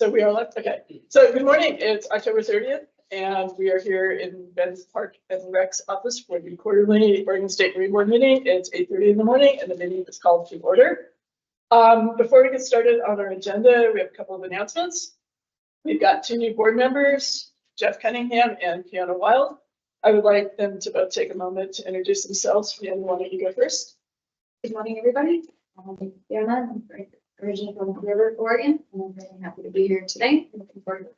So we are left. Okay. So good morning. It's October 30th, and we are here in Ben's Park and Rec's office for the quarterly Oregon State Marine Board meeting. It's 8:30 in the morning, and the meeting is called to order. Before we get started on our agenda, we have a couple of announcements. We've got two new board members, Jeff Cunningham and Fiona Wild. I would like them to both take a moment to introduce themselves. Fiona, why don't you go first? Good morning, everybody. I'm Fiona. I'm originally from Roseburg, Oregon, and I'm really happy to be here today. I'm looking forward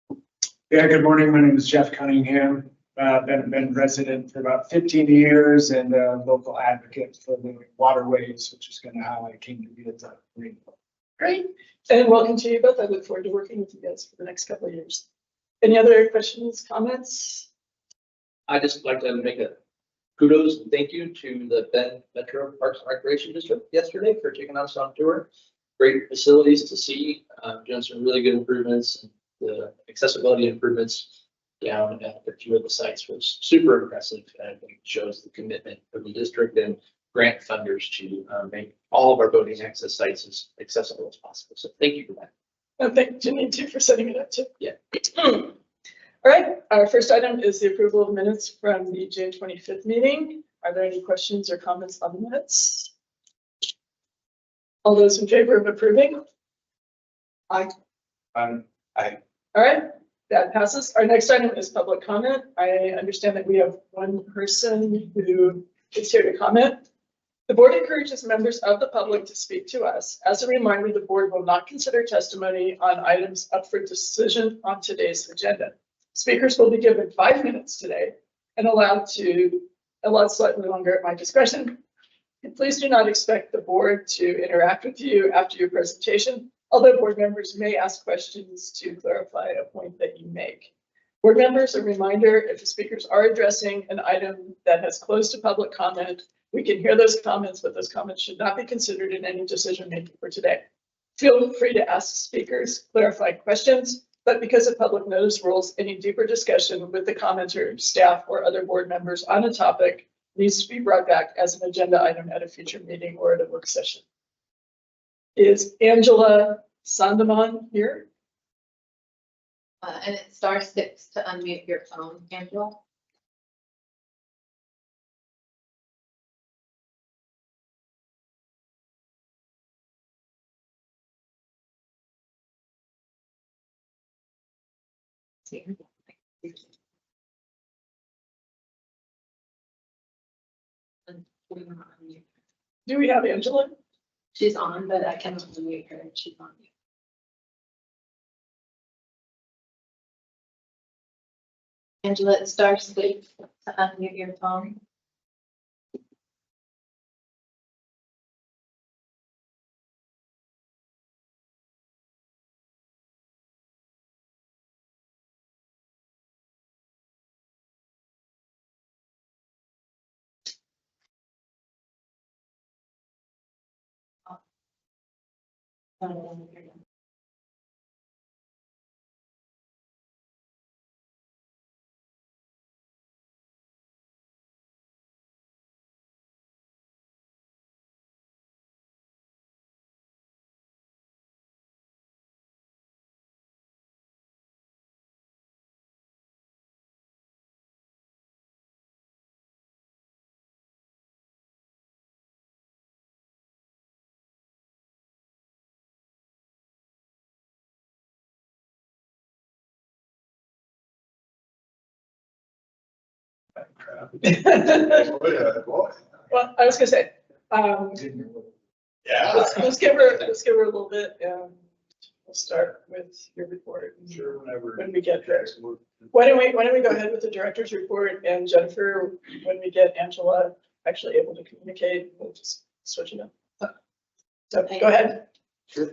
to it. Yeah, good morning. My name is Jeff Cunningham. Been resident for about 15 years and a local advocate for the waterways, which is kind of how I came to be at the Marine Corps. Great. And welcome to you both. I look forward to working with you guys for the next couple of years. Any other questions, comments? I'd just like to make a kudos and thank you to the Bend Metro Parks and Recreation District yesterday for taking us on tour. Great facilities to see, doing some really good improvements. The accessibility improvements down at a few of the sites was super impressive. And I think it shows the commitment of the district and grant funders to make all of our boating access sites as accessible as possible. So thank you for that. And thank Janine too for setting it up too. Yeah. All right, our first item is the approval of minutes from the June 25th meeting. Are there any questions or comments on the minutes? All those in favor of approving? Aye. Aye. All right, that passes. Our next item is public comment. I understand that we have one person who is here to comment. The board encourages members of the public to speak to us. As a reminder, the board will not consider testimony on items up for decision on today's agenda. Speakers will be given 5 minutes today and allowed slightly longer at my discretion. And please do not expect the board to interact with you after your presentation, although board members may ask questions to clarify a point that you make. Board members, a reminder, if the speakers are addressing an item that has closed to public comment, we can hear those comments, but those comments should not be considered in any decision making for today. Feel free to ask speakers clarifying questions, but because of public notice rules, any deeper discussion with the commenter, staff, or other board members on a topic needs to be brought back as an agenda item at a future meeting or at a work session. Is Angela Sandaman here? And it's *6 to unmute your phone, Angela. Do we have Angela? She's on, but I cannot unmute her. She's on. Angela, it's *6 to unmute your phone. Well, I was gonna say, Yeah. let's give her a little bit, and we'll start with your report. Sure, whenever. When we get there. Why don't we go ahead with the director's report, and Jennifer, when we get Angela actually able to communicate, we'll just switch it up. So go ahead. Sure.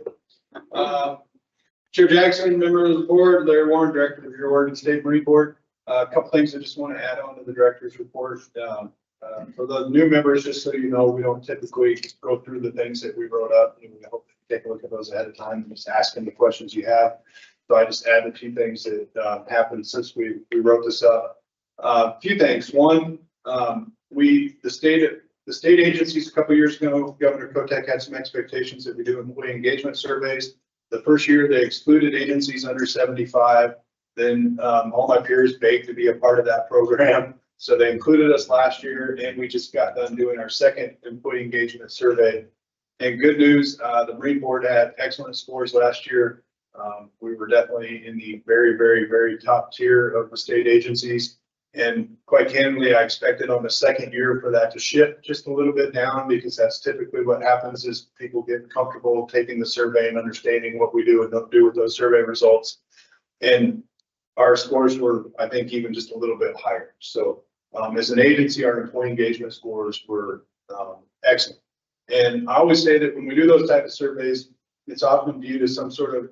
Chair Jackson, member of the board, Larry Warren, director of your Oregon State Marine Board. A couple things I just want to add on to the director's report. For the new members, just so you know, we don't typically go through the things that we wrote up. We hope to take a look at those ahead of time and just ask them the questions you have. So I just added a few things that happened since we wrote this up. A few things. One, the state agencies a couple of years ago, Governor Kotek had some expectations that we do employee engagement surveys. The first year they excluded agencies under 75. Then all my peers begged to be a part of that program. So they included us last year, and we just got done doing our second employee engagement survey. And good news, the Marine Board had excellent scores last year. We were definitely in the very, very, very top tier of the state agencies. And quite candidly, I expected on the second year for that to shift just a little bit down, because that's typically what happens is people get comfortable taking the survey and understanding what we do and don't do with those survey results. And our scores were, I think, even just a little bit higher. So as an agency, our employee engagement scores were excellent. And I always say that when we do those type of surveys, it's often viewed as some sort of,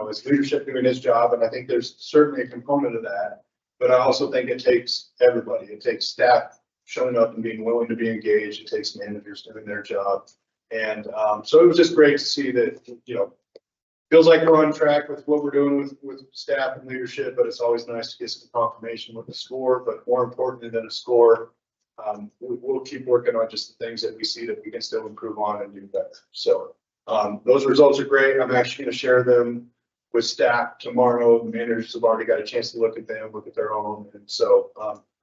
as leadership doing his job. And I think there's certainly a component of that. But I also think it takes everybody. It takes staff showing up and being willing to be engaged. It takes managers doing their job. And so it was just great to see that, feels like we're on track with what we're doing with staff and leadership, but it's always nice to get some confirmation with the score. But more importantly than a score, we'll keep working on just the things that we see that we can still improve on and do better. So those results are great. I'm actually going to share them with staff tomorrow. The managers have already got a chance to look at them, look at their own. And so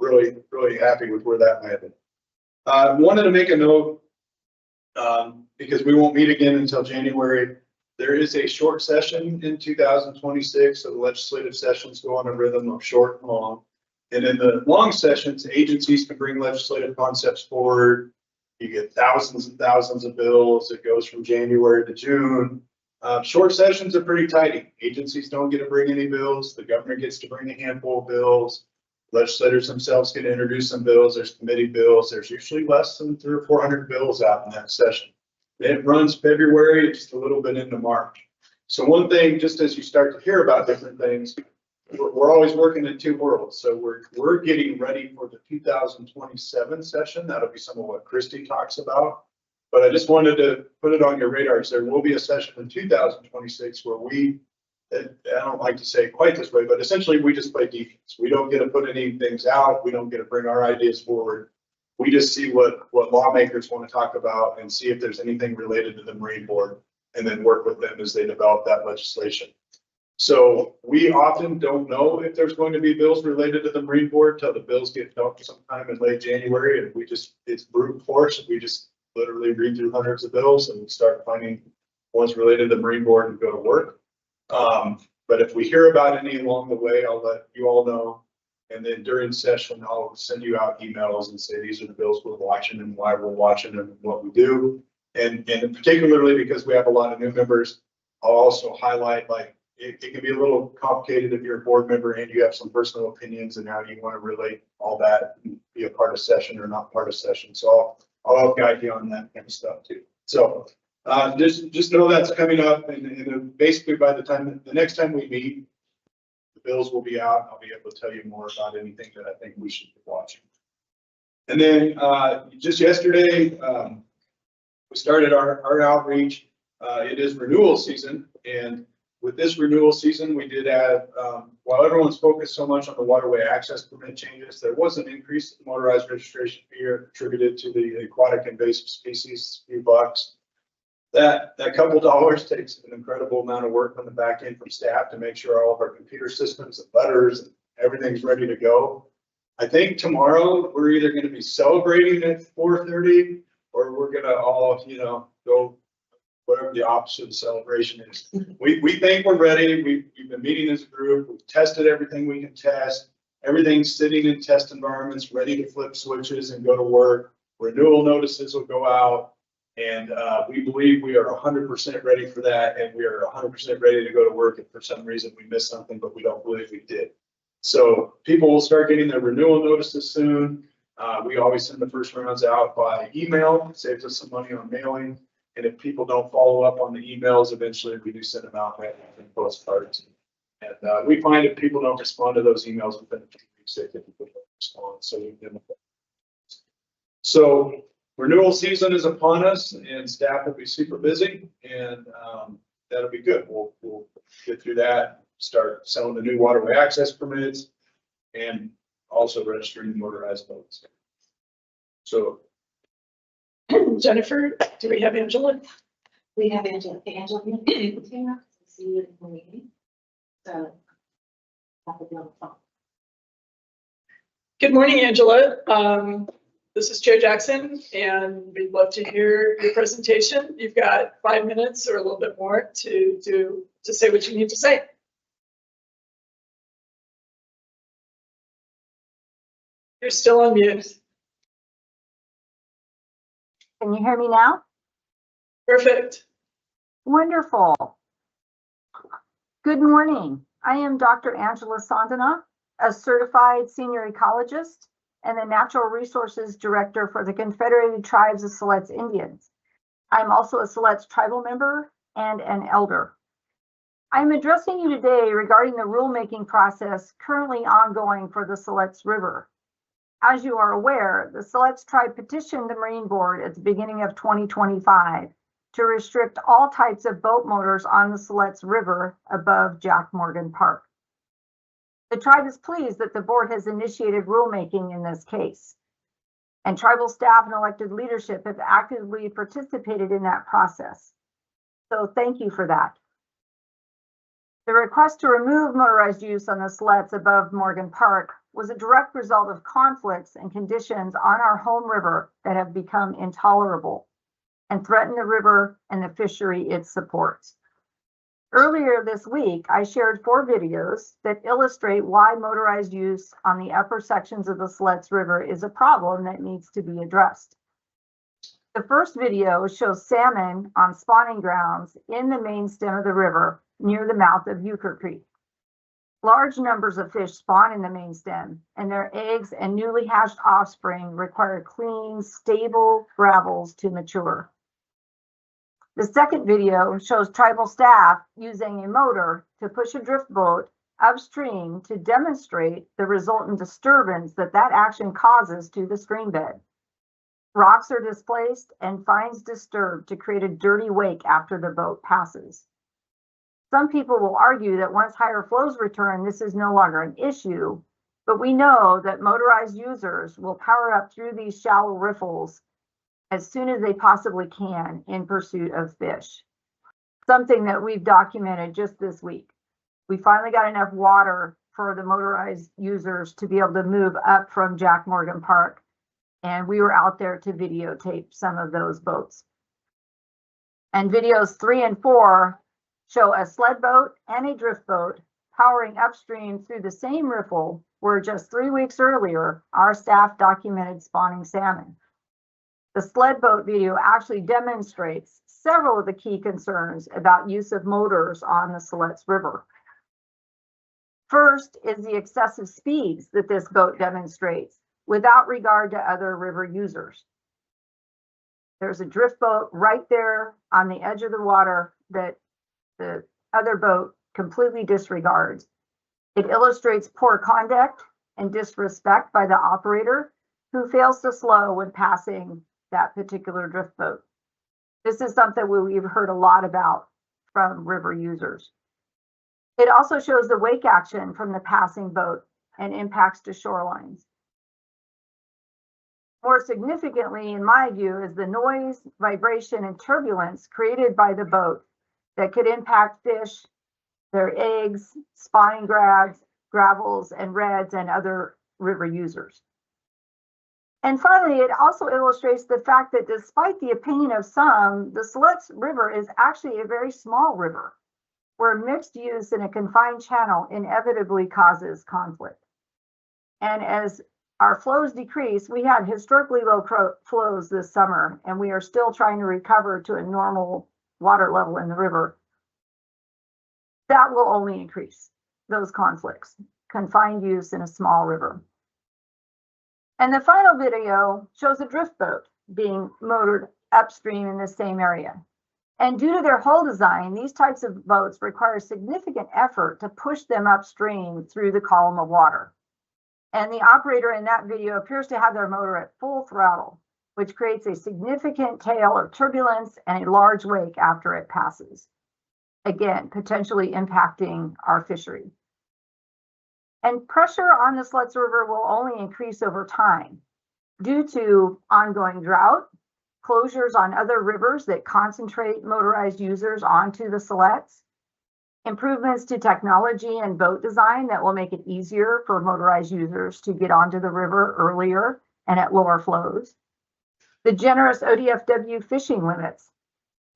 really, really happy with where that landed. Wanted to make a note, because we won't meet again until January. There is a short session in 2026. So the legislative sessions go on a rhythm of short and long. And in the long sessions, agencies can bring legislative concepts forward. You get thousands and thousands of bills. It goes from January to June. Short sessions are pretty tidy. Agencies don't get to bring any bills. The governor gets to bring a handful of bills. Legislators themselves get to introduce some bills. There's committee bills. There's usually less than 300 or 400 bills out in that session. It runs February, just a little bit into March. So one thing, just as you start to hear about different things, we're always working in two worlds. So we're getting ready for the 2027 session. That'll be some of what Christy talks about. But I just wanted to put it on your radar. So there will be a session in 2026 where I don't like to say it quite this way, but essentially we just play defense. We don't get to put any things out. We don't get to bring our ideas forward. We just see what lawmakers want to talk about and see if there's anything related to the Marine Board, and then work with them as they develop that legislation. So we often don't know if there's going to be bills related to the Marine Board till the bills get dumped sometime in late January, and it's brute force. We just literally read through hundreds of bills and start finding ones related to the Marine Board and go to work. But if we hear about any along the way, I'll let you all know. And then during session, I'll send you out emails and say, these are the bills we're watching and why we're watching them and what we do. And particularly because we have a lot of new members, I'll also highlight, like, it can be a little complicated if you're a board member and you have some personal opinions and how you want to relate all that and be a part of session or not part of session. So I'll help guide you on that kind of stuff too. So just know that's coming up, and basically by the next time we meet, the bills will be out. I'll be able to tell you more about anything that I think we should be watching. And then just yesterday, we started our outreach. It is renewal season, and with this renewal season, we did have, while everyone's focused so much on the waterway access permit changes, there was an increase in motorized registration fee attributed to the aquatic invasive species, a few bucks. That couple dollars takes an incredible amount of work on the back end from staff to make sure all of our computer systems and letters and everything's ready to go. I think tomorrow we're either going to be celebrating at 4:30 or we're going to all, go whatever the opposite of celebration is. We think we're ready. We've been meeting as a group. We've tested everything we can test. Everything's sitting in test environments, ready to flip switches and go to work. Renewal notices will go out. And we believe we are 100% ready for that. And we are 100% ready to go to work if for some reason we missed something, but we don't believe we did. So people will start getting their renewal notices soon. We always send the first rounds out by email. It saves us some money on mailing. And if people don't follow up on the emails, eventually we do send them out in postcards. And we find if people don't respond to those emails within a few weeks, they typically don't respond. So renewal season is upon us, and staff will be super busy, and that'll be good. We'll get through that, start selling the new waterway access permits, and also registering motorized boats. So. Jennifer, do we have Angela? We have Angela. Angela. see you in the meeting. So. That would be on the phone. Good morning, Angela. This is Chair Jackson, and we'd love to hear your presentation. You've got 5 minutes or a little bit more to say what you need to say. You're still on mute. Can you hear me now? Perfect. Wonderful. Good morning. I am Dr. Angela Sondena, a certified senior ecologist and the Natural Resources Director for the Confederated Tribes of Siletz Indians. I'm also a Siletz tribal member and an elder. I'm addressing you today regarding the rulemaking process currently ongoing for the Siletz River. As you are aware, the Siletz tribe petitioned the Marine Board at the beginning of 2025 to restrict all types of boat motors on the Siletz River above Jack Morgan Park. The tribe is pleased that the board has initiated rulemaking in this case, and tribal staff and elected leadership have actively participated in that process. So thank you for that. The request to remove motorized use on the Siletz above Morgan Park was a direct result of conflicts and conditions on our home river that have become intolerable and threaten the river and the fishery it supports. Earlier this week, I shared 4 videos that illustrate why motorized use on the upper sections of the Siletz River is a problem that needs to be addressed. The first video shows salmon on spawning grounds in the main stem of the river near the mouth of Euchre Creek. Large numbers of fish spawn in the main stem, and their eggs and newly hatched offspring require clean, stable gravels to mature. The second video shows tribal staff using a motor to push a drift boat upstream to demonstrate the resultant disturbance that action causes to the stream bed. Rocks are displaced and fines disturbed to create a dirty wake after the boat passes. Some people will argue that once higher flows return, this is no longer an issue, but we know that motorized users will power up through these shallow riffles as soon as they possibly can in pursuit of fish. Something that we've documented just this week. We finally got enough water for the motorized users to be able to move up from Jack Morgan Park, and we were out there to videotape some of those boats. And videos 3 and 4 show a sled boat and a drift boat powering upstream through the same riffle where just 3 weeks earlier, our staff documented spawning salmon. The sled boat video actually demonstrates several of the key concerns about use of motors on the Siletz River. First is the excessive speeds that this boat demonstrates without regard to other river users. There's a drift boat right there on the edge of the water that the other boat completely disregards. It illustrates poor conduct and disrespect by the operator who fails to slow when passing that particular drift boat. This is something we've heard a lot about from river users. It also shows the wake action from the passing boat and impacts to shorelines. More significantly, in my view, is the noise, vibration, and turbulence created by the boat that could impact fish, their eggs, spawning gravels, and reds, and other river users. And finally, it also illustrates the fact that despite the opinion of some, the Siletz River is actually a very small river, where mixed use in a confined channel inevitably causes conflict. And as our flows decrease, we had historically low flows this summer, and we are still trying to recover to a normal water level in the river. That will only increase those conflicts, confined use in a small river. And the final video shows a drift boat being motored upstream in the same area. And due to their hull design, these types of boats require significant effort to push them upstream through the column of water. And the operator in that video appears to have their motor at full throttle, which creates a significant tail of turbulence and a large wake after it passes. Again, potentially impacting our fishery. And pressure on the Siletz River will only increase over time due to ongoing drought, closures on other rivers that concentrate motorized users onto the Siletz, improvements to technology and boat design that will make it easier for motorized users to get onto the river earlier and at lower flows. The generous ODFW fishing limits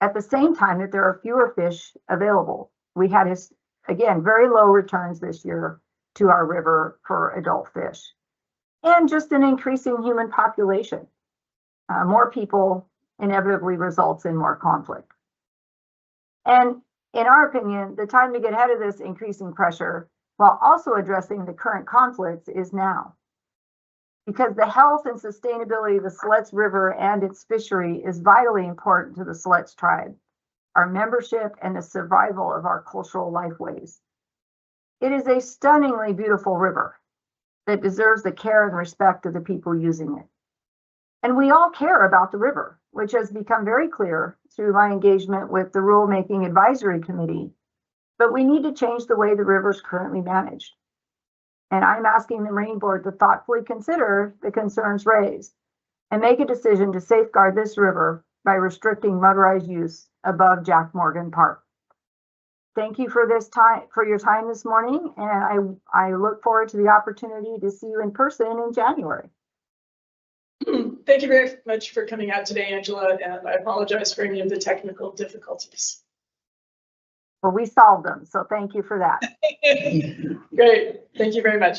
at the same time that there are fewer fish available. We had, again, very low returns this year to our river for adult fish. And just an increasing human population. More people inevitably results in more conflict. And in our opinion, the time to get ahead of this increasing pressure while also addressing the current conflicts is now. Because the health and sustainability of the Siletz River and its fishery is vitally important to the Siletz tribe, our membership, and the survival of our cultural lifeways. It is a stunningly beautiful river that deserves the care and respect of the people using it. And we all care about the river, which has become very clear through my engagement with the Rulemaking Advisory Committee, but we need to change the way the river is currently managed. And I'm asking the Marine Board to thoughtfully consider the concerns raised and make a decision to safeguard this river by restricting motorized use above Jack Morgan Park. Thank you for your time this morning, and I look forward to the opportunity to see you in person in January. Thank you very much for coming out today, Angela, and I apologize for any of the technical difficulties. Well, we solved them, so thank you for that. Great, thank you very much.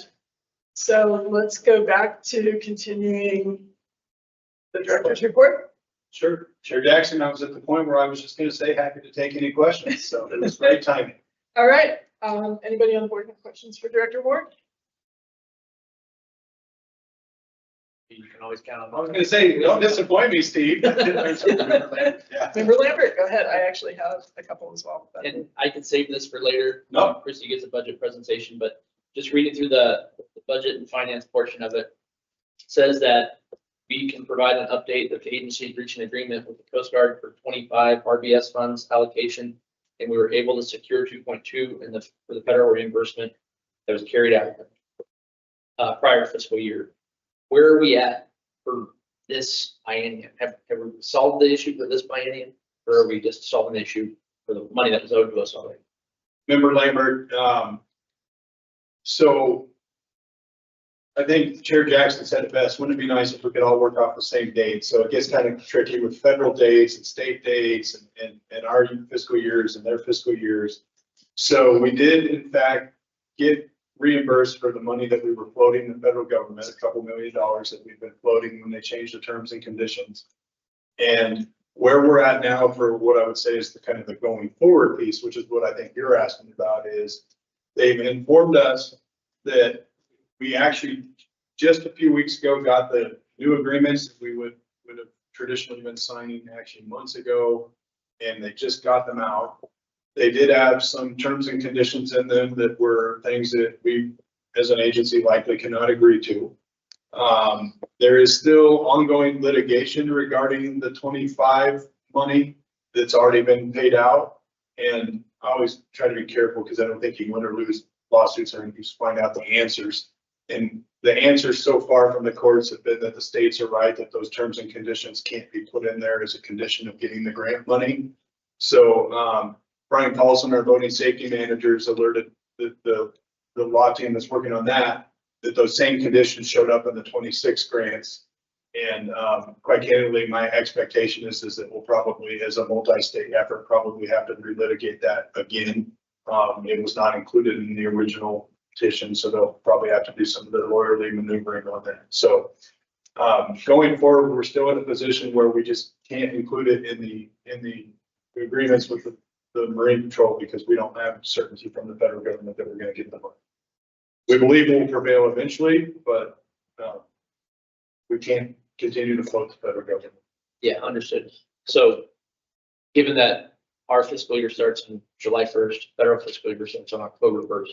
So let's go back to continuing the director's report. Sure. Chair Jackson, I was at the point where I was just going to say happy to take any questions, so it was great timing. All right, anybody on the board have questions for Director Ward? You can always count on. I was going to say, don't disappoint me, Steve. Yeah. Member Lambert, go ahead. I actually have a couple as well. But... And I can save this for later. No. Christy gets a budget presentation, but just reading through the budget and finance portion of it says that we can provide an update that the agency reached an agreement with the Coast Guard for 25 RBS funds allocation, and we were able to secure 2.2 for the federal reimbursement that was carried out prior fiscal year. Where are we at for this biennium? Have we solved the issue for this biennium, or are we just solving the issue for the money that was owed to us already? Member Lambert, so I think Chair Jackson said it best. Wouldn't it be nice if we could all work off the same date? So it gets kind of tricky with federal dates and state dates and our fiscal years and their fiscal years. So we did, in fact, get reimbursed for the money that we were floating in the federal government, a couple $1 million that we've been floating when they changed the terms and conditions. And where we're at now for what I would say is the kind of the going forward piece, which is what I think you're asking about, is they've informed us that we actually just a few weeks ago got the new agreements that we would have traditionally been signing actually months ago, and they just got them out. They did have some terms and conditions in them that were things that we, as an agency, likely cannot agree to. There is still ongoing litigation regarding the 25 money that's already been paid out. And I always try to be careful because I don't think you win or lose lawsuits or you just find out the answers. And the answers so far from the courts have been that the states are right, that those terms and conditions can't be put in there as a condition of getting the grant money. So, Brian Paulson, our voting safety managers, alerted the law team that's working on that those same conditions showed up in the 26 grants. And quite candidly, my expectation is that we'll probably, as a multi-state effort, probably have to relitigate that again. It was not included in the original petition, so they'll probably have to do some of the lawyerly maneuvering on that. So going forward, we're still in a position where we just can't include it in the agreements with the Marine Patrol because we don't have certainty from the federal government that we're going to get the money. We believe it will prevail eventually, but we can't continue to float the federal government. Yeah, understood. So given that our fiscal year starts on July 1st, federal fiscal year starts on October 1st,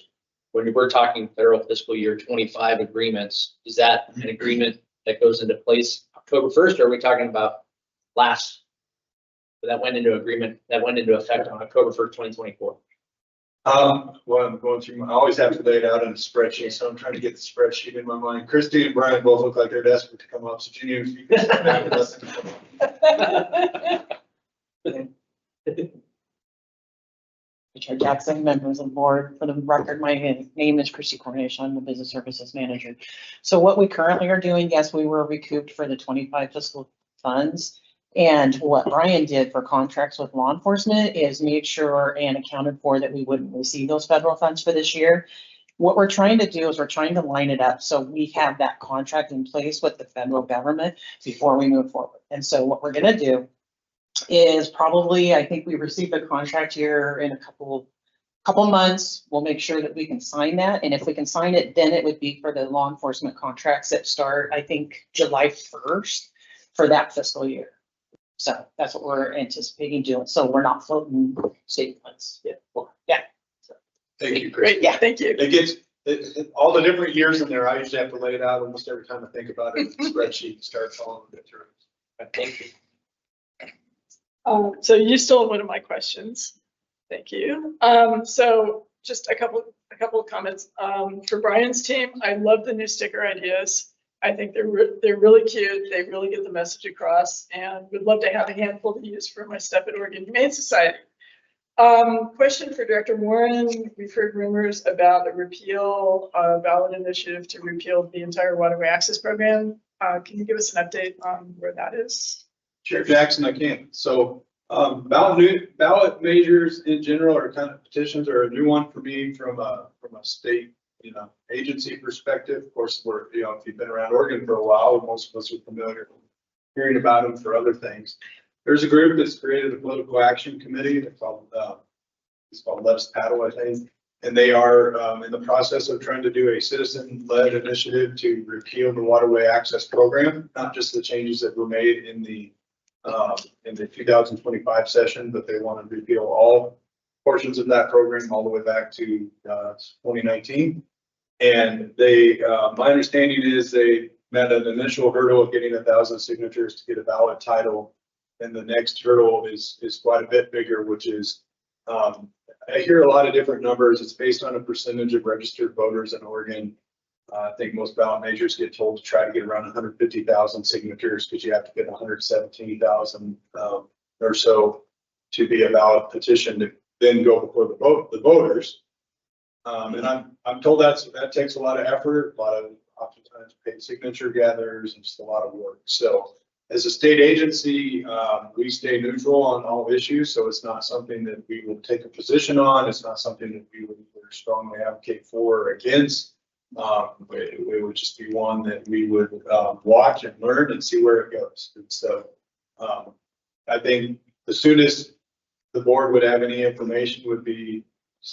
when we're talking federal fiscal year 25 agreements, is that an agreement that goes into place October 1st, or are we talking about that went into effect on October 1st, 2024? Well, I'm going through, I always have to lay it out in a spreadsheet, so I'm trying to get the spreadsheet in my mind. Christy and Brian both look like they're desperate to come up, so Ginny, if you can sit down and listen. Chair Jackson, members of the board. For the record, my name is Christy Cornish. I'm the Business Services Manager. So what we currently are doing, yes, we were recouped for the 25 fiscal funds. And what Brian did for contracts with law enforcement is made sure and accounted for that we wouldn't receive those federal funds for this year. What we're trying to do is we're trying to line it up so we have that contract in place with the federal government before we move forward. And so what we're gonna do is probably, I think we received a contract here in a couple months. We'll make sure that we can sign that. And if we can sign it, then it would be for the law enforcement contracts that start, I think, July 1st for that fiscal year. So that's what we're anticipating doing. So we're not floating state funds. Yeah. Thank you, Chris. Great, yeah, thank you. It gets, all the different years in there, I usually have to lay it out almost every time I think about it, in the spreadsheet and start following it through. Thank you. So you stole one of my questions. Thank you. So just a couple of comments. For Brian's team, I love the new sticker ideas. I think they're really cute. They really get the message across, and would love to have a handful to use for my stuff at Oregon Humane Society. Question for Director Warren. We've heard rumors about a repeal, ballot initiative to repeal the entire waterway access program. Can you give us an update on where that is? Chair Jackson, I can. So ballot measures in general are kind of petitions are a new one for me from a state, agency perspective. Of course, if you've been around Oregon for a while, most of us are familiar hearing about them for other things. There's a group that's created a political action committee. It's called Let's Paddle, I think. And they are in the process of trying to do a citizen-led initiative to repeal the waterway access program, not just the changes that were made in the 2025 session, but they want to repeal all portions of that program all the way back to 2019. And my understanding is they met an initial hurdle of getting 1,000 signatures to get a valid title. And the next hurdle is quite a bit bigger, which is, I hear a lot of different numbers. It's based on a percentage of registered voters in Oregon. I think most ballot measures get told to try to get around 150,000 signatures because you have to get 117,000 or so to be a ballot petition to then go before the voters. And I'm told that takes a lot of effort, a lot of oftentimes paid signature gatherers, and just a lot of work. So as a state agency, we stay neutral on all issues. So it's not something that we will take a position on. It's not something that we would strongly advocate for or against. It would just be one that we would watch and learn and see where it goes. And so I think the soonest the board would have any information would be,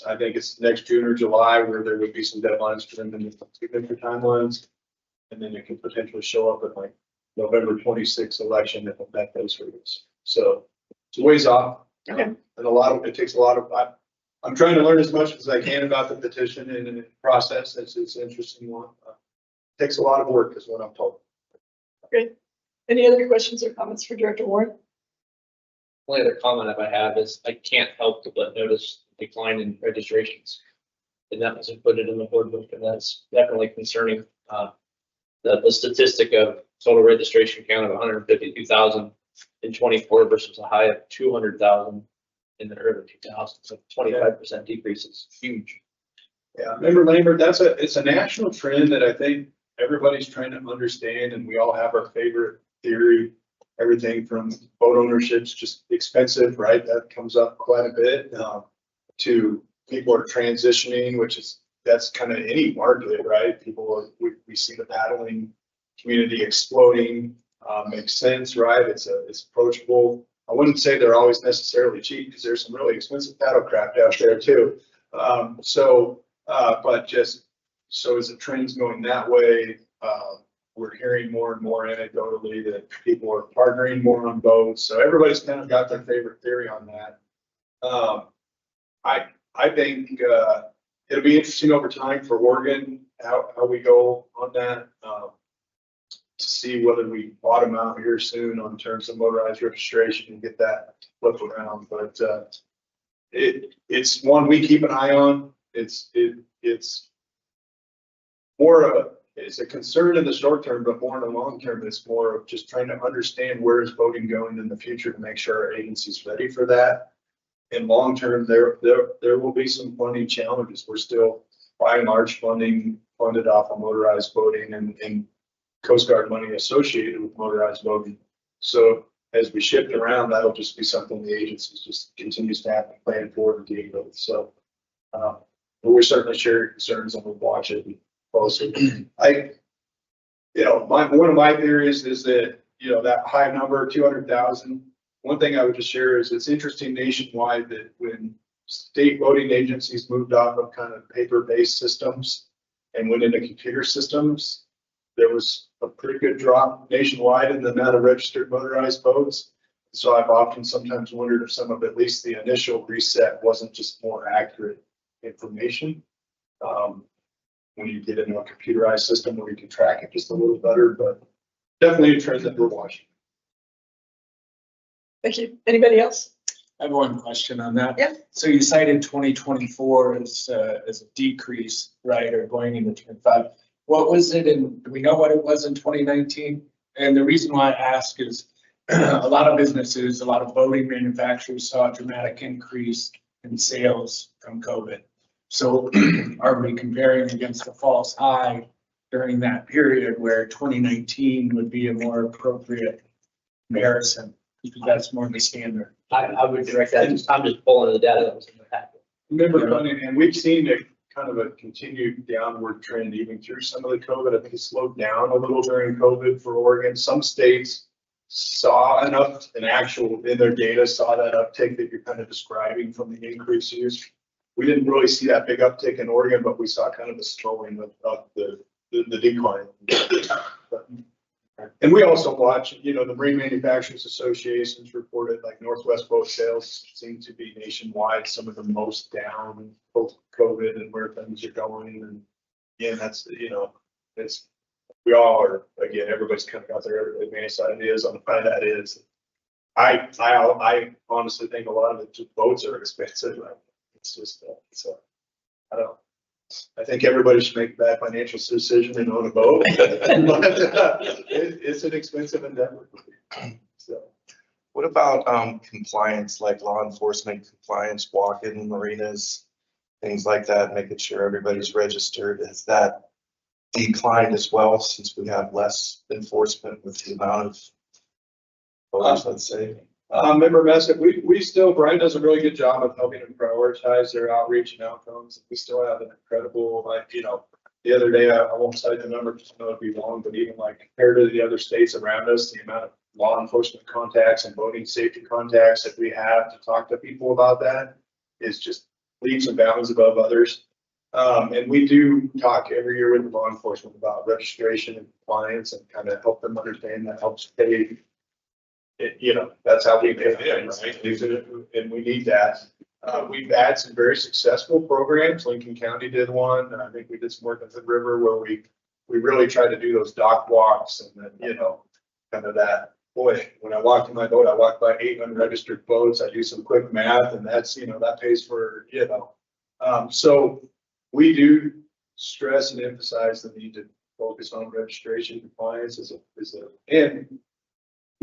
I think it's next June or July, where there would be some deadlines for them to significant timelines. And then it could potentially show up at like November 26th election if it met those hurdles. So it's a ways off. Okay. And it takes a lot of, I'm trying to learn as much as I can about the petition and the process. It's an interesting one. It takes a lot of work is what I'm told. Great. Any other questions or comments for Director Warren? Only other comment I have is I can't help but notice decline in registrations. And that was included in the board book, and that's definitely concerning. The statistic of total registration count of 152,000 in 24 versus a high of 200,000 in the early 2000s, so 25% decrease is huge. Yeah, member Lambert, it's a national trend that I think everybody's trying to understand, and we all have our favorite theory. Everything from boat ownership's just expensive, right? That comes up quite a bit. To people are transitioning, that's kind of any market, right? We see the paddling community exploding. Makes sense, right? It's approachable. I wouldn't say they're always necessarily cheap because there's some really expensive paddle craft out there too. But just so as the trend's going that way, we're hearing more and more anecdotally that people are partnering more on boats. So everybody's kind of got their favorite theory on that. I think it'll be interesting over time for Oregon how we go on that. To see whether we bottom out here soon on terms of motorized registration and get that flipped around. But it's one we keep an eye on. It's a concern in the short term, but more in the long term, it's more of just trying to understand where is voting going in the future to make sure our agency's ready for that. in long term, there will be some funding challenges. We're still by and large funded off of motorized boating and Coast Guard money associated with motorized boating. So as we shift around, that'll just be something the agency just continues to have to plan for and deal with. So, but we certainly share concerns and we'll watch it closely. One of my theories is that, that high number, 200,000. One thing I would just share is it's interesting nationwide that when state voting agencies moved off of kind of paper-based systems and went into computer systems, there was a pretty good drop nationwide in the amount of registered motorized boats. So I've often sometimes wondered if some of at least the initial reset wasn't just more accurate information. When you get into a computerized system where you can track it just a little better, but definitely a trend that we're watching. Thank you. Anybody else? I have one question on that. Yeah. So you cited 2024 as a decrease, right, or going into 25. What was it do we know what it was in 2019? And the reason why I ask is a lot of businesses, a lot of boating manufacturers saw a dramatic increase in sales from COVID. So are we comparing against a false high during that period where 2019 would be a more appropriate comparison? Because that's more the standard. I would direct that, I'm just pulling the data that was in the packet. Remember, and we've seen a kind of a continued downward trend even through some of the COVID. I think it slowed down a little during COVID for Oregon. Some states saw an actual in their data, saw that uptick that you're kind of describing from the increased use. We didn't really see that big uptick in Oregon, but we saw kind of a slowing of the decline. And we also watch, the Marine Manufacturers Associations reported like Northwest boat sales seem to be nationwide, some of the most down post COVID and where things are going. And again, that's, we all are, again, everybody's kind of got their advanced ideas on why that is. I honestly think a lot of it just boats are expensive. It's just, I don't know. I think everybody should make a bad financial decision and own a boat, but it's an expensive endeavor. So, what about compliance, like law enforcement compliance, walk-in marinas, things like that, making sure everybody's registered? Has that declined as well since we have less enforcement with the amount of voters, let's say? Member Messick, Brian does a really good job of helping them prioritize their outreach and outcomes. We still have an incredible, the other day, I won't cite the number because I know it'd be long, but even compared to the other states around us, the amount of law enforcement contacts and boating safety contacts that we have to talk to people about that is just leaps and bounds above others. And we do talk every year with law enforcement about registration and compliance and kind of help them understand that helps pay. That's how we pay them, right? And we need that. We've had some very successful programs. Lincoln County did one. I think we did some work at the river where we really tried to do those dock walks and then, kind of that. Boy, when I walked in my boat, I walked by 8 unregistered boats. I do some quick math and that's, that pays for, so we do stress and emphasize the need to focus on registration compliance and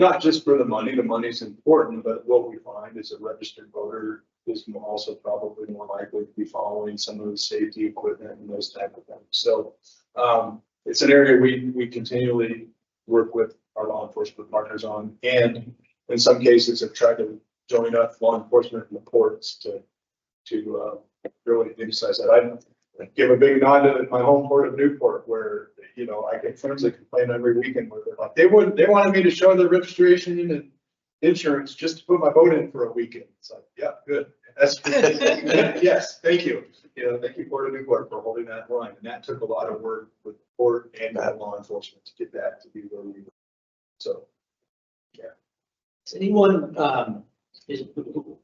not just for the money's important, but what we find is a registered voter is also probably more likely to be following some of the safety equipment and those type of things. So it's an area we continually work with our law enforcement partners on, and in some cases have tried to join up law enforcement in the ports to really emphasize that. I give a big nod to my home port of Newport, where I get friends that complain every weekend where they're like, they wanted me to show their registration and insurance just to put my boat in for a weekend. It's like, yeah, good. That's good. Yes, thank you. Thank you, Port of Newport, for holding that line. And that took a lot of work with the port and law enforcement to get that to be where we were. So, yeah. Is anyone,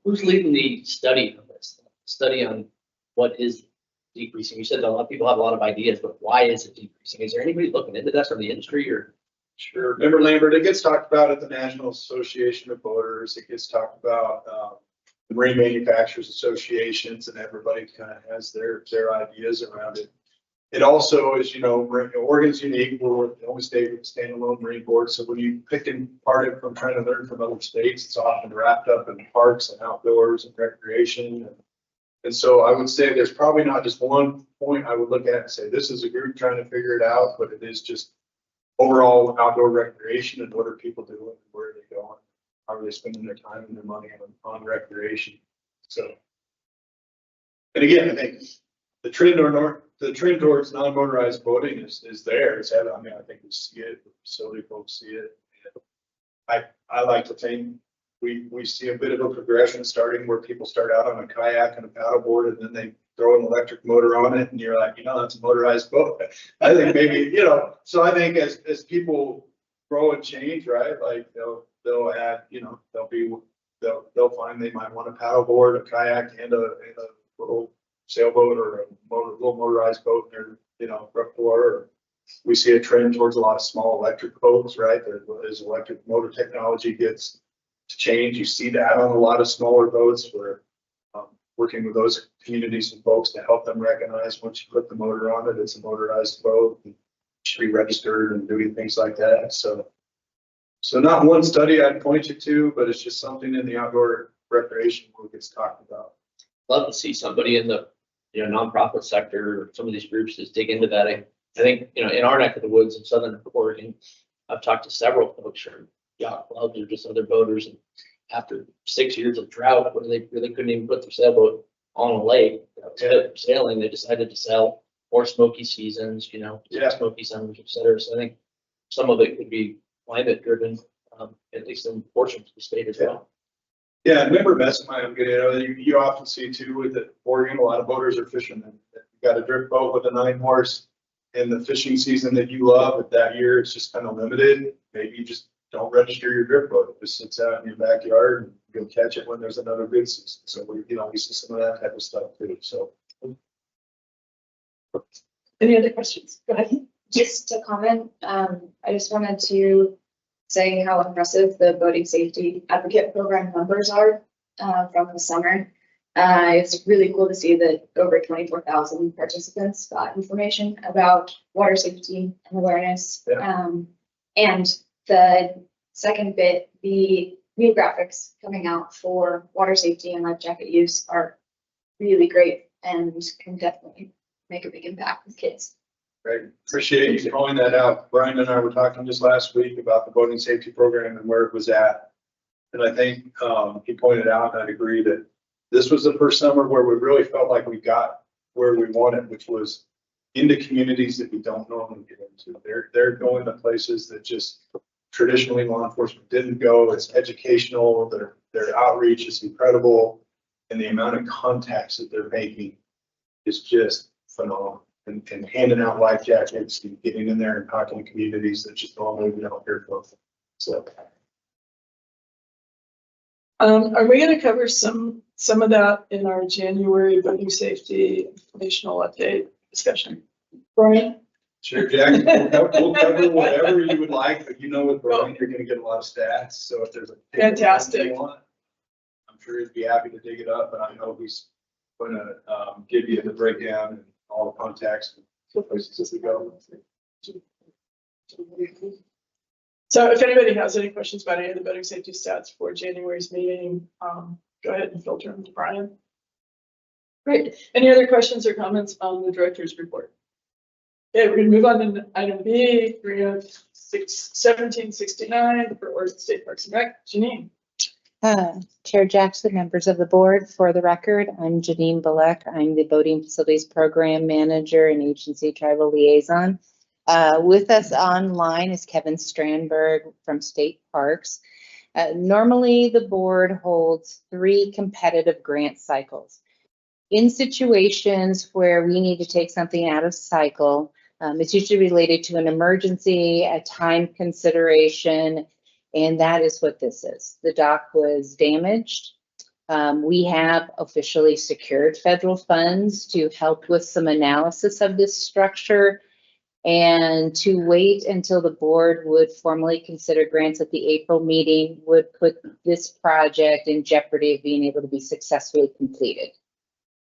who's leading the study on this? Study on what is decreasing? You said that a lot of people have a lot of ideas, but why is it decreasing? Is there anybody looking into that from the industry or? Sure. Member Lambert, it gets talked about at the National Association of Boaters. It gets talked about the Marine Manufacturers Associations, and everybody kind of has their ideas around it. It also is, Oregon's unique. We're the only state with a standalone Marine Board. So when you pick and part it from trying to learn from other states, it's often wrapped up in parks and outdoors and recreation. And so I would say there's probably not just one point I would look at and say, this is a group trying to figure it out, but it is just overall outdoor recreation and what are people doing, where are they going, how are they spending their time and their money on recreation. So, and again, I think the trend towards non-motorized boating is there. I mean, I think we see it, the facility folks see it. I like to think we see a bit of a progression starting where people start out on a kayak and a paddleboard and then they throw an electric motor on it and you're like, that's a motorized boat. I think maybe, so I think as people grow and change, right? Like they'll add, they'll find they might want a paddleboard, a kayak and a little sailboat or a little motorized boat in their, repertoire. We see a trend towards a lot of small electric boats, right? As electric motor technology gets to change, you see that on a lot of smaller boats. We're working with those communities and folks to help them recognize once you put the motor on it, it's a motorized boat. It should be registered and doing things like that. So not one study I'd point you to, but it's just something in the outdoor recreation world gets talked about. Love to see somebody in the, nonprofit sector, or some of these groups just dig into that. I think, in our neck of the woods in Southern Oregon, I've talked to several folks from yacht clubs or just other boaters. And after 6 years of drought, where they really couldn't even put their sailboat on a lake, sailing, they decided to sell more smoky seasons, smoky summers, et cetera. So I think some of it could be climate driven, at least in portions of the state as well. Yeah, and remember, I'm getting, you often see too with Oregon, a lot of boaters are fishermen. You've got a drift boat with a 9-horse in the fishing season that you love, but that year it's just kind of limited. Maybe you just don't register your drift boat. It just sits out in your backyard and you'll catch it when there's another good season. So we see some of that type of stuff too. So. Any other questions? Go ahead. Just to comment, I just wanted to say how impressive the boating safety advocate program numbers are from the summer. It's really cool to see that over 24,000 participants got information about water safety and awareness. Yeah. And the second bit, the new graphics coming out for water safety and life jacket use are really great and can definitely make a big impact with kids. Great. Appreciate you calling that out. Brian and I were talking just last week about the boating safety program and where it was at. And I think he pointed out, and I'd agree, that this was the first summer where we really felt like we got where we wanted, which was into communities that we don't normally get into. They're going to places that just traditionally law enforcement didn't go. It's educational. Their outreach is incredible. And the amount of contacts that they're making is just phenomenal. And handing out life jackets and getting in there and talking to communities that just normally we don't hear from. So. Are we going to cover some of that in our January boating safety informational update discussion? Brian? Sure, Jack. We'll cover whatever you would like, but with Brian, you're going to get a lot of stats. So if there's a fantastic, I'm sure he'd be happy to dig it up. But I know he's going to give you the breakdown and all the contacts and places as we go. So if anybody has any questions about any of the boating safety stats for January's meeting, go ahead and filter them to Brian. Great. Any other questions or comments on the director's report? Okay, we're going to move on to item B, 1769 for Oregon State Parks and Rec. Janine. Chair Jackson, members of the board, for the record, I'm Janine Balek. I'm the Boating Facilities Program Manager and Agency Tribal Liaison. With us online is Kevin Strandberg from State Parks. Normally, the board holds 3 competitive grant cycles. In situations where we need to take something out of cycle, it's usually related to an emergency, a time consideration, and that is what this is. The dock was damaged. We have officially secured federal funds to help with some analysis of this structure, and to wait until the board would formally consider grants at the April meeting would put this project in jeopardy of being able to be successfully completed.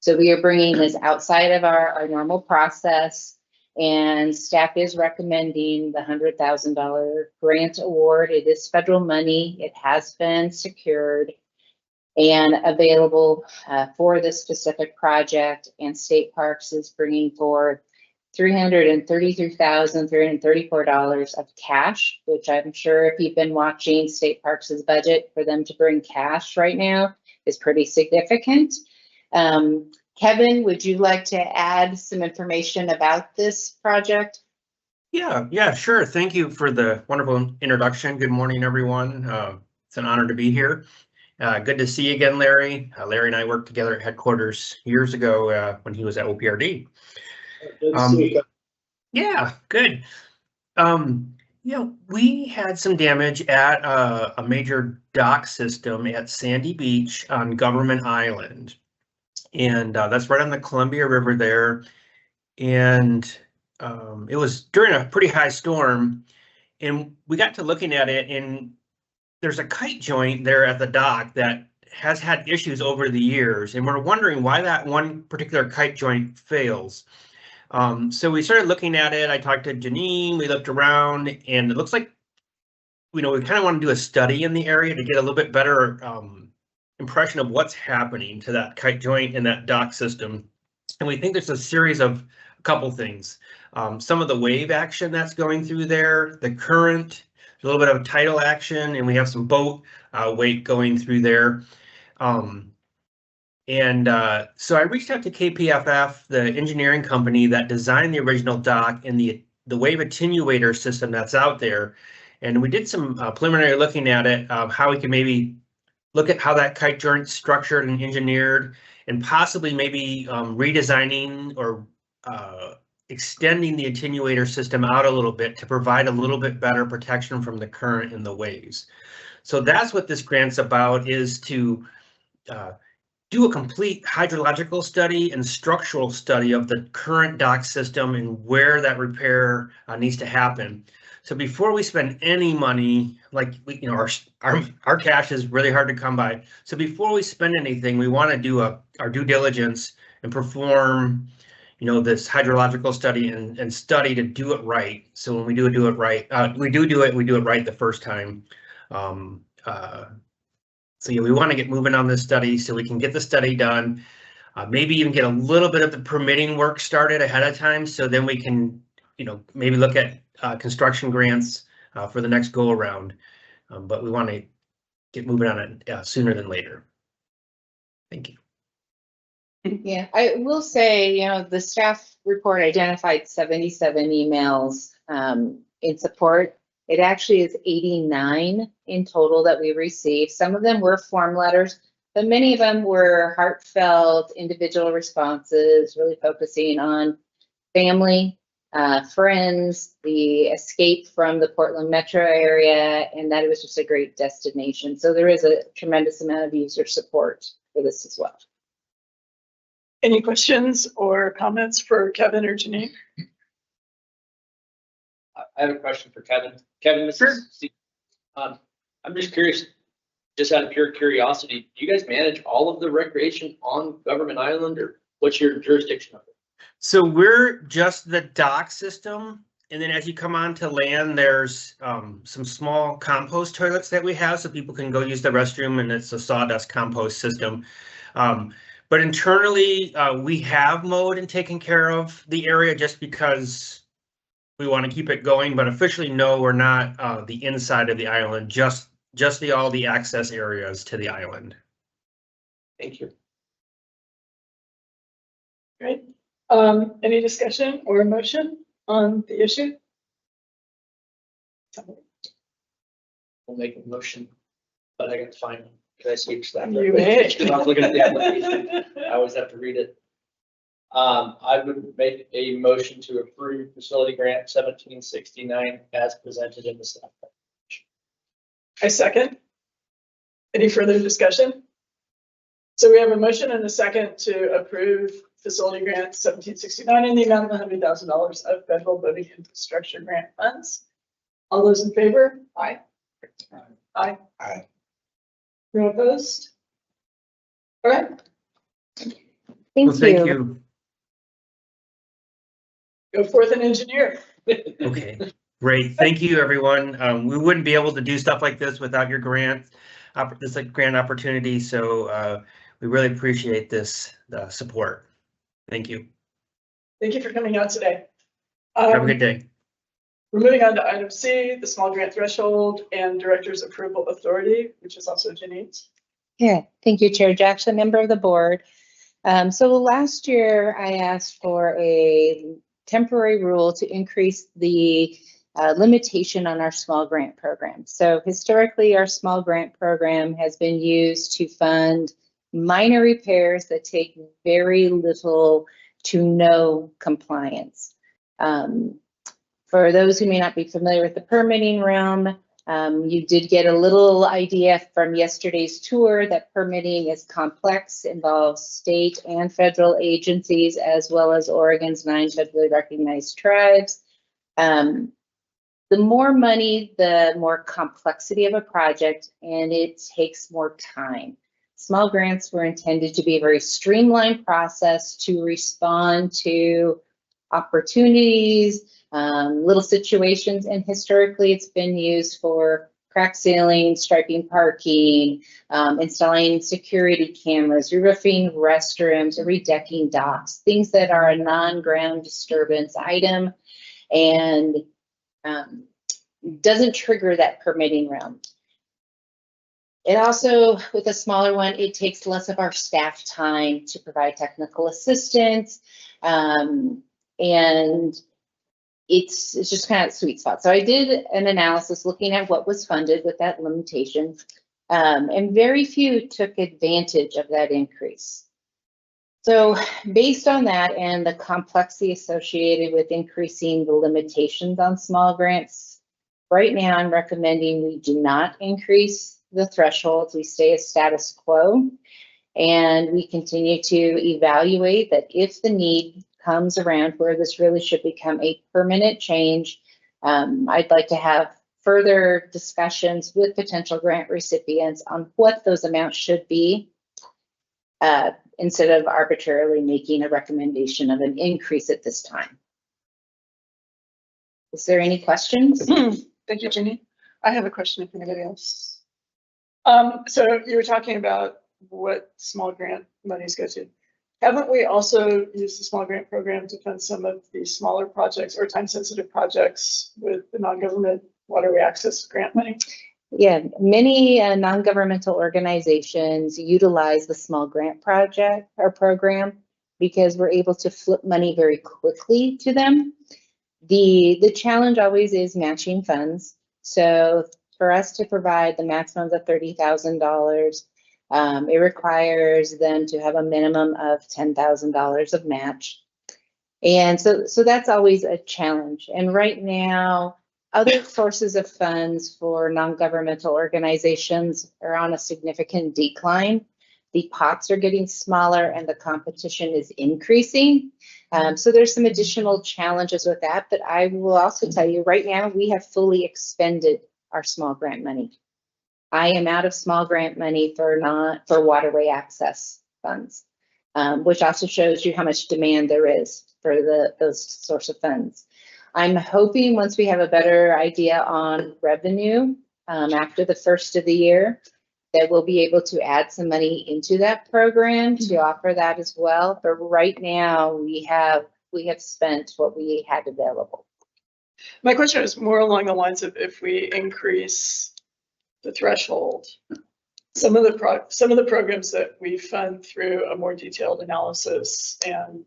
So we are bringing this outside of our normal process. And staff is recommending the $100,000 grant award. It is federal money. It has been secured and available for this specific project. And State Parks is bringing forth $333,334 of cash, which I'm sure if you've been watching State Parks' budget, for them to bring cash right now is pretty significant. Kevin, would you like to add some information about this project? Yeah, sure. Thank you for the wonderful introduction. Good morning, everyone. It's an honor to be here. Good to see you again, Larry. Larry and I worked together at headquarters years ago when he was at OPRD. Good to see you. Yeah, good. We had some damage at a major dock system at Sandy Beach on Government Island. And that's right on the Columbia River there. And it was during a pretty high storm. And we got to looking at it, and there's a kite joint there at the dock that has had issues over the years. And we're wondering why that one particular kite joint fails. So we started looking at it. I talked to Janine, we looked around, and it looks like, we kind of want to do a study in the area to get a little bit better impression of what's happening to that kite joint and that dock system. And we think there's a series of a couple things. Some of the wave action that's going through there, the current, a little bit of tidal action, and we have some boat weight going through there. So I reached out to KPFF, the engineering company that designed the original dock and the wave attenuator system that's out there. And we did some preliminary looking at it, how we can maybe look at how that kite joint's structured and engineered, and possibly maybe redesigning or extending the attenuator system out a little bit to provide a little bit better protection from the current and the waves. So that's what this grant's about, is to do a complete hydrological study and structural study of the current dock system and where that repair needs to happen. So before we spend any money, like our cash is really hard to come by. So before we spend anything, we want to do our due diligence and perform, this hydrological study and study to do it right. So when we do it right, we do it right the first time. So we want to get moving on this study so we can get the study done. Maybe even get a little bit of the permitting work started ahead of time, so then we can, maybe look at construction grants for the next go around. But we want to get moving on it sooner than later. Thank you. Yeah, I will say, the staff report identified 77 emails in support. It actually is 89 in total that we received. Some of them were form letters, but many of them were heartfelt individual responses, really focusing on family, friends, the escape from the Portland metro area, and that it was just a great destination. So there is a tremendous amount of user support for this as well. Any questions or comments for Kevin or Janine? I have a question for Kevin. Kevin, this is Steve. I'm just curious, just out of pure curiosity, do you guys manage all of the recreation on Government Island, or what's your jurisdiction of it? So we're just the dock system. And then as you come onto land, there's some small compost toilets that we have so people can go use the restroom, and it's a sawdust compost system. But internally, we have mowed and taken care of the area just because we want to keep it going. But officially, no, we're not the inside of the island, just all the access areas to the island. Thank you. Great. Any discussion or motion on the issue? We'll make a motion, but I got to find one. Can I switch that? You may. I was looking at the application. I always have to read it. I would make a motion to approve facility grant 1769 as presented in the staff package. I second. Any further discussion? So we have a motion and a second to approve facility grant 1769 in the amount of $100,000 of federal boating infrastructure grant funds. All those in favor? Aye. Aye. Aye. No opposed? All right. Thank Well, thank you. you. Go forth and engineer. Okay, great. Thank you, everyone. We wouldn't be able to do stuff like this without your grant, this like grant opportunity. So we really appreciate this support. Thank you. Thank you for coming out today. Have a good day. We're moving on to item C, the small grant threshold and director's approval authority, which is also Janine's. Yeah, thank you, Chair Jackson, member of the board. So last year I asked for a temporary rule to increase the limitation on our small grant program. So historically, our small grant program has been used to fund minor repairs that take very little to no compliance. For those who may not be familiar with the permitting realm, you did get a little idea from yesterday's tour that permitting is complex, involves state and federal agencies, as well as Oregon's 9 federally recognized tribes. The more money, the more complexity of a project, and it takes more time. Small grants were intended to be a very streamlined process to respond to opportunities, little situations, and historically it's been used for crack sealing, striping parking, installing security cameras, re-roofing restrooms, or redecking docks, things that are a non-ground disturbance item and doesn't trigger that permitting realm. It also, with a smaller one, it takes less of our staff time to provide technical assistance, and it's just kind of a sweet spot. So I did an analysis looking at what was funded with that limitation, and very few took advantage of that increase. So based on that and the complexity associated with increasing the limitations on small grants, right now I'm recommending we do not increase the thresholds. We stay as status quo, and we continue to evaluate that if the need comes around where this really should become a permanent change. I'd like to have further discussions with potential grant recipients on what those amounts should be, instead of arbitrarily making a recommendation of an increase at this time. Is there any questions? Thank you, Jenny. I have a question if anybody else. So you were talking about what small grant monies go to. Haven't we also used the small grant program to fund some of the smaller projects or time-sensitive projects with the non-government waterway access grant money? Yeah, many non-governmental organizations utilize the small grant project or program because we're able to flip money very quickly to them. The challenge always is matching funds. So for us to provide the maximum of $30,000, it requires them to have a minimum of $10,000 of match. And so that's always a challenge. And right now, other sources of funds for non-governmental organizations are on a significant decline. The pots are getting smaller and the competition is increasing. So there's some additional challenges with that, but I will also tell you right now, we have fully expended our small grant money. I am out of small grant money for waterway access funds, which also shows you how much demand there is for those sorts of funds. I'm hoping once we have a better idea on revenue after the first of the year, that we'll be able to add some money into that program to offer that as well. But right now we have spent what we had available. My question is more along the lines of if we increase the threshold, some of the programs that we fund through a more detailed analysis and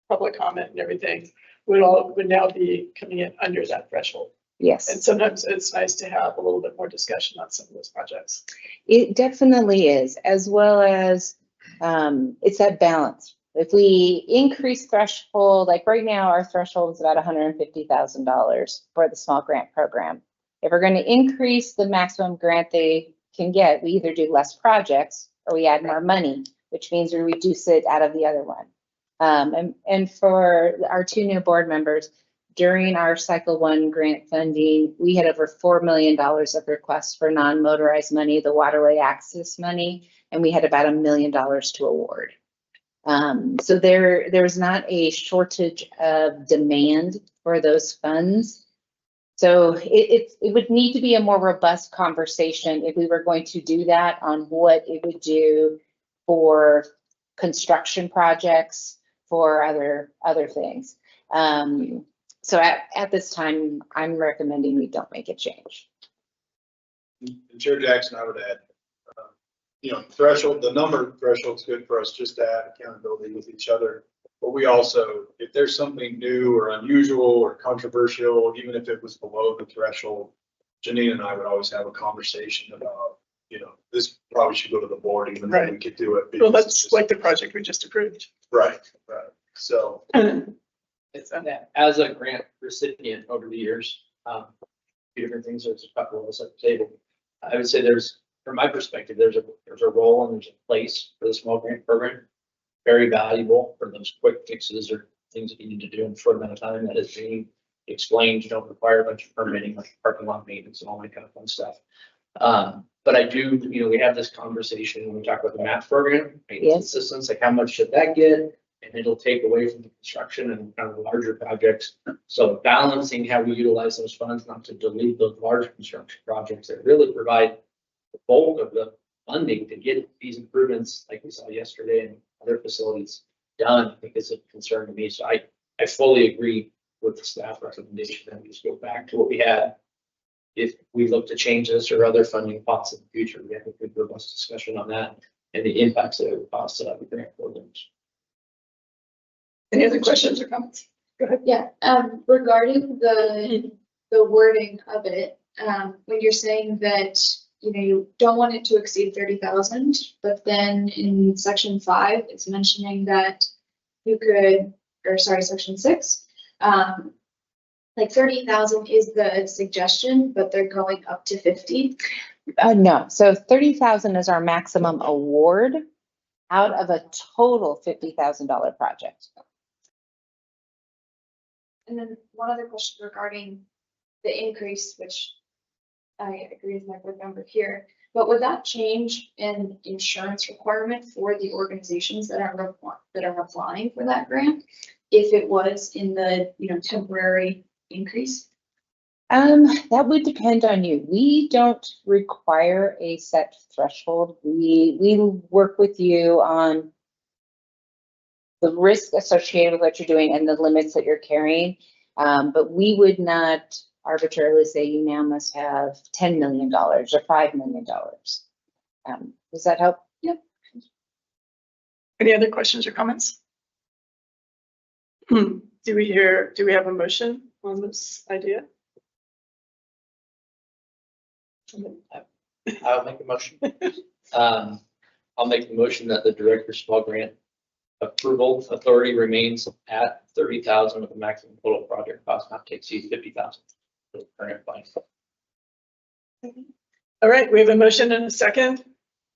public comment and everything would now be coming in under that threshold. Yes. And sometimes it's nice to have a little bit more discussion on some of those projects. It definitely is, as well as it's that balance. If we increase threshold, like right now, our threshold is about $150,000 for the small grant program. If we're going to increase the maximum grant they can get, we either do less projects or we add more money, which means we reduce it out of the other one. And for our 2 new board members, during our cycle 1 grant funding, we had over $4 million of requests for non-motorized money, the waterway access money, and we had about $1 million to award. So there's not a shortage of demand for those funds. So it would need to be a more robust conversation if we were going to do that on what it would do for construction projects, for other things. So at this time, I'm recommending we don't make a change. And Chair Jackson, I would add, threshold, the number threshold's good for us just to add accountability with each other. But we also, if there's something new or unusual or controversial, even if it was below the threshold, Janine and I would always have a conversation about, this probably should go to the board, even though we could do it. Well, that's like the project we just approved. Right. So. It's that as a grant recipient over the years, a few different things, there's a couple of us at the table. I would say from my perspective, there's a role and there's a place for the small grant program. Very valuable for those quick fixes or things that you need to do in a short amount of time that is being explained. You don't require a bunch of permitting, like parking lot maintenance and all that kind of fun stuff. But I do, we have this conversation when we talk about the MAP program, maintenance assistance, like how much should that get? And it'll take away from the construction and kind of the larger projects. So balancing how we utilize those funds, not to delete those large construction projects that really provide the bulk of the funding to get these improvements, like we saw yesterday, and other facilities done, I think is a concern to me. So I fully agree with the staff recommendation that we just go back to what we had. If we look to change this or other funding pots in the future, we have a good robust discussion on that and the impacts that it would cost the grant programs. Any other questions or comments? Go ahead. Yeah, regarding the wording of it, when you're saying that, you don't want it to exceed 30,000, but then in section 5, it's mentioning that you could, section 6, like 30,000 is the suggestion, but they're going up to 50. No, so 30,000 is our maximum award out of a total $50,000 project. And then one other question regarding the increase, which I agree with my board member here, but would that change an insurance requirement for the organizations that are applying for that grant if it was in the temporary increase? That would depend on you. We don't require a set threshold. We work with you on the risk associated with what you're doing and the limits that you're carrying. But we would not arbitrarily say you now must have $10 million or $5 million. Does that help? Yep. Any other questions or comments? Do we have a motion on this idea? I'll make a motion. I'll make the motion that the director small grant approval authority remains at 30,000 with a maximum total project cost not to exceed 50,000 for the current plan. All right, we have a motion and a second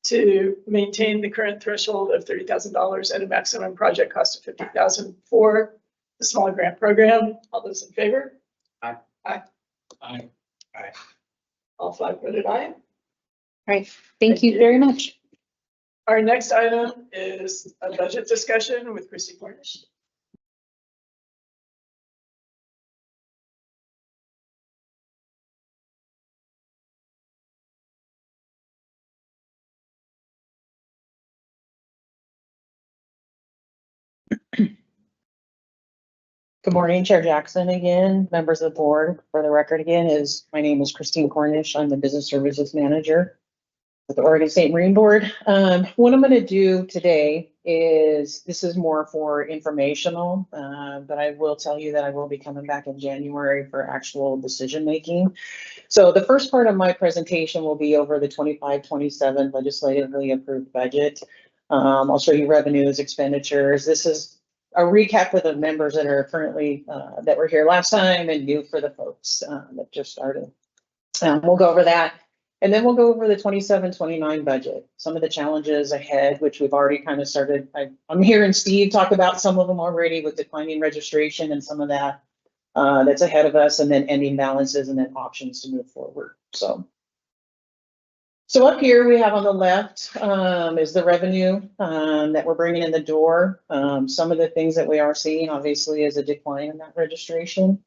to maintain the current threshold of $30,000 and a maximum project cost of $50,000 for the smaller grant program. All those in favor? Aye. Aye. Aye. Aye. All 5 voted aye. All right, thank you very much. Our next item is a budget discussion with Christy Cornish. Good morning, Chair Jackson again, members of the board. For the record again, my name is Christine Cornish. I'm the Business Services Manager with the Oregon State Marine Board. What I'm going to do today is, this is more for informational, but I will tell you that I will be coming back in January for actual decision making. So the first part of my presentation will be over the 25-27 legislatively approved budget. I'll show you revenues, expenditures. This is a recap for the members that are currently, that were here last time, and new for the folks that just started. We'll go over that. And then we'll go over the 27-29 budget, some of the challenges ahead, which we've already kind of started. I'm hearing Steve talk about some of them already with declining registration and some of that that's ahead of us, and then ending balances and then options to move forward. So So up here we have on the left is the revenue that we're bringing in the door. Some of the things that we are seeing obviously is a decline in that registration.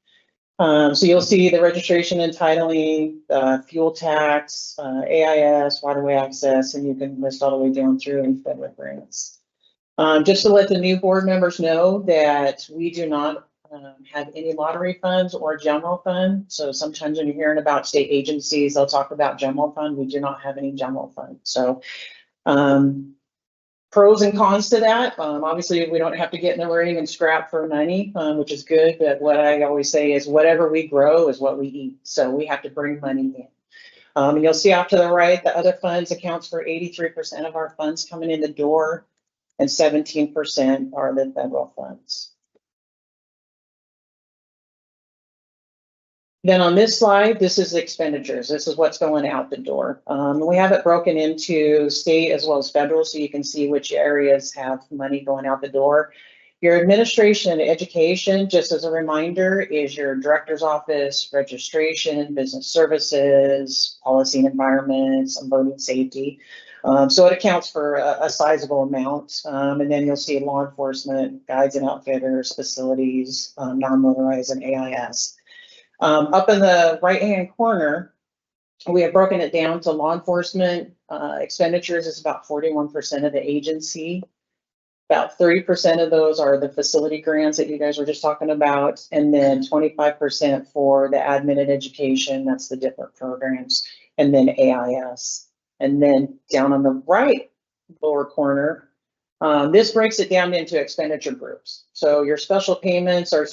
So you'll see the registration and titling, fuel tax, AIS, waterway access, and you can list all the way down through in federal grants. Just to let the new board members know that we do not have any lottery funds or general fund. So sometimes when you're hearing about state agencies, they'll talk about general fund. We do not have any general fund. So pros and cons to that. Obviously, we don't have to get in the ring and scrap for money, which is good. But what I always say is whatever we grow is what we eat. So we have to bring money in. And you'll see off to the right, the other funds accounts for 83% of our funds coming in the door, and 17% are the federal funds. Then on this slide, this is expenditures. This is what's going out the door. We have it broken into state as well as federal, so you can see which areas have money going out the door. Your administration and education, just as a reminder, is your director's office, registration, business services, policy and environment, some voting safety. So it accounts for a sizable amount. And then you'll see law enforcement, guides and outfitters, facilities, non-motorized, and AIS. Up in the right-hand corner, we have broken it down to law enforcement expenditures is about 41% of the agency. About 30% of those are the facility grants that you guys were just talking about, and then 25% for the admin and education, that's the different programs, and then AIS. And then down on the right lower corner, this breaks it down into expenditure groups. So your special payments are a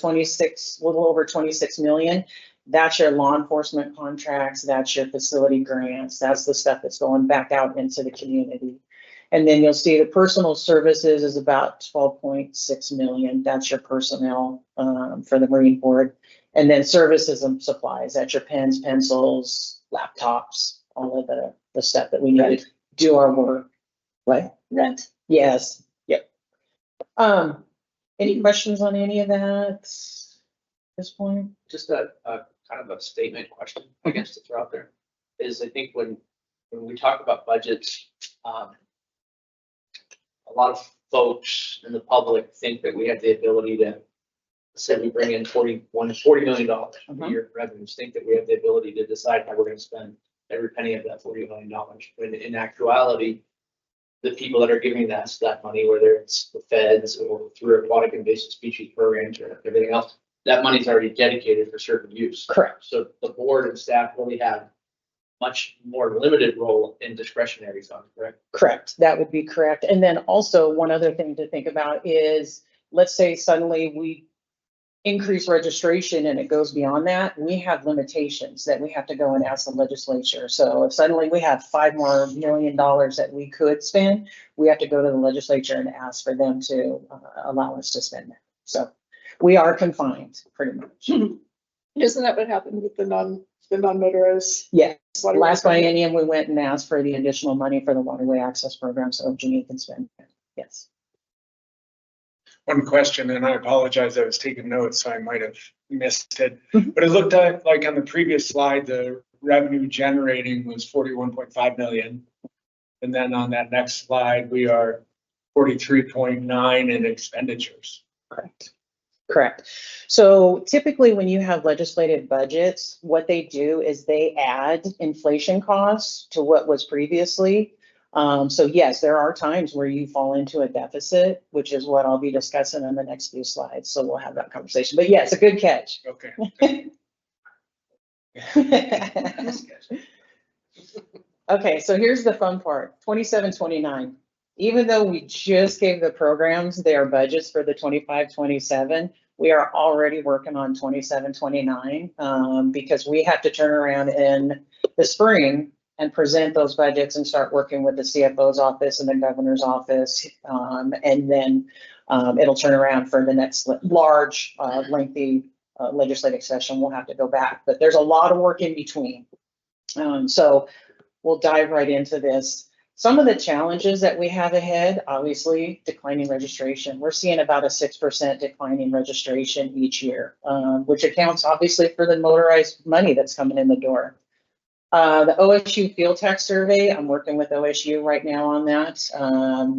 little over 26 million. That's your law enforcement contracts, that's your facility grants, that's the stuff that's going back out into the community. And then you'll see the personal services is about 12.6 million. That's your personnel for the Marine Board. And then services and supplies, that's your pens, pencils, laptops, all of the stuff that we need to do our work. What? Rent. Yes. Yep. Any questions on any of that at this point? Just a kind of a statement question, I guess, to throw out there is I think when we talk about budgets, a lot of folks in the public think that we have the ability to say we bring in $40 million a year in revenues, think that we have the ability to decide how we're going to spend every penny of that $40 million. When in actuality, the people that are giving us that money, whether it's the feds or through aquatic invasive species programs or everything else, that money's already dedicated for certain use. Correct. So the board and staff really have much more limited role in discretionary funds, correct? Correct. That would be correct. And then also one other thing to think about is, let's say suddenly we increase registration and it goes beyond that, we have limitations that we have to go and ask the legislature. So if suddenly we have $5 more million that we could spend, we have to go to the legislature and ask for them to allow us to spend that. So we are confined pretty much. Isn't that what happened with the non-motorized? Yes. Waterway Last program? biennium, we went and asked for the additional money for the waterway access program, so Janine can spend it. Yes. One question, and I apologize, I was taking notes, so I might have missed it. But it looked like on the previous slide, the revenue generating was 41.5 million. And then on that next slide, we are 43.9 in expenditures. Correct. Correct. So typically when you have legislative budgets, what they do is they add inflation costs to what was previously. So yes, there are times where you fall into a deficit, which is what I'll be discussing in the next few slides. So we'll have that conversation. But yes, a good catch. Okay. Okay, so here's the fun part, 27-29. Even though we just gave the programs their budgets for the 25-27, we are already working on 27-29 because we have to turn around in the spring and present those budgets and start working with the CFO's office and the governor's office. And then it'll turn around for the next large, lengthy legislative session. We'll have to go back, but there's a lot of work in between. So we'll dive right into this. Some of the challenges that we have ahead, obviously declining registration. We're seeing about a 6% decline in registration each year, which accounts obviously for the motorized money that's coming in the door. The OSU field tech survey, I'm working with OSU right now on that.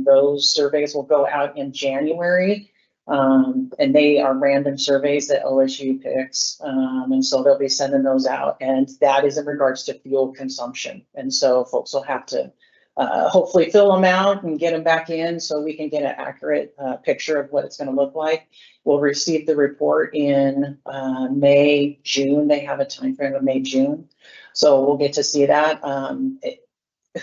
Those surveys will go out in January. And they are random surveys that OSU picks. And so they'll be sending those out, and that is in regards to fuel consumption. And so folks will have to hopefully fill them out and get them back in so we can get an accurate picture of what it's going to look like. We'll receive the report in May, June. They have a time frame of May, June. So we'll get to see that.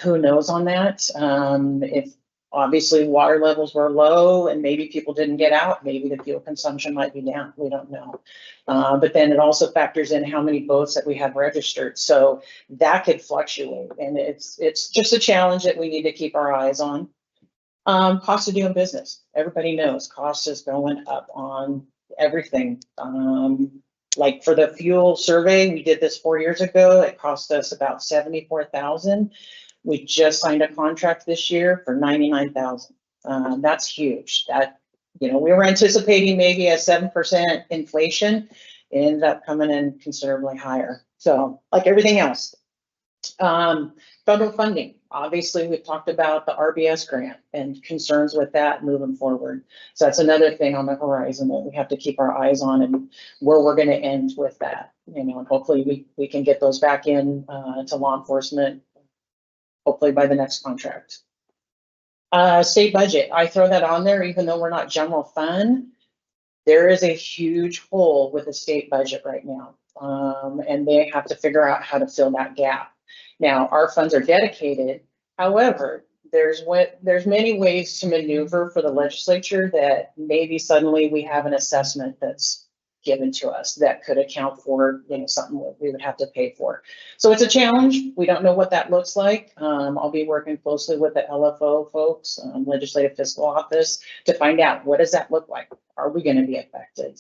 Who knows on that? If obviously water levels were low and maybe people didn't get out, maybe the fuel consumption might be down. We don't know. But then it also factors in how many boats that we have registered. So that could fluctuate, and it's just a challenge that we need to keep our eyes on. Cost of doing business. Everybody knows cost is going up on everything. Like for the fuel survey, we did this 4 years ago. It cost us about $74,000. We just signed a contract this year for $99,000. That's huge. That, we were anticipating maybe a 7% inflation. It ended up coming in considerably higher. So like everything else. Federal funding. Obviously, we've talked about the RBS grant and concerns with that moving forward. So that's another thing on the horizon that we have to keep our eyes on, and where we're going to end with that. And hopefully we can get those back in to law enforcement, hopefully by the next contract. State budget. I throw that on there, even though we're not general fund. There is a huge hole with the state budget right now, and they have to figure out how to fill that gap. Now, our funds are dedicated. However, there's many ways to maneuver for the legislature that maybe suddenly we have an assessment that's given to us that could account for something that we would have to pay for. So it's a challenge. We don't know what that looks like. I'll be working closely with the LFO folks, Legislative Fiscal Office, to find out what does that look like. Are we going to be affected?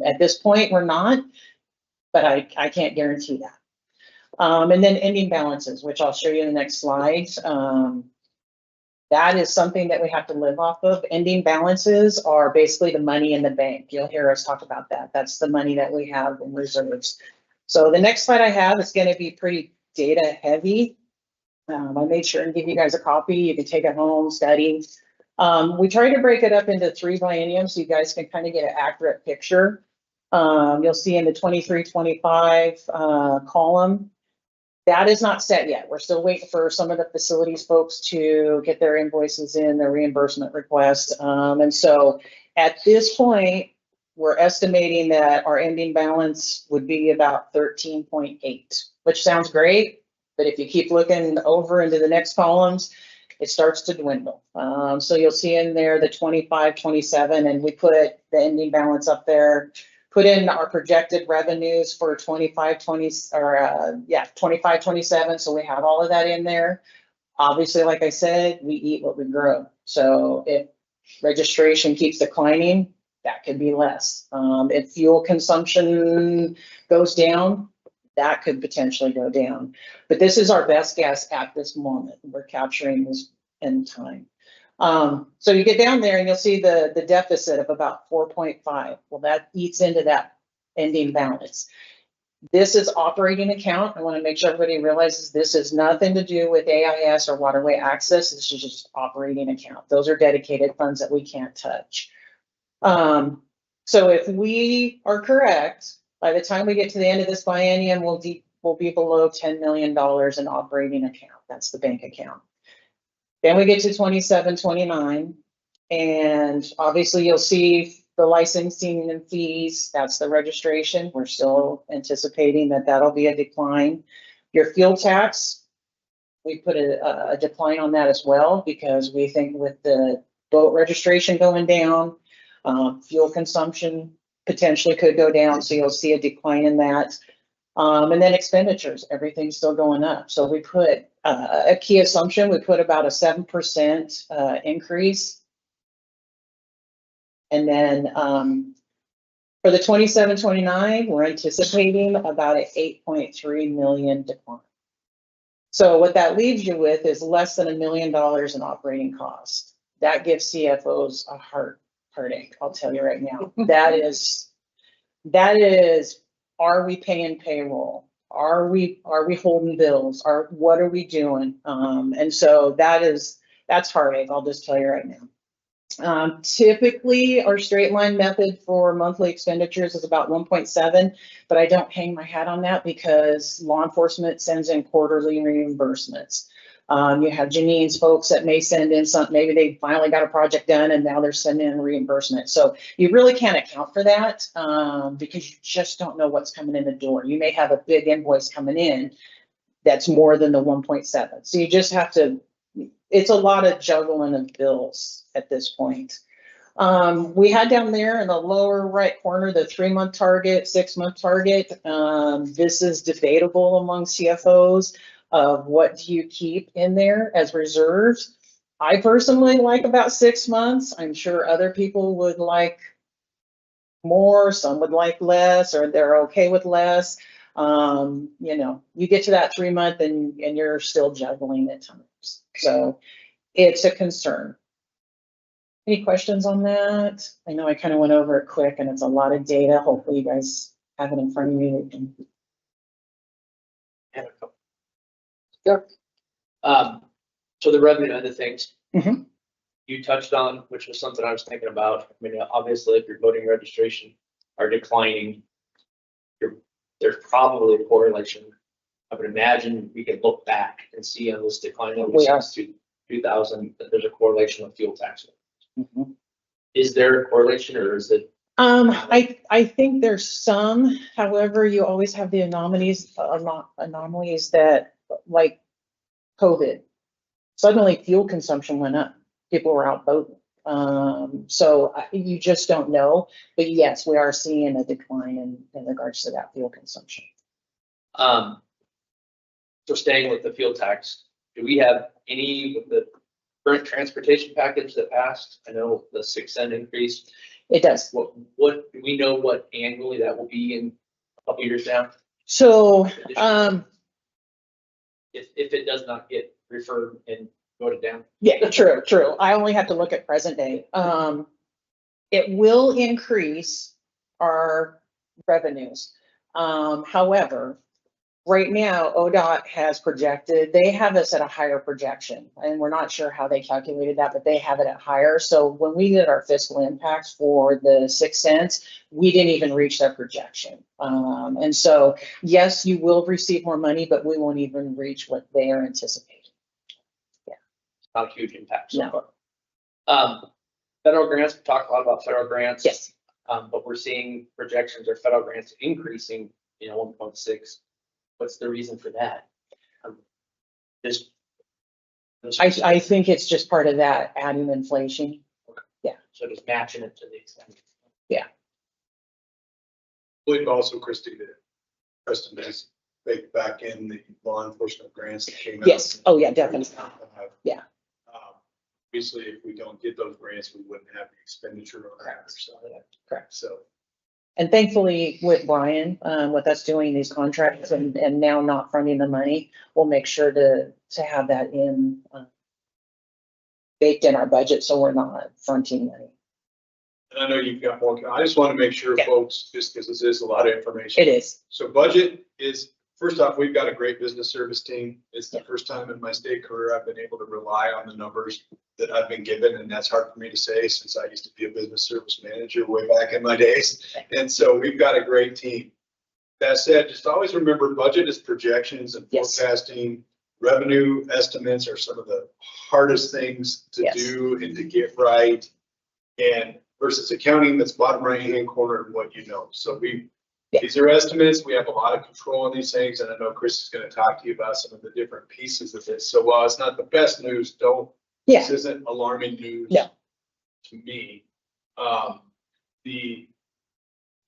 At this point, we're not, but I can't guarantee that. And then ending balances, which I'll show you in the next slide. That is something that we have to live off of. Ending balances are basically the money in the bank. You'll hear us talk about that. That's the money that we have in reserves. So the next slide I have is going to be pretty data heavy. I made sure and give you guys a copy. You can take it home, study. We try to break it up into 3 bienniums so you guys can kind of get an accurate picture. You'll see in the 23-25 column, that is not set yet. We're still waiting for some of the facilities folks to get their invoices in, their reimbursement request. And so at this point, we're estimating that our ending balance would be about 13.8, which sounds great. But if you keep looking over into the next columns, it starts to dwindle. So you'll see in there the 25, 27, and we put the ending balance up there. Put in our projected revenues for 25, 27. So we have all of that in there. Obviously, like I said, we eat what we grow. So if registration keeps declining, that could be less. If fuel consumption goes down, that could potentially go down. But this is our best guess at this moment. We're capturing this in time. So you get down there and you'll see the deficit of about 4.5. Well, that eats into that ending balance. This is operating account. I want to make sure everybody realizes this has nothing to do with AIS or waterway access. This is just operating account. Those are dedicated funds that we can't touch. So if we are correct, by the time we get to the end of this biennium, we'll be below $10 million in operating account. That's the bank account. Then we get to 27, 29, and obviously you'll see the licensing and fees. That's the registration. We're still anticipating that that'll be a decline. Your fuel tax, we put a decline on that as well, because we think with the boat registration going down, fuel consumption potentially could go down. So you'll see a decline in that. And then expenditures, everything's still going up. So we put a key assumption, we put about a 7% increase. And then for the 27, 29, we're anticipating about an 8.3 million decline. So what that leaves you with is less than $1 million in operating costs. That gives CFOs a heartache, I'll tell you right now. That is, are we paying payroll? are we holding bills? What are we doing? And so that's heartache, I'll just tell you right now. Typically, our straight line method for monthly expenditures is about 1.7, but I don't hang my hat on that because law enforcement sends in quarterly reimbursements. You have Janine's folks that may send in something, maybe they finally got a project done and now they're sending in reimbursement. So you really can't account for that because you just don't know what's coming in the door. You may have a big invoice coming in that's more than the 1.7. So you just have to, it's a lot of juggling of bills at this point. We had down there in the lower right corner, the 3-month target, 6-month target. This is debatable among CFOs of what do you keep in there as reserves. I personally like about 6 months. I'm sure other people would like more, some would like less, or they're okay with less. You know, you get to that 3-month and you're still juggling at times. So it's a concern. Any questions on that? I know I kind of went over it quick and it's a lot of data. Hopefully you guys have it in front of you. Sure. So the revenue end of things. Mhm. You touched on, which was something I was thinking about. I mean, obviously, if your voting registration are declining, there's probably a correlation. I would imagine we can look back and see on this decline over We are. since 2000 that there's a correlation with fuel tax. Mhm. Is there a correlation or is it? I think there's some, however, you always have the anomalies that like COVID. Suddenly fuel consumption went up. People were out voting. So you just don't know, but yes, we are seeing a decline in regards to that fuel consumption. So staying with the fuel tax, do we have any with the current transportation package that passed? I know the 6-cent increase. It does. What do we know what annually that will be in a couple years down? So, If it does not get referred and voted down. yeah, true. I only have to look at present day. It will increase our revenues. However, right now, ODOT has projected, they have us at a higher projection, and we're not sure how they calculated that, but they have it at higher. So when we did our fiscal impacts for the 6 cents, we didn't even reach that projection. And so, yes, you will receive more money, but we won't even reach what they are anticipating. Not a huge impact. No. Federal grants, we talked a lot about federal grants. Yes. But we're seeing projections or federal grants increasing, 1.6. What's the reason for that? Just. I think it's just part of that adding inflation. So just matching it to the extent. I believe also Preston has baked back in the law enforcement grants that came out. Yes. Oh, yeah, definitely. Yeah. Obviously, if we don't get those grants, we wouldn't have the expenditure on that. Correct. So. And thankfully with Brian, with us doing these contracts and now not funding the money, we'll make sure to have that in baked in our budget so we're not fronting money. And I know you've got more. I just want to make sure folks, just because this is a lot of information. It is. So budget is, first off, we've got a great business service team. It's the first time in my state career I've been able to rely on the numbers that I've been given, and that's hard for me to say since I used to be a business service manager way back in my days. And so we've got a great team. That said, just always remember budget is projections and forecasting. Revenue estimates are some of the hardest things to do and to get right. And versus accounting, that's bottom right-hand corner of what you know. So these are estimates. We have a lot of control on these things. And I know Chris is going to talk to you about some of the different pieces of this. So while it's not the best news, this isn't alarming news to me.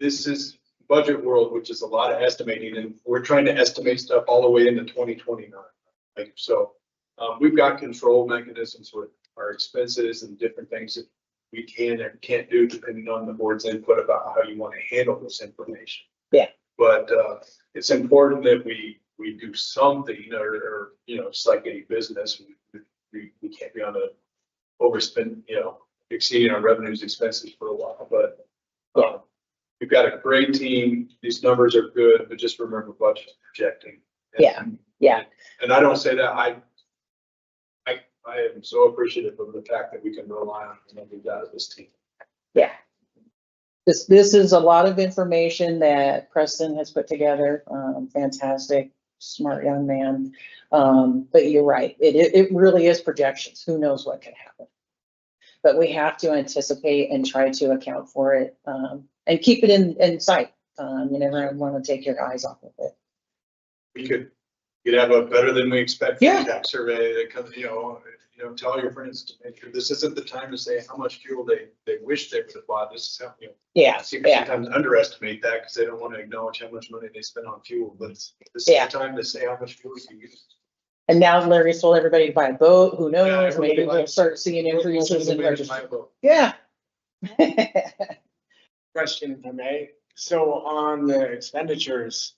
This is budget world, which is a lot of estimating, and we're trying to estimate stuff all the way into 2029. So we've got control mechanisms with our expenses and different things that we can and can't do depending on the board's input about how you want to handle this information. Yeah. But it's important that we do something, or it's like any business. We can't be on a overspend, exceeding our revenues expenses for a while. But you've got a great team. These numbers are good, but just remember budget projecting. Yeah, yeah. And I don't say that, I am so appreciative of the fact that we can rely on the numbers out of this team. Yeah. This is a lot of information that Preston has put together. Fantastic, smart young man. But you're right. It really is projections. Who knows what could happen? But we have to anticipate and try to account for it, and keep it in sight. You never want to take your eyes off of it. We could have a better than we expect Yeah. feedback survey that comes, tell your friends to make sure this isn't the time to say how much fuel they wish they would have bought. This is how, Yeah, people yeah. sometimes underestimate that because they don't want to acknowledge how much money they spend on fuel, but this is Yeah. the time to say how much fuel you use. And now Larry's told everybody to buy a boat. Who knows? everybody Maybe we'll buys- start seeing increases in Everybody buys registration. my boat. Yeah. Question if I may. So on the expenditures,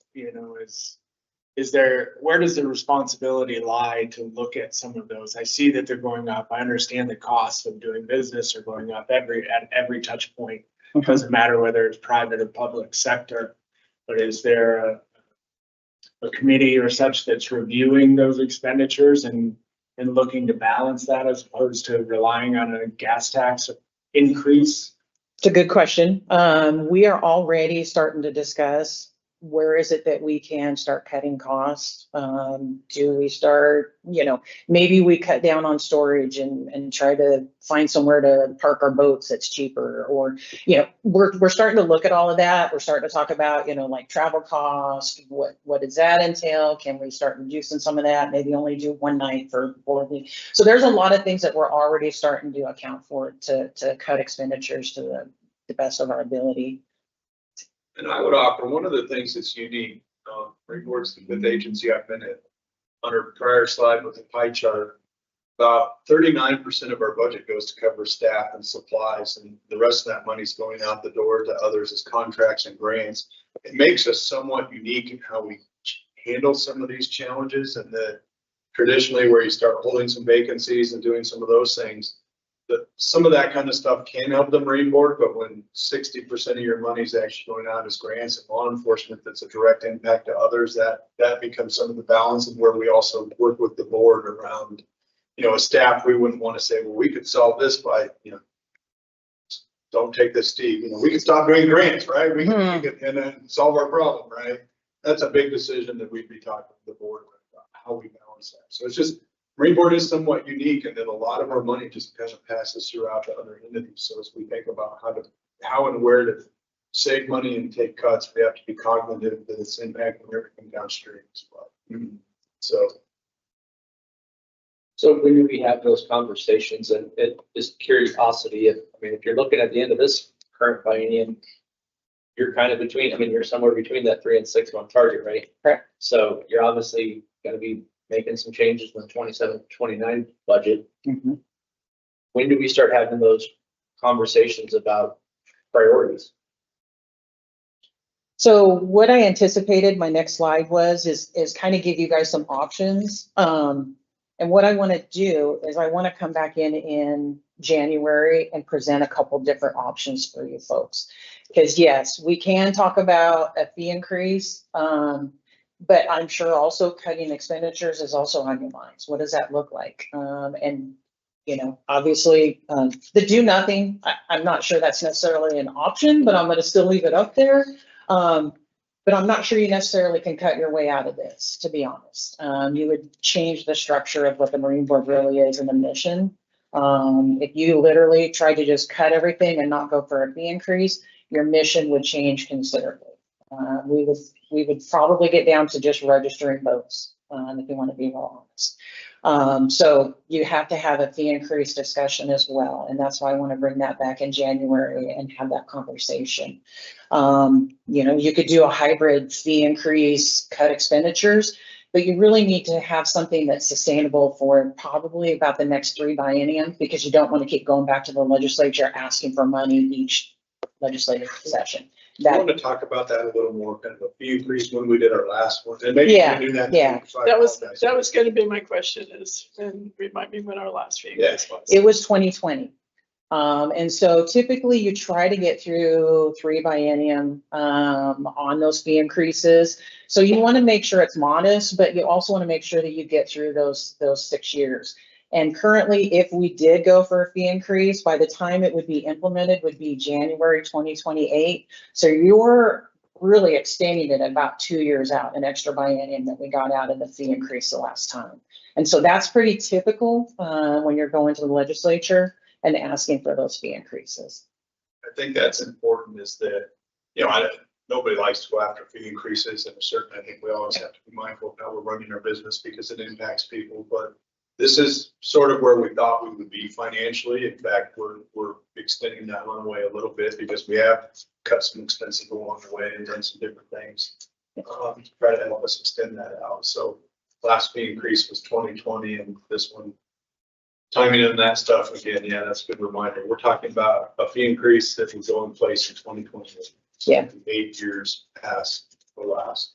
is there, where does the responsibility lie to look at some of those? I see that they're going up. I understand the costs of doing business are going up at every touch point. It doesn't matter whether it's private or public sector, but is there a committee or such that's reviewing those expenditures and looking to balance that as opposed to relying on a gas tax increase? It's a good question. We are already starting to discuss where is it that we can start cutting costs? Do we start, maybe we cut down on storage and try to find somewhere to park our boats that's cheaper, or, we're starting to look at all of that. We're starting to talk about, like travel costs, what does that entail? Can we start reducing some of that? Maybe only do one night for boarding. So there's a lot of things that we're already starting to account for to cut expenditures to the best of our ability. And I would offer, one of the things that's unique, reports with the agency I've been at, on our prior slide with the pie chart, about 39% of our budget goes to cover staff and supplies, and the rest of that money's going out the door to others as contracts and grants. It makes us somewhat unique in how we handle some of these challenges, and that traditionally where you start holding some vacancies and doing some of those things, some of that kind of stuff can help the Marine Board, but when 60% of your money is actually going out as grants and law enforcement, that's a direct impact to others, that becomes some of the balance, and where we also work with the board around, a staff, we wouldn't want to say, well, we could solve this by, don't take this, Steve, we could stop doing grants, right? We could, and then solve our problem, right? That's a big decision that we'd be talking to the board about, how we balance that. So it's just, Marine Board is somewhat unique, and then a lot of our money just kind of passes throughout to other entities. So as we think about how and where to save money and take cuts, we have to be cognitive that it's impacting everything downstream as well. So when do we have those conversations? And it is curiosity, if you're looking at the end of this current biennium, you're kind of between, you're somewhere between that 3 and 6 month target, right? Correct. So you're obviously going to be making some changes in the 27-29 budget. Mm-hmm. When do we start having those conversations about priorities? So what I anticipated my next slide is kind of give you guys some options. And what I want to do is I want to come back in January and present a couple different options for you folks. Because yes, we can talk about a fee increase, but I'm sure also cutting expenditures is also on your minds. What does that look like? And, obviously, the do nothing, I'm not sure that's necessarily an option, but I'm going to still leave it up there. But I'm not sure you necessarily can cut your way out of this, to be honest. You would change the structure of what the Marine Board really is and the mission. If you literally try to just cut everything and not go for a fee increase, your mission would change considerably. We would probably get down to just registering boats, if you want to be real honest. So you have to have a fee increase discussion as well. And that's why I want to bring that back in January and have that conversation. You could do a hybrid fee increase, cut expenditures, but you really need to have something that's sustainable for probably about the next 3 bienniums, because you don't want to keep going back to the legislature asking for money each legislative session. I want to talk about that a little more, kind of a fee increase when we did our last one, and maybe we can do that. Yeah. That was going to be my question, is, and remind me when our last fee increase was. It was 2020. And so typically you try to get through 3 biennium on those fee increases. So you want to make sure it's modest, but you also want to make sure that you get through those 6 years. And currently, if we did go for a fee increase, by the time it would be implemented would be January 2028. So you're really extending it about 2 years out, an extra biennium that we got out of the fee increase the last time. And so that's pretty typical when you're going to the legislature and asking for those fee increases. I think that's important is that, nobody likes to go after fee increases, and certainly I think we always have to be mindful of how we're running our business because it impacts people, but this is sort of where we thought we would be financially. In fact, we're extending that runway a little bit because we have cut some expenses along the way and done some different things to try to help us extend that out. So last fee increase was 2020, and this one, timing on that stuff again, yeah, that's a good reminder. We're talking about a fee increase that will go in place in 2020. Yeah. 8 years past the last.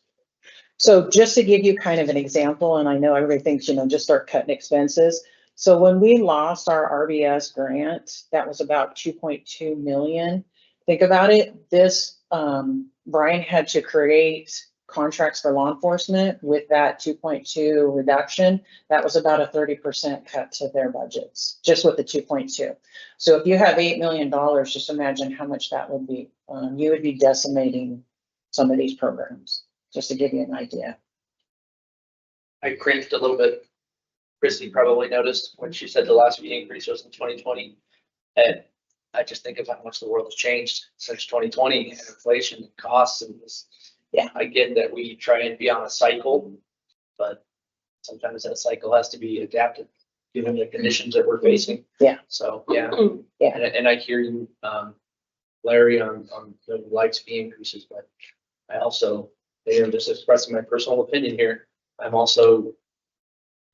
So just to give you kind of an example, and I know everybody thinks, just start cutting expenses. So when we lost our RBS grant, that was about 2.2 million. Think about it. This, Brian had to create contracts for law enforcement with that 2.2 reduction. That was about a 30% cut to their budgets, just with the 2.2. So if you have $8 million, just imagine how much that would be. You would be decimating some of these programs, just to give you an idea. I cringed a little bit. Christy probably noticed when she said the last fee increase was in 2020. And I just think of how much the world has changed since 2020 and inflation and costs and this. Yeah, I get that we try and be on a cycle, but sometimes that cycle has to be adapted given the conditions that we're facing. Yeah. So, yeah. Yeah. And I hear you, Larry, on the lights fee increases, but I also, just expressing my personal opinion here, I'm also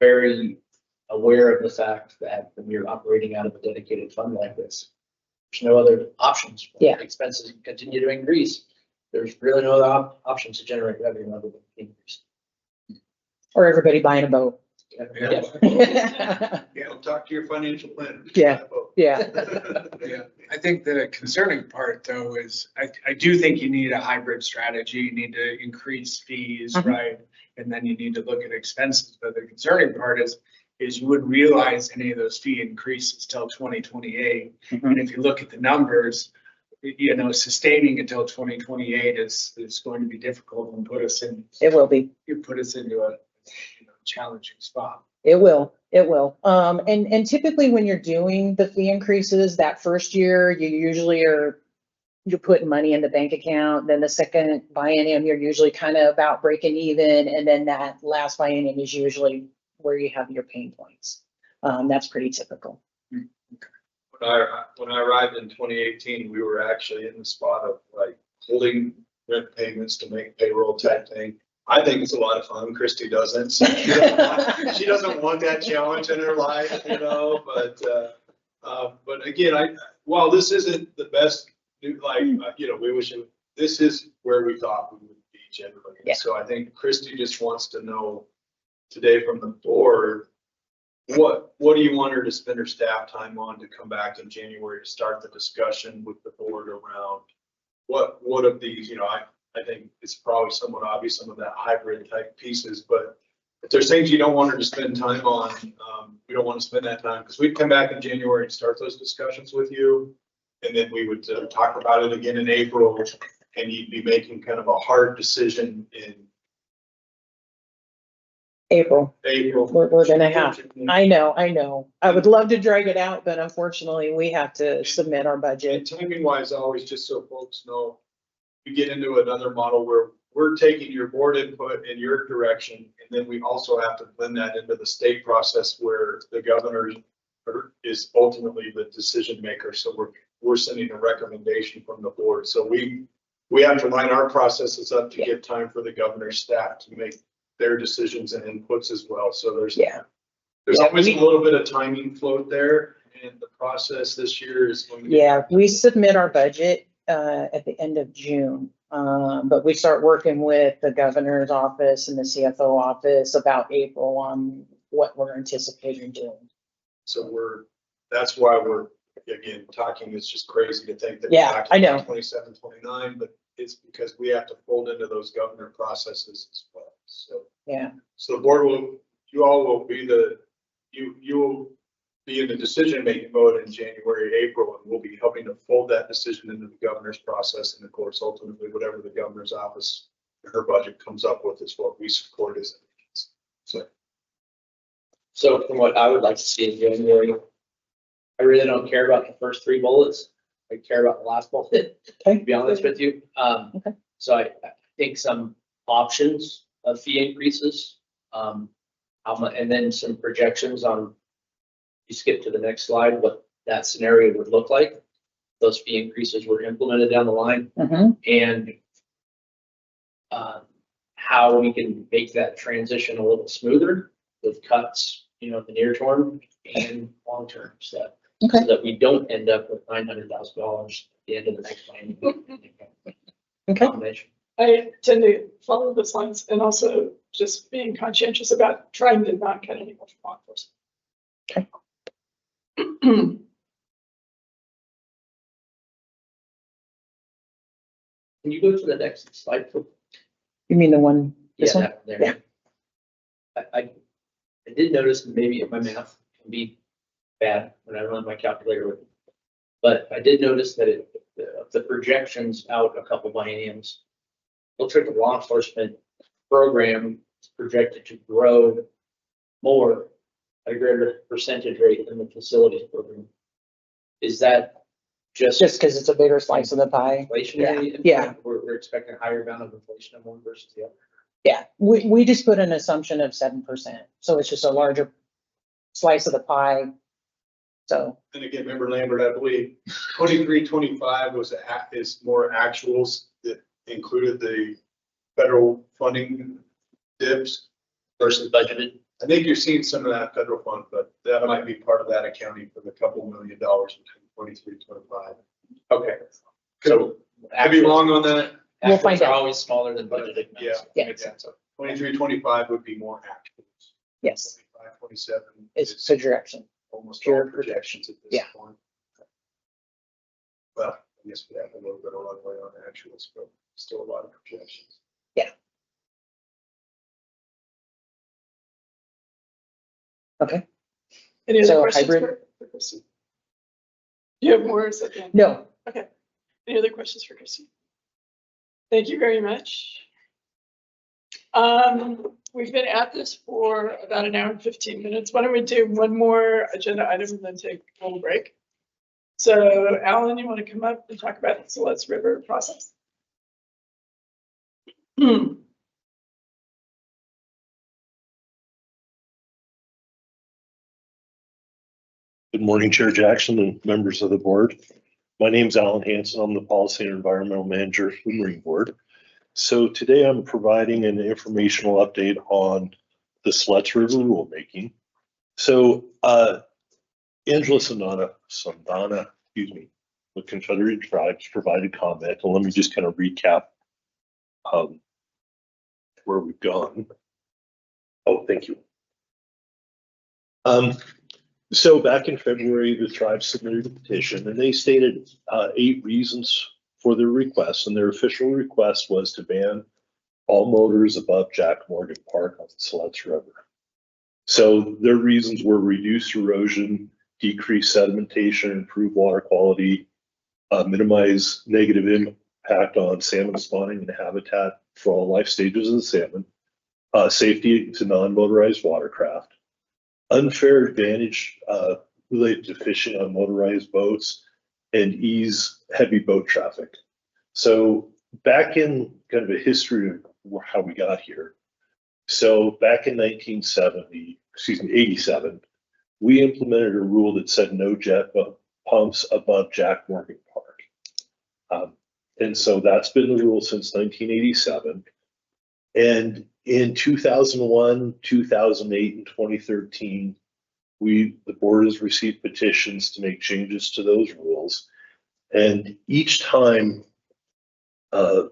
very aware of the fact that when you're operating out of a dedicated fund like this, there's no other options. Yeah. Expenses continue to increase. There's really no other options to generate revenue other than increase. Or everybody buying a boat. Yeah. Yeah, talk to your financial planner. Yeah. Yeah. Yeah, I think the concerning part though is I do think you need a hybrid strategy. You need to increase fees, right? And then you need to look at expenses. But the concerning part is you wouldn't realize any of those fee increases till 2028. And if you look at the numbers, sustaining until 2028 is going to be difficult and put us in. It will be. You put us into a challenging spot. It will. And typically when you're doing the fee increases that first year, you usually you're putting money in the bank account. Then the second biennium, you're usually kind of about breaking even. And then that last biennium is usually where you have your pain points. That's pretty typical. When I arrived in 2018, we were actually in the spot of like holding rent payments to make payroll type thing. I think it's a lot of fun. Christy doesn't. So she doesn't want that challenge in her life, but again, while this isn't the best, we wish this is where we thought we would be generally. Yeah. So I think Christy just wants to know today from the board, what do you want her to spend her staff time on to come back in January to start the discussion with the board around what of these, I think it's probably somewhat obvious, some of that hybrid type pieces, but if there's things you don't want her to spend time on, we don't want to spend that time because we'd come back in January and start those discussions with you. And then we would talk about it again in April, and you'd be making kind of a hard decision in April. We're gonna have, I know. I would love to drag it out, but unfortunately we have to submit our And budget. timing wise, always just so folks know, we get into another model where we're taking your board input in your direction, and then we also have to blend that into the state process where the governor is ultimately the decision maker. So we're sending a recommendation from the board. So we have to line our processes up to give time for the governor's staff to make their decisions and inputs as well. So there's always a little bit of timing float there, and the process this year is going to be. Yeah, we submit our budget at the end of June, but we start working with the governor's office and the CFO office about April on what we're anticipating doing. So that's why we're again, talking is just crazy to think that. Yeah, I know. 27, 29, but it's because we have to fold into those governor processes as well. So, Yeah. so the board will, you all will be you will be in the decision-making mode in January, April, and we'll be helping to fold that decision into the governor's process. And of course, ultimately, whatever the governor's office, her budget comes up with is what we support as. So from what I would like to see in January, I really don't care about the first three bullets. I care about the last bullet, Okay. to be honest with you. Okay. So I think some options of fee increases, how much, and then some projections on, you skip to the next slide, what that scenario would look like. Those fee increases were implemented down the line, and how we can make that transition a little smoother with cuts, you know, in the near term and long term stuff. Okay. So that we don't end up with $900,000 at the end of the next plan. Okay. Combination. I tend to follow those lines and also just being conscientious about trying to not cut any more from law enforcement. Okay. Can you go to the next slide? Please? You mean the one, this Yeah, one? that there. I did notice maybe my math can be bad when I run my calculator with it. But I did notice that the projections out a couple bienniums, looks like the law enforcement program is projected to grow more at a greater percentage rate than the facilities program. Is that just Because it's a bigger slice of the pie. inflationary? Yeah. impact? We're expecting a higher amount of inflation in one versus the other. Yeah, we just put an assumption of 7%. So it's just a larger slice of the pie. So, And again, remember Lambert, I believe 23, 25 is more actuals that included the federal funding dips. Versus budgeted. I think you're seeing some of that federal fund, but that might be part of that accounting for the couple $1 million between 23, 25. Okay. So I be wrong on that. We'll find Actuals are out. always smaller than budgeted. Yeah. Yeah. Makes sense. 23, 25 would be more actuals. yes, 25, 27 it's is projection. almost pure all projections at this Yeah. point. Well, I guess we have a little bit of runway on actuals, but still a lot of projections. Okay, Any other So questions hybrid? for Chrissy? Do you have more? Is that the end? no, Okay. Any other questions for Chrissy? Thank you very much. We've been at this for about an hour and 15 minutes. Why don't we do one more agenda item and then take a little break? So Alan, you want to come up and talk about the Siletz River process? Good morning, Chair Jackson and members of the board. My name's Alan Hanson. I'm the Policy and Environmental Manager for the Marine Board. So today I'm providing an informational update on the Siletz River rulemaking. So Angela Sandana, the Confederated Tribes provided comment, and let me just kind of recap where we've gone. Oh, thank you. So back in February, the tribe submitted a petition and they stated 8 reasons for their request. And their official request was to ban all motors above Jack Morgan Park on the Siletz River. So their reasons were reduce erosion, decrease sedimentation, improve water quality, minimize negative impact on salmon spawning and habitat for all life stages of the salmon, safety to non-motorized watercraft, unfair advantage related to fishing on motorized boats, and ease heavy boat traffic. So back in kind of a history of how we got here. So back in 87, we implemented a rule that said no jet pumps above Jack Morgan Park. And so that's been the rule since 1987. And in 2001, 2008, and 2013, the board has received petitions to make changes to those rules. And each time, the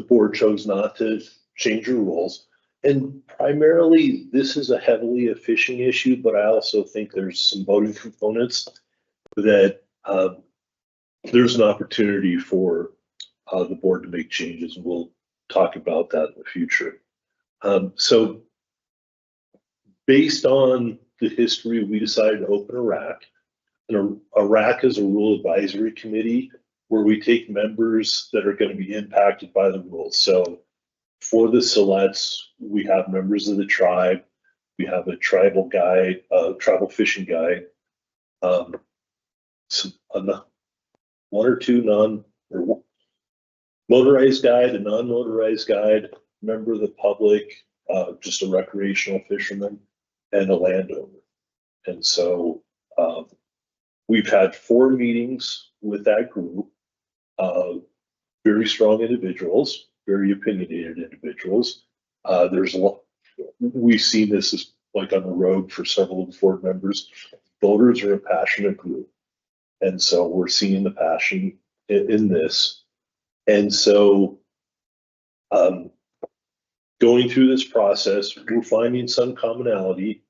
board chose not to change the rules. And primarily, this is a heavily a fishing issue, but I also think there's some boating components that there's an opportunity for the board to make changes, and we'll talk about that in the future. So based on the history, we decided to open a RAC. And a RAC is a rule advisory committee where we take members that are going to be impacted by the rules. So for the selects, we have members of the tribe, we have a tribal guide, tribal fishing guide, one or two motorized guide, a non-motorized guide, member of the public, just a recreational fisherman, and a landowner. And so we've had 4 meetings with that group, very strong individuals, very opinionated individuals. There's a lot, we've seen this as like on the road for several of the board members. Voters are a passionate group. And so we're seeing the passion in this. And so going through this process, we're finding some commonality.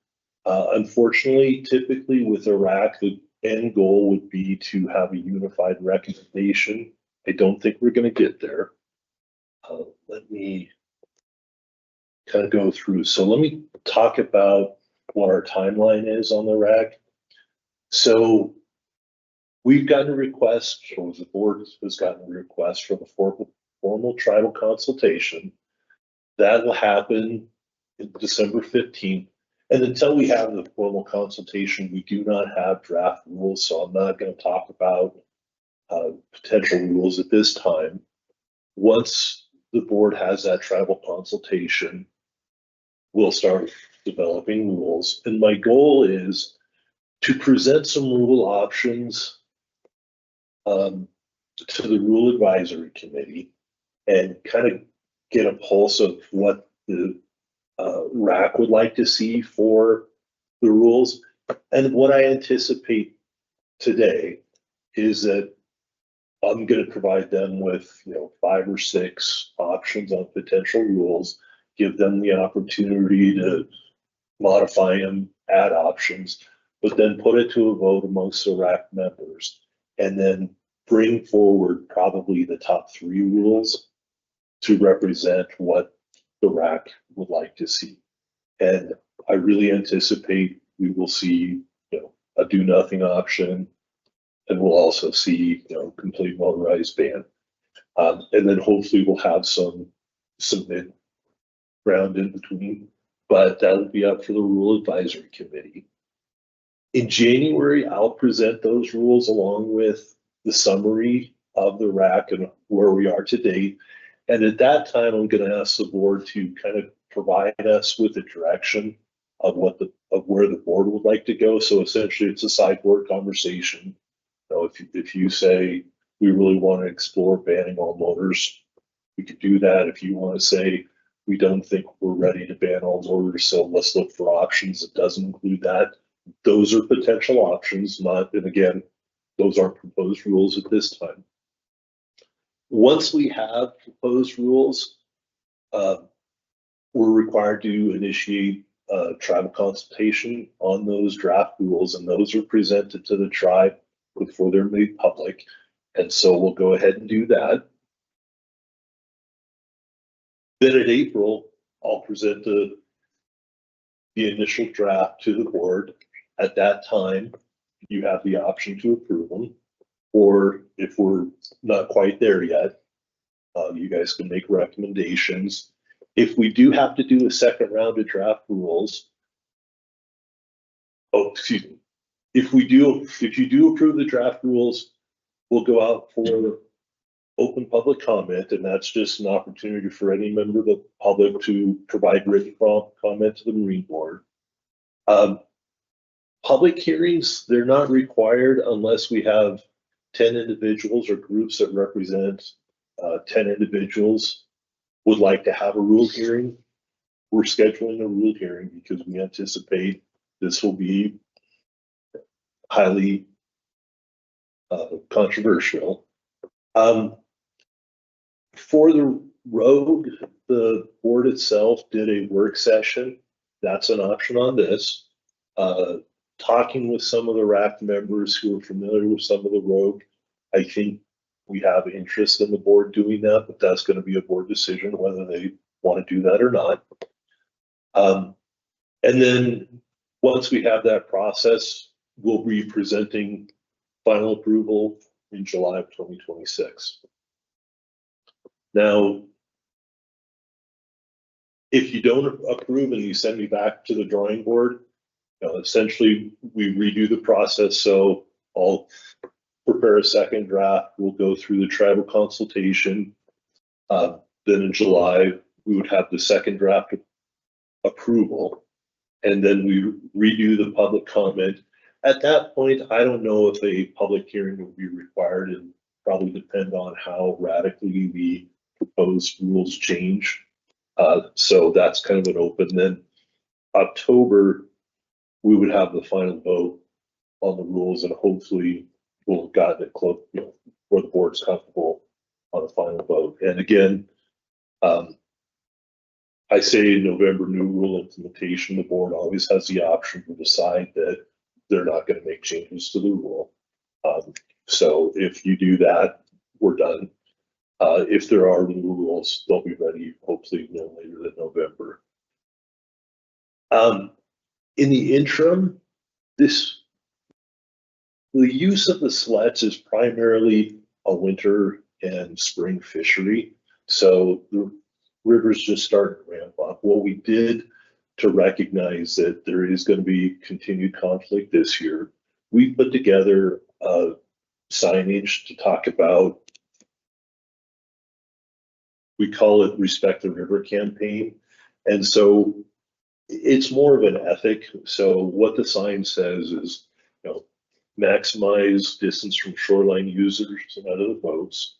Unfortunately, typically with Iraq, the end goal would be to have a unified recommendation. I don't think we're going to get there. Let me kind of go through. So let me talk about what our timeline is on the RAC. So we've gotten a request, or the board has gotten a request for the formal tribal consultation. That will happen in December 15th. And until we have the formal consultation, we do not have draft rules. So I'm not going to talk about potential rules at this time. Once the board has that tribal consultation, we'll start developing rules. And my goal is to present some rule options to the Rule Advisory Committee and kind of get a pulse of what the RAC would like to see for the rules. And what I anticipate today is that I'm going to provide them with, 5 or 6 options on potential rules, give them the opportunity to modify them, add options, but then put it to a vote amongst the RAC members, and then bring forward probably the top 3 rules to represent what the RAC would like to see. And I really anticipate we will see, a do nothing option, and we'll also see, complete motorized ban. And then hopefully we'll have some mid ground in between, but that'll be up for the Rule Advisory Committee. In January, I'll present those rules along with the summary of the RAC and where we are today. And at that time, I'm going to ask the board to kind of provide us with a direction of where the board would like to go. So essentially, it's a sideboard conversation. If you say we really want to explore banning all motors, we could do that. If you want to say we don't think we're ready to ban all motors, so let's look for options that doesn't include that. Those are potential options, and again, those aren't proposed rules at this time. Once we have proposed rules, we're required to initiate a tribal consultation on those draft rules, and those are presented to the tribe before they're made public. And so we'll go ahead and do that. Then in April, I'll present the initial draft to the board. At that time, you have the option to approve them, or if we're not quite there yet, you guys can make recommendations. If we do have to do a second round of draft rules, if you do approve the draft rules, we'll go out for open public comment, and that's just an opportunity for any member of the public to provide written comment to the Marine Board. Public hearings, they're not required unless we have 10 individuals or groups that represent 10 individuals would like to have a rule hearing. We're scheduling a rule hearing because we anticipate this will be highly controversial. For the road, the board itself did a work session. That's an option on this. talking with some of the RAC members who are familiar with some of the road, I think we have interest in the board doing that, but that's going to be a board decision whether they want to do that or not. And then once we have that process, we'll be presenting final approval in July of 2026. Now, if you don't approve and you send me back to the drawing board, essentially we redo the process. So I'll prepare a second draft. We'll go through the tribal consultation. Then in July, we would have the second draft approval. And then we redo the public comment. At that point, I don't know if a public hearing will be required, and probably depend on how radically the proposed rules change. So that's kind of an open. Then October, we would have the final vote on the rules, and hopefully we'll have gotten it close, where the board's comfortable on a final vote. And again, I say November new rule implementation, the board always has the option to decide that they're not going to make changes to the rule. So if you do that, we're done. If there are new rules, they'll be ready hopefully no later than November. In the interim, the use of the sleds is primarily a winter and spring fishery. So the rivers just started to ramp up. What we did to recognize that there is going to be continued conflict this year, we put together signage to talk about, we call it Respect the River campaign. And so it's more of an ethic. So what the sign says is, maximize distance from shoreline users and out of the boats,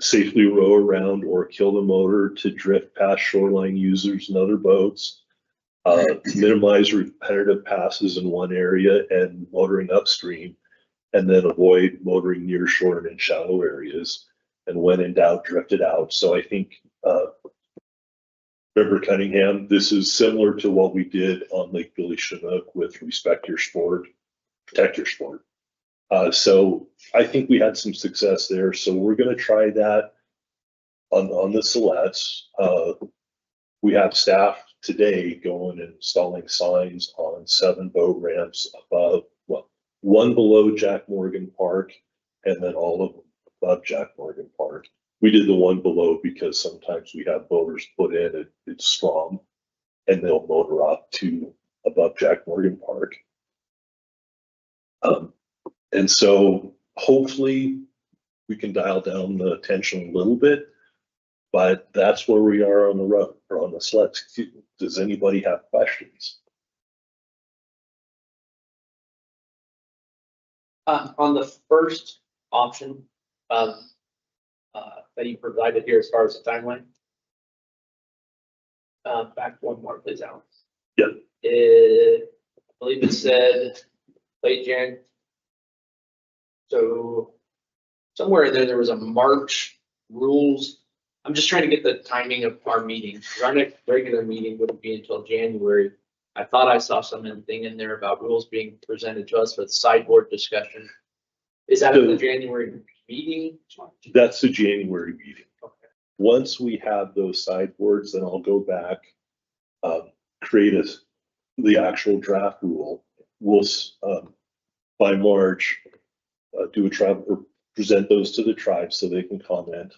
safely row around or kill the motor to drift past shoreline users and other boats, minimize repetitive passes in one area and motoring upstream, and then avoid motoring near shore and in shallow areas, and when in doubt, drift it out. So I think, Member Cunningham, this is similar to what we did on Lake Billy Chinook with Respect Your Sport, Protect Your Sport. So I think we had some success there. So we're going to try that on the Silettes. We have staff today going and installing signs on 7 boat ramps above, well, 1 below Jack Morgan Park, and then all of them above Jack Morgan Park. We did the 1 below because sometimes we have boaters put in, it's strong, and they'll motor up to above Jack Morgan Park. And so hopefully we can dial down the tension a little bit, but that's where we are on the road or on the sleds. Does anybody have questions? On the first option, that you provided here as far as the timeline. Back one more, please, Alan. Yeah. I believe it said late Jan. So somewhere in there was a March rules. I'm just trying to get the timing of our meeting. Our next regular meeting wouldn't be until January. I thought I saw something in there about rules being presented to us for the sideboard discussion. Is that in the January meeting? That's the January meeting. Okay. Once we have those sideboards, then I'll go back, create the actual draft rule. We'll, by March, do a tribe or present those to the tribe so they can comment.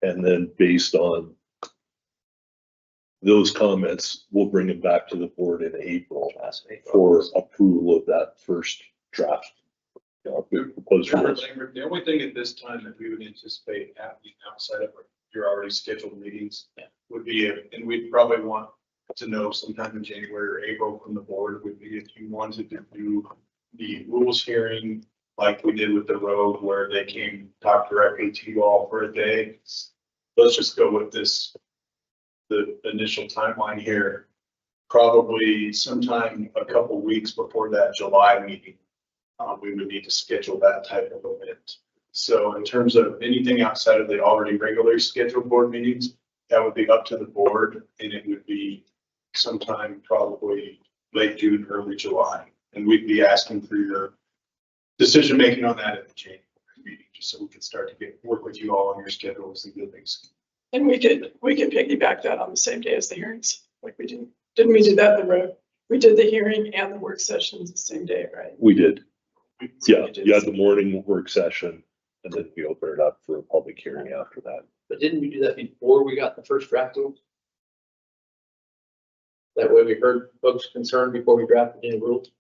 And then based on those comments, we'll bring them back to the board in April for approval of that first draft. Proposed rules. The only thing at this time that we would anticipate happening outside of your already scheduled meetings would be, and we'd probably want to know sometime in January or April from the board, would be if you wanted to do the rules hearing like we did with the road, where they came talk directly to you all for a day. Let's just go with this, the initial timeline here, probably sometime a couple weeks before that July meeting. We would need to schedule that type of event. So in terms of anything outside of the already regularly scheduled board meetings, that would be up to the board, and it would be sometime probably late June, early July. And we'd be asking for your decision-making on that at the January meeting, just so we can start to work with you all on your schedules and good things. And we could piggyback that on the same day as the hearings, like we do. Didn't we do that in the road? We did the hearing and the work sessions the same day, right? We did. Yeah, We did you had the morning work session and then we opened it up for a public hearing after that. But didn't we do that before we got the first draft rules? That way we heard folks' concern before we drafted any rules.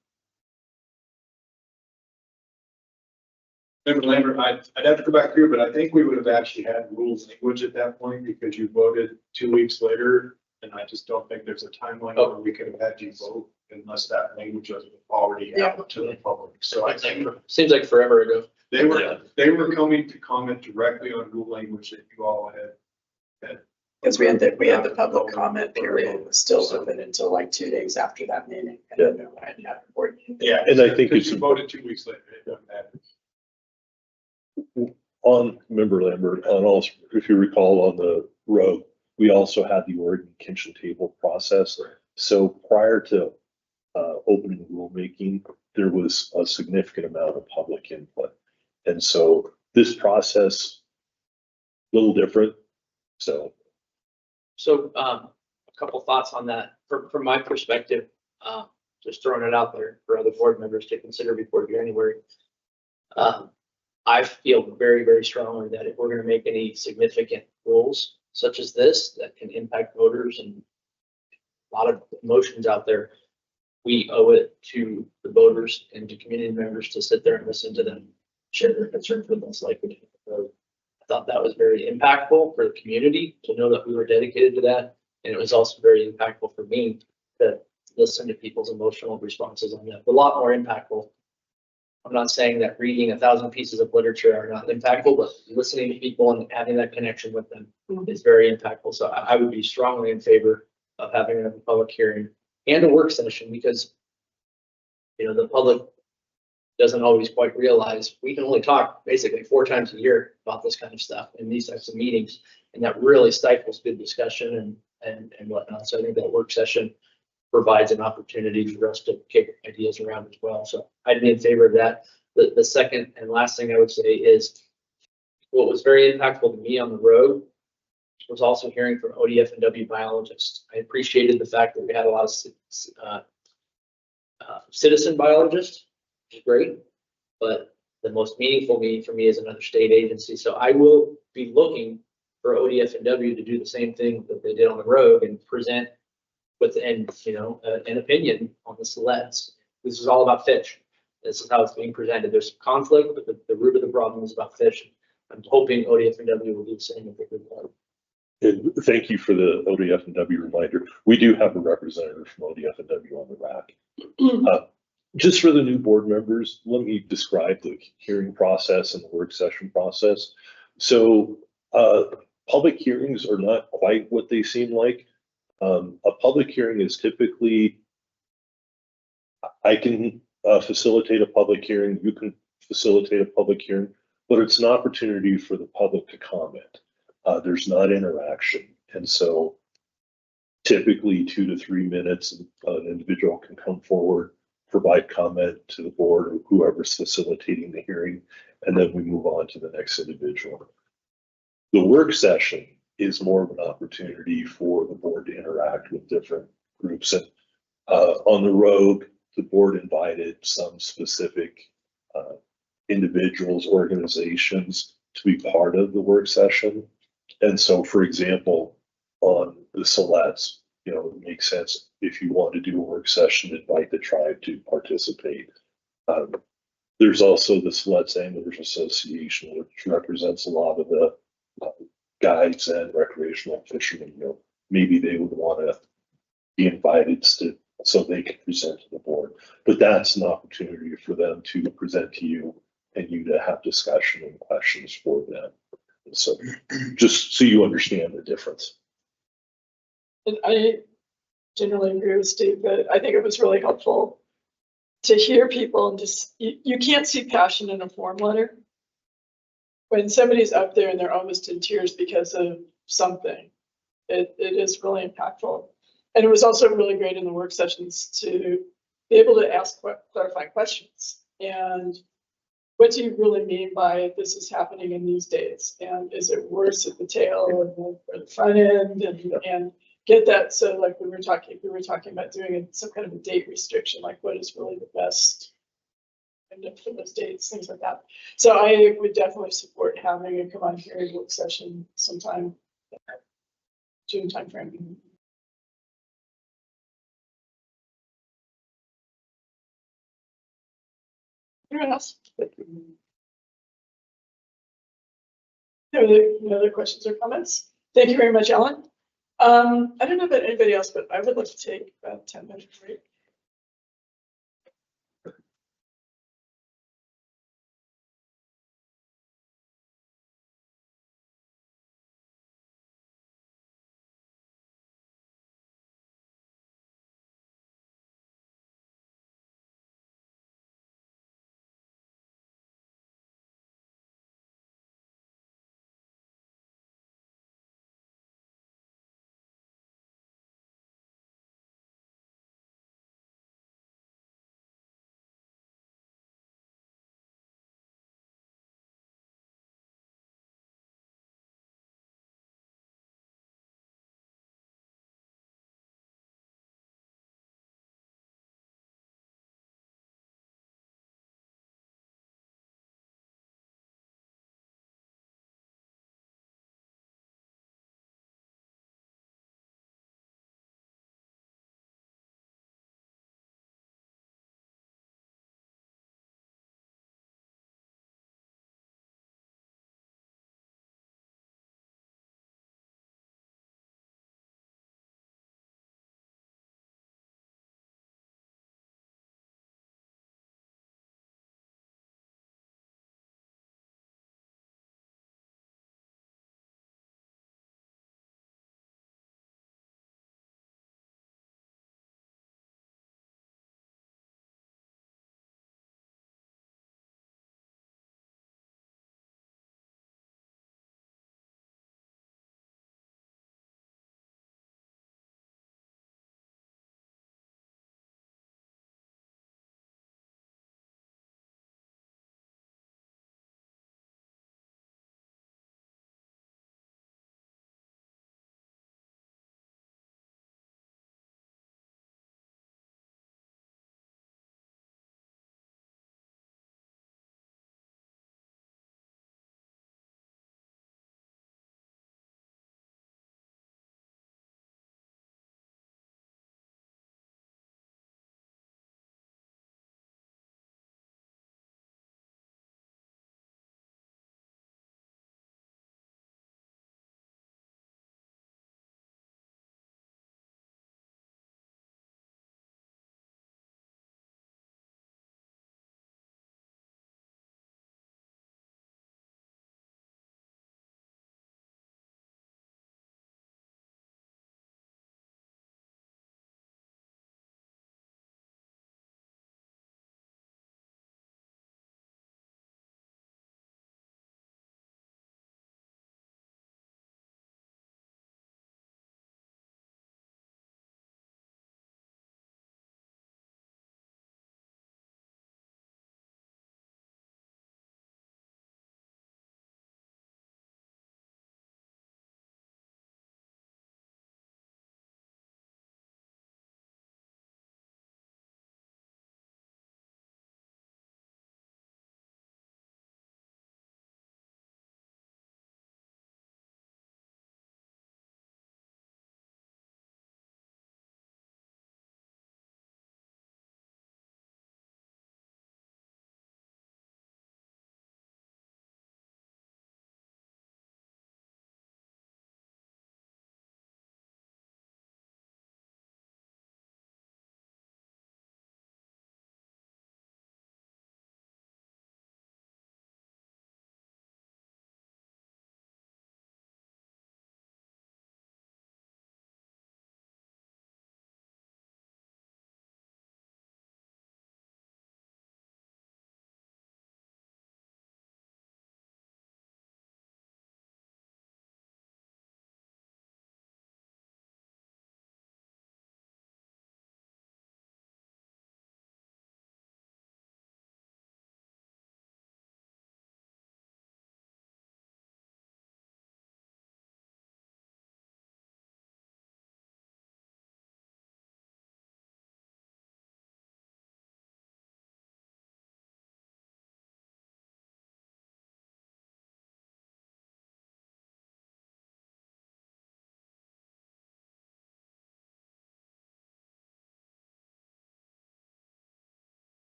Member Lambert, I'd have to go back through, but I think we would have actually had rules language at that point because you voted 2 weeks later. And I just don't think there's a timeline where we could have had you vote unless that language was already out to the public. So I think Seems like forever ago. they were coming to comment directly on rule language that you all had. Because we had the public comment period was still open until like 2 days after that meeting. And then I had to have the board meeting. Yeah. And I think Because it's you voted 2 weeks later. It doesn't matter. on, member Lambert, on all, if you recall on the road, we also had the Oregon kitchen table process. So prior to opening rulemaking, there was a significant amount of public input. And so this process, a little different, so. So a couple thoughts on that. From my perspective, just throwing it out there for other board members to consider before January. I feel very, very strongly that if we're going to make any significant rules such as this that can impact voters and a lot of emotions out there, we owe it to the voters and to community members to sit there and listen to them share their concerns with us like we did. So I thought that was very impactful for the community to know that we were dedicated to that. And it was also very impactful for me to listen to people's emotional responses on that. A lot more impactful. I'm not saying that reading 1,000 pieces of literature are not impactful, but listening to people and having that connection with them is very impactful. So I would be strongly in favor of having a public hearing and a work session because, you know, the public doesn't always quite realize we can only talk basically 4 times a year about this kind of stuff in these types of meetings. And that really stifles good discussion and whatnot. So I think that work session provides an opportunity for us to kick ideas around as well. So I'd be in favor of that. The second and last thing I would say is what was very impactful to me on the road was also hearing from ODF and W biologists. I appreciated the fact that we had a lot of citizen biologists, which is great, but the most meaningful meeting for me is another state agency. So I will be looking for ODF and W to do the same thing that they did on the road and present with an opinion on the sleds. This is all about fish. This is how it's being presented. There's conflict, but the root of the problem is about fish. I'm hoping ODF and W will do the same if they could. And thank you for the ODF and W reminder. We do have a representative from ODF and W on the rack. Just for the new board members, let me describe the hearing process and the work session process. So public hearings are not quite what they seem like. A public hearing is typically, I can facilitate a public hearing, you can facilitate a public hearing, but it's an opportunity for the public to comment. There's not interaction. And so typically 2 to 3 minutes, an individual can come forward, provide comment to the board or whoever's facilitating the hearing, and then we move on to the next individual. The work session is more of an opportunity for the board to interact with different groups. And on the road, the board invited some specific individuals, organizations to be part of the work session. And so, for example, on the Celets, you know, it makes sense if you want to do a work session, invite the tribe to participate. There's also the Celets Anglers Association, which represents a lot of the guides and recreational fishermen. You know, maybe they would want to be invited so they can present to the board. But that's an opportunity for them to present to you and you to have discussion and questions for them. And so just so you understand the difference. And I generally agree with Steve, but I think it was really helpful to hear people and just, you can't see passion in a form letter. When somebody's up there and they're almost in tears because of something, it is really impactful. And it was also really great in the work sessions to be able to ask clarifying questions. And what do you really mean by this is happening in these days? And is it worse at the tail or the front end? And get that. So like we were talking about doing some kind of a date restriction, like what is really the best for those dates, things like that. So I would definitely support having a come on hearing work session sometime June timeframe. Anyone else? No other questions or comments? Thank you very much, Ellen. I don't know about anybody else, but I would like to take about 10 minutes break.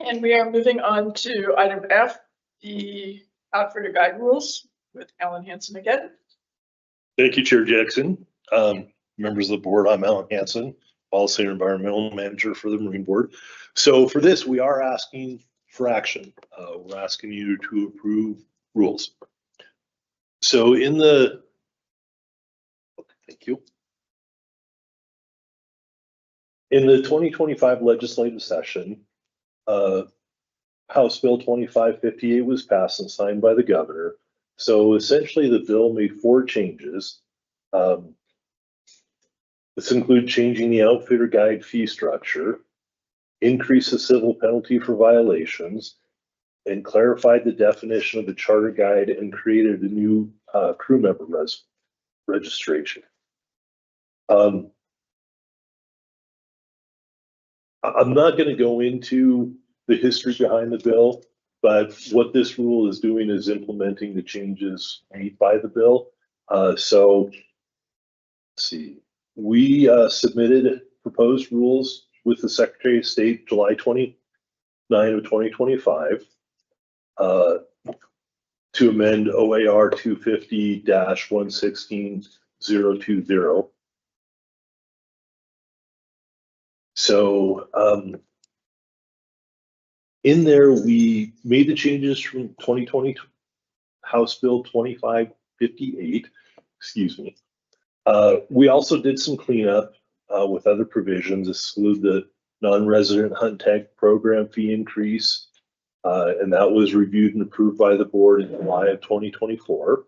And we are moving on to item F, the outfitter guide rules with Alan Hansen again. Thank you, Chair Jackson. Members of the board, I'm Alan Hansen, Policy and Environmental Manager for the Marine Board. So for this, we are asking for action. We're asking you to approve rules. So in the, thank you. In the 2025 legislative session, House Bill 2558 was passed and signed by the governor. So essentially the bill made 4 changes. This includes changing the outfitter guide fee structure, increase the civil penalty for violations, and clarified the definition of the charter guide and created a new crew member registration. I'm not going to go into the history behind the bill, but what this rule is doing is implementing the changes made by the bill. So let's see. We submitted proposed rules with the Secretary of State July 29 of 2025 to amend OAR 250-116020. So in there, we made the changes from 2020 House Bill 2558, excuse me. We also did some cleanup with other provisions, exclude the non-resident hunt tag program fee increase, and that was reviewed and approved by the board in July of 2024.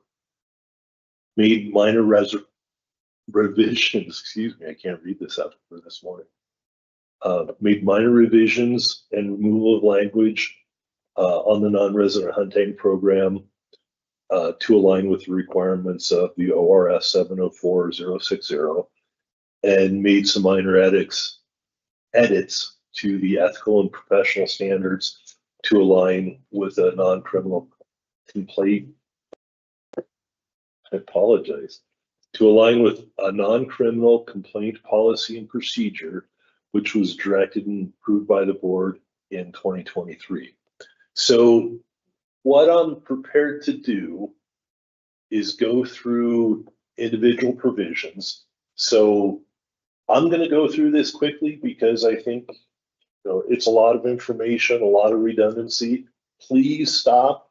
Made minor revisions, excuse me, I can't read this out for this morning. Made minor revisions and removal of language on the non-resident hunt tag program to align with the requirements of the ORS 704060, and made some minor edits to the ethical and professional standards to align with a non-criminal complaint. I apologize. To align with a non-criminal complaint policy and procedure, which was directed and approved by the board in 2023. So what I'm prepared to do is go through individual provisions. So I'm going to go through this quickly because I think it's a lot of information, a lot of redundancy. Please stop,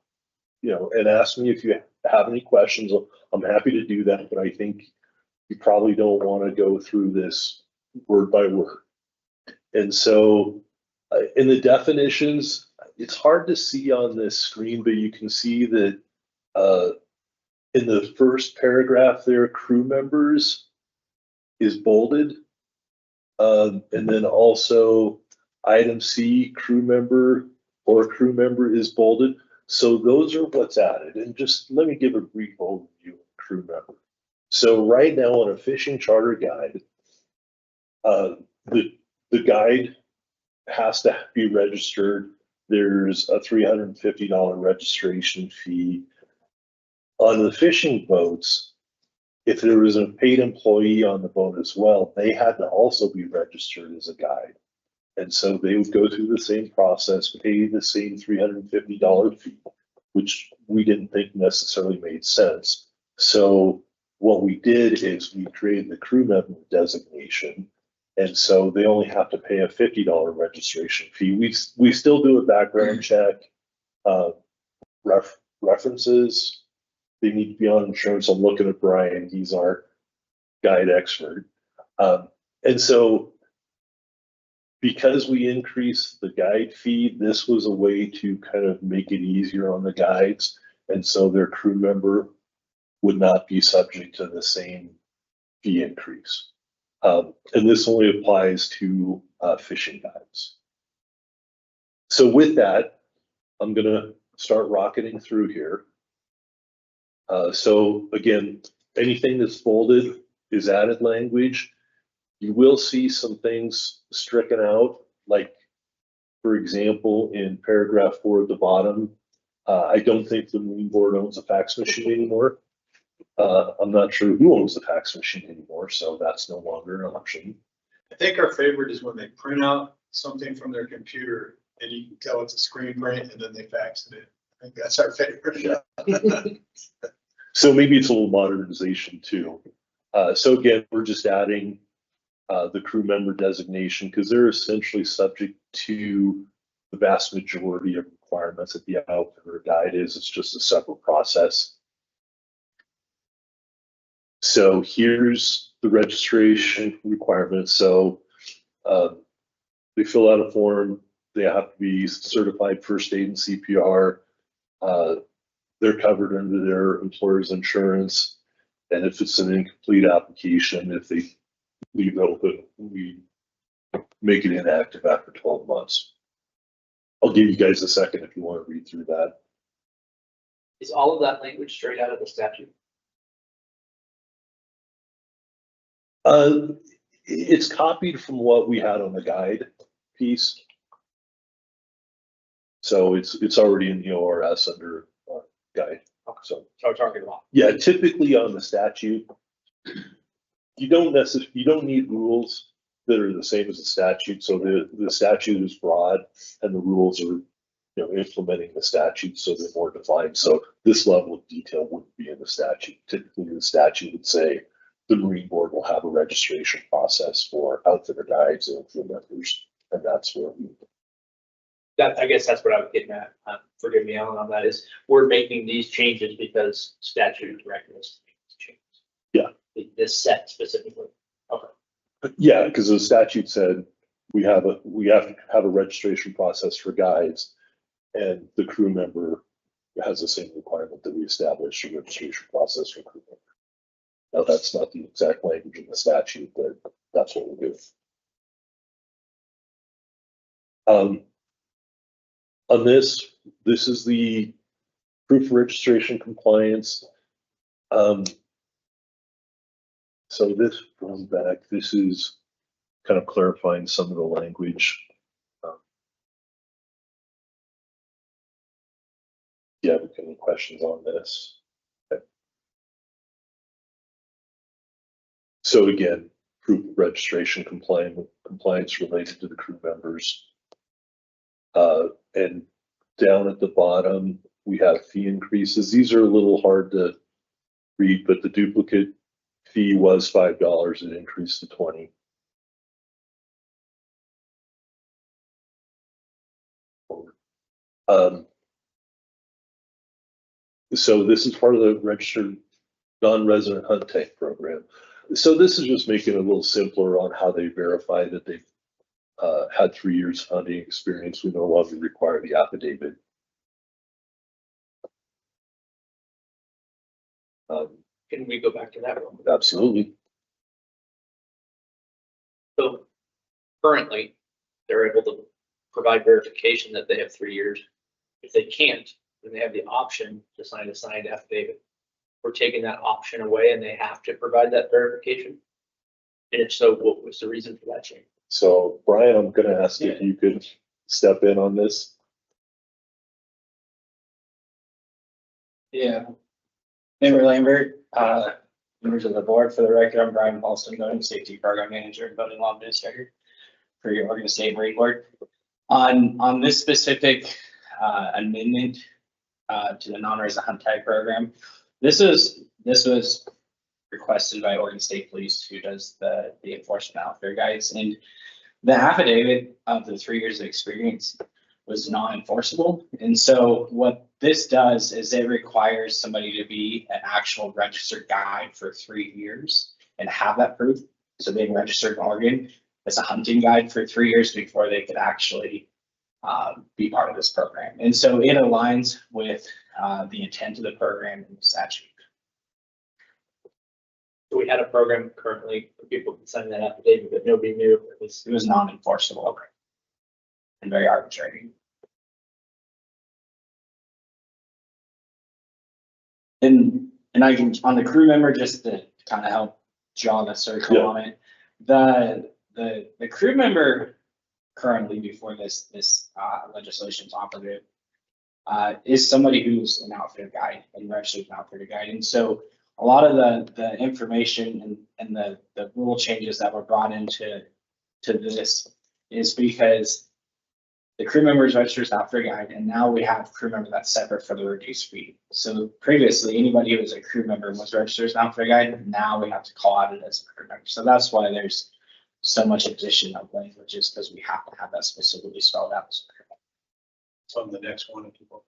and ask me if you have any questions. I'm happy to do that, but I think you probably don't want to go through this word by word. And so in the definitions, it's hard to see on this screen, but you can see that in the first paragraph there, crew members is bolded. And then also item C, crew member or crew member is bolded. So those are what's added. And just let me give a brief overview of crew member. So right now on a fishing charter guide, the guide has to be registered. There's a $350 registration fee. On the fishing boats, if there was a paid employee on the boat as well, they had to also be registered as a guide. And so they would go through the same process, pay the same $350 fee, which we didn't think necessarily made sense. So what we did is we created the crew member designation. And so they only have to pay a $50 registration fee. We still do a background check, references. They need to be on insurance. I'm looking at Brian. He's our guide expert. And so because we increased the guide fee, this was a way to kind of make it easier on the guides. And so their crew member would not be subject to the same fee increase. And this only applies to fishing guides. So with that, I'm going to start rocketing through here. So again, anything that's bolded is added language. You will see some things stricken out, like, for example, in paragraph 4 at the bottom, I don't think the Marine Board owns a fax machine anymore. I'm not sure who owns the fax machine anymore, so that's no longer an option. I think our favorite is when they print out something from their computer and you can tell it's a screen print and then they fax it in. I think that's our favorite. So maybe it's a little modernization too. So again, we're just adding the crew member designation because they're essentially subject to the vast majority of requirements that the outfitter guide is. It's just a separate process. So here's the registration requirements. So they fill out a form. They have to be certified first aid and CPR. They're covered under their employer's insurance. And if it's an incomplete application, if they leave it open, we make it inactive after 12 months. I'll give you guys a second if you want to read through that. Is all of that language straight out of the statute? It's copied from what we had on the guide piece. So it's already in the ORS under guide. So So talking about. yeah, typically on the statute, you don't need rules that are the same as the statute. So the statute is broad and the rules are, implementing the statute, so they're more defined. So this level of detail wouldn't be in the statute. Typically the statute would say the Marine Board will have a registration process for outfitter guides and crew members, and that's where we. That, I guess that's what I was getting at. Forgive me, Alan, on that is we're making these changes because statute is directing us to make these changes. Yeah. This set specifically. Okay. Yeah, because the statute said we have to have a registration process for guides, and the crew member has the same requirement that we establish a registration process for crew member. Now, that's not the exact language in the statute, but that's what we do. On this is the proof of registration compliance. So this goes back, this is kind of clarifying some of the language. Do you have any questions on this? Okay. So again, proof of registration compliance related to the crew members. And down at the bottom, we have fee increases. These are a little hard to read, but the duplicate fee was $5. It increased to $20. So this is part of the registered non-resident hunt tank program. So this is just making it a little simpler on how they verify that they've had 3 years hunting experience. We no longer require the affidavit. Can we go back to that one? Absolutely. So currently, they're able to provide verification that they have 3 years. If they can't, then they have the option to sign a signed affidavit. We're taking that option away and they have to provide that verification. And if so, what was the reason for that change? So Brian, I'm going to ask if you could step in on this. Yeah. Member Lambert, members of the board, for the record, I'm Brian Paulson, Voting Safety Program Manager and Voting Law Administrator for your Oregon State Marine Board. On this specific amendment to the non-resident hunt tag program, this was requested by Oregon State Police, who does the enforcement out there, guys, and the affidavit of the 3 years of experience was non-enforceable. And so what this does is it requires somebody to be an actual registered guide for 3 years and have that proof. So being registered in Oregon as a hunting guide for 3 years before they could actually be part of this program. And so it aligns with the intent of the program and the statute. So we had a program currently for people to sign that affidavit, but nobody knew it was non-enforceable. Okay. And very arbitrary. And I can, on the crew member, just to kind of help draw the circle on it, the crew member currently before this legislation is operative is somebody who's an outfitter guide and registered an outfitter guide. And so a lot of the information and the rule changes that were brought into this is because the crew member is registered as an outfit guide, and now we have crew member that's separate for the reduced fee. So previously, anybody who was a crew member was registered as an outfit guide, now we have to call out it as a crew member. So that's why there's so much addition of language, is because we have to have that specifically spelled out. It's on the next one. If you want.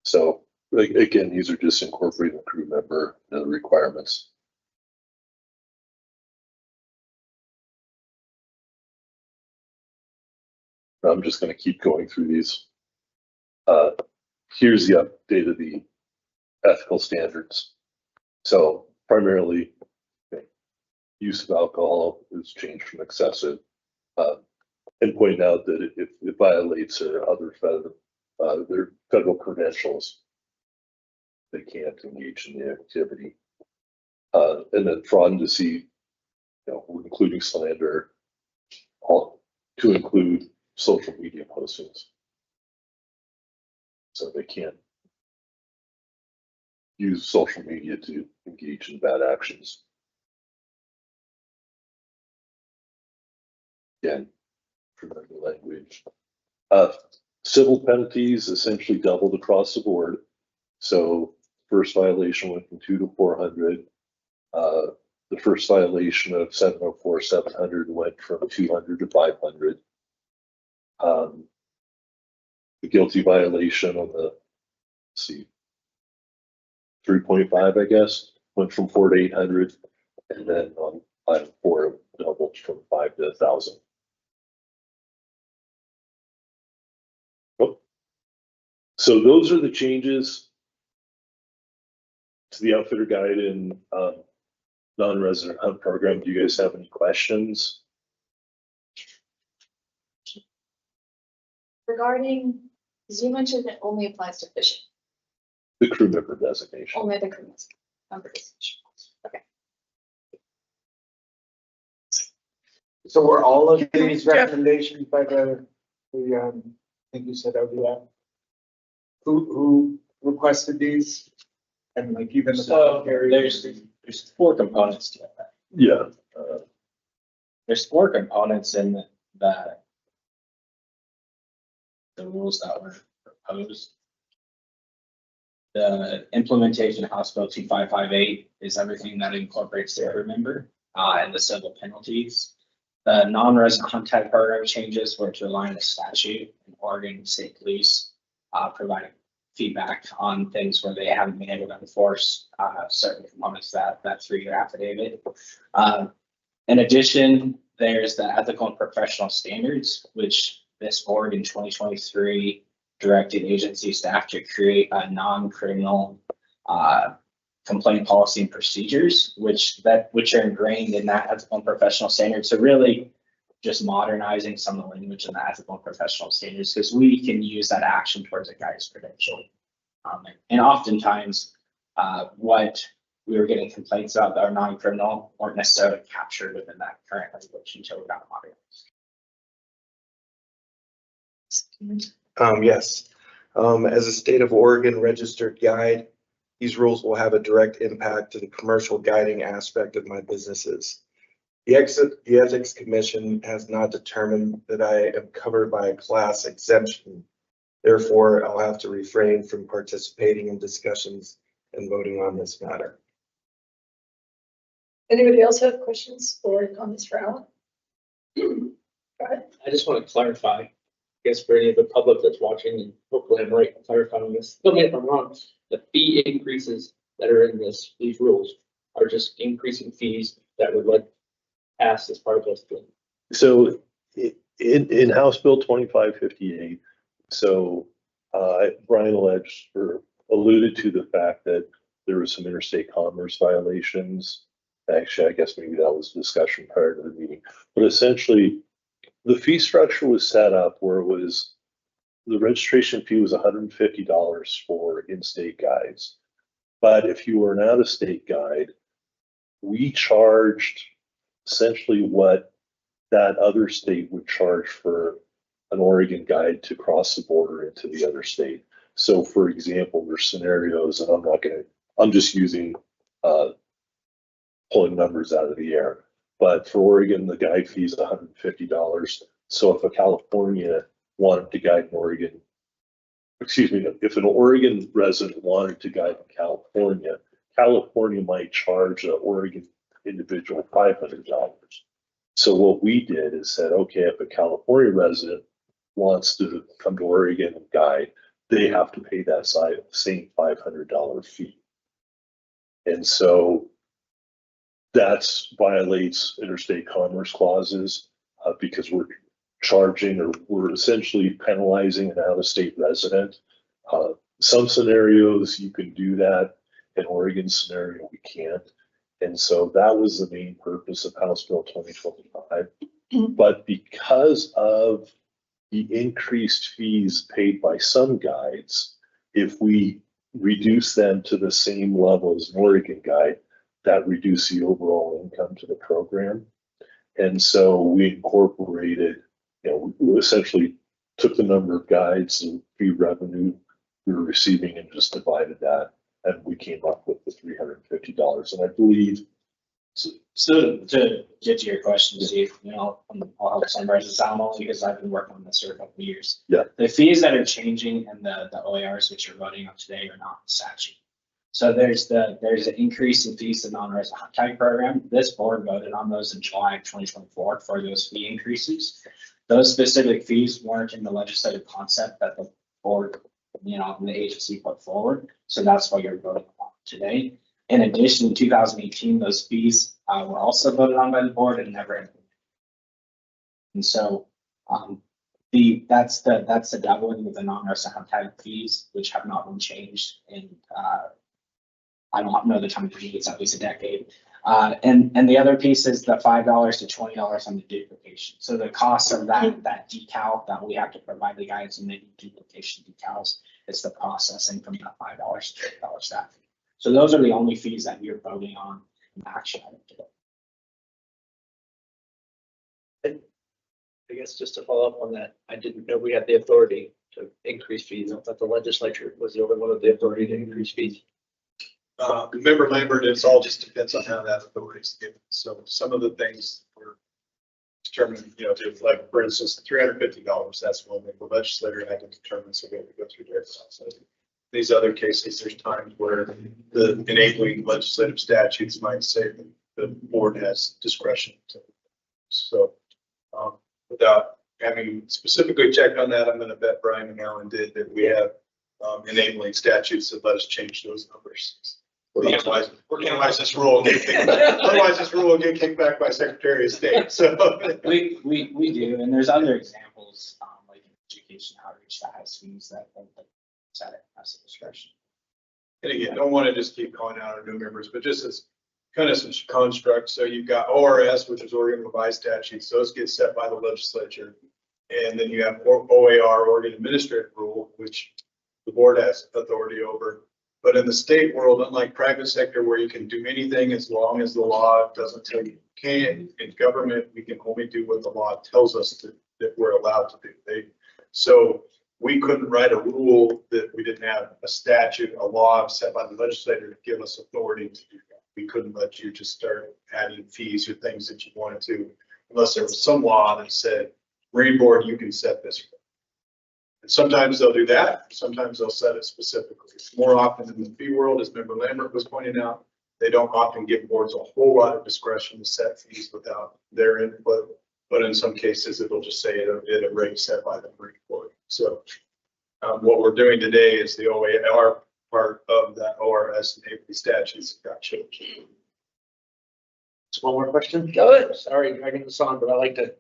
So like, again, these are just incorporating the crew member and the requirements. I'm just going to keep going through these. Here's the update of the ethical standards. So primarily, use of alcohol is changed from excessive, and pointing out that if it violates other their federal credentials, they can't engage in the activity. And then fraud and deceit, including slander, all to include social media postings. So they can't use social media to engage in bad actions. Again, remember the language. Civil penalties essentially doubled across the board. So first violation went from 2 to 400. The first violation of 704, 700 went from 200 to 500. The guilty violation on the, let's see, 3.5, I guess, went from 4 to 800. And then on item 4, it doubled from 5 to 1,000. So those are the changes to the outfitter guide and non-resident hunt program. Do you guys have any questions? Regarding, as you mentioned, it only applies to fishing, The crew member designation. only the crew members. Okay. So were all of these recommendations by I think you said ODF? Who requested these? And like even the. So there's 4 components to it. Yeah. There's 4 components in the rules that were proposed. The implementation of House Bill 2558 is everything that incorporates the crew member and the civil penalties. The non-resident hunt tag program changes were to align with statute and Oregon State Police, providing feedback on things where they haven't been able to enforce certain components that 3-year affidavit. In addition, there's the ethical and professional standards, which this board in 2023 directed agency staff to create a non-criminal complaint policy and procedures, which are ingrained in that ethical and professional standards. So really just modernizing some of the language in the ethical and professional standards, because we can use that action towards a guy's credential. And oftentimes what we were getting complaints about that are non-criminal weren't necessarily captured within that current language until we got modernized. Yes. As a state of Oregon registered guide, these rules will have a direct impact to the commercial guiding aspect of my businesses. The Ethics Commission has not determined that I am covered by a class exemption. Therefore, I'll have to refrain from participating in discussions and voting on this matter. Anybody else have questions or comments for Alan? Go ahead. I just want to clarify, I guess for any of the public that's watching, and hopefully I'm right in clarifying this, tell me if I'm wrong, the fee increases that are in these rules are just increasing fees that would let pass as part of this bill. So in House Bill 2558, so Brian alleged or alluded to the fact that there was some interstate commerce violations. Actually, I guess maybe that was discussion prior to the meeting, but essentially the fee structure was set up where it was the registration fee was $150 for in-state guides. But if you were an out-of-state guide, we charged essentially what that other state would charge for an Oregon guide to cross the border into the other state. So for example, there's scenarios, and I'm just using, pulling numbers out of the air. But for Oregon, the guide fee is $150. So if a California wanted to guide in Oregon, if an Oregon resident wanted to guide in California, California might charge an Oregon individual $500. So what we did is said, okay, if a California resident wants to come to Oregon and guide, they have to pay that same $500 fee. And so that's violates interstate commerce clauses because we're charging, or we're essentially penalizing an out-of-state resident. Some scenarios you can do that. In Oregon scenario, we can't. And so that was the main purpose of House Bill 2025. But because of the increased fees paid by some guides, if we reduce them to the same level as an Oregon guide, that reduced the overall income to the program. And so we incorporated, we essentially took the number of guides and fee revenue we were receiving and just divided that. And we came up with the $350. And I believe. So to get to your question, Steve, I'll help summarize this down only because I've been working on this for a couple of years. Yeah. The fees that are changing in the OARs which you're voting on today are not in statute. So there's an increase in fees to non-resident hot tag program. This board voted on those in July of 2024 for those fee increases. Those specific fees weren't in the legislative concept that the board, and the agency put forward. So that's what you're voting on today. In addition, in 2018, those fees were also voted on by the board and never implemented. And so that's the doubling of the non-resident hot tag fees, which have not been changed in I don't know the time period, it's at least a decade. And the other piece is the $5 to $20 on the duplication. So the cost of that decal that we have to provide the guides and the duplication decals, it's the processing from that $5 to $20 that fee. So those are the only fees that you're voting on in action item today. I guess just to follow up on that, I didn't know we had the authority to increase fees. I thought the legislature was the only one with the authority to increase fees. Member Lambert, it's all just depends on how that authority is given. So some of the things were determined, like for instance, $350, that's one that the legislator had to determine, so we have to go through their process. These other cases, there's times where the enabling legislative statutes might say that the board has discretion to. So without having specifically checked on that, I'm going to bet Brian and Alan did that we have enabling statutes that let us change those numbers. Otherwise, this rule will get kicked back. Otherwise, this rule will get kicked back by Secretary of State. So we do, and there's other examples like education outreach that has fees that set it as a discretion. And again, don't want to just keep calling out our new members, but just as kind of some construct. So you've got ORS, which is Oregon Revised Statutes. Those get set by the legislature. And then you have OAR, Oregon Administrative Rule, which the board has authority over. But in the state world, unlike private sector where you can do anything as long as the law doesn't tell you can, in government, we can only do what the law tells us that we're allowed to do. So we couldn't write a rule that we didn't have a statute, a law set by the legislature to give us authority to do that. We couldn't let you just start adding fees or things that you wanted to, unless there was some law that said, Marine Board, you can set this. And sometimes they'll do that. Sometimes they'll set it specifically. More often in the fee world, as Member Lambert was pointing out, they don't often give boards a whole lot of discretion to set fees without their input. But in some cases, it'll just say it at a rate set by the Marine Board. So what we're doing today is the OAR part of that ORS and AP statutes got changed. Just one more question. Go ahead. Sorry, dragging this on, but I like to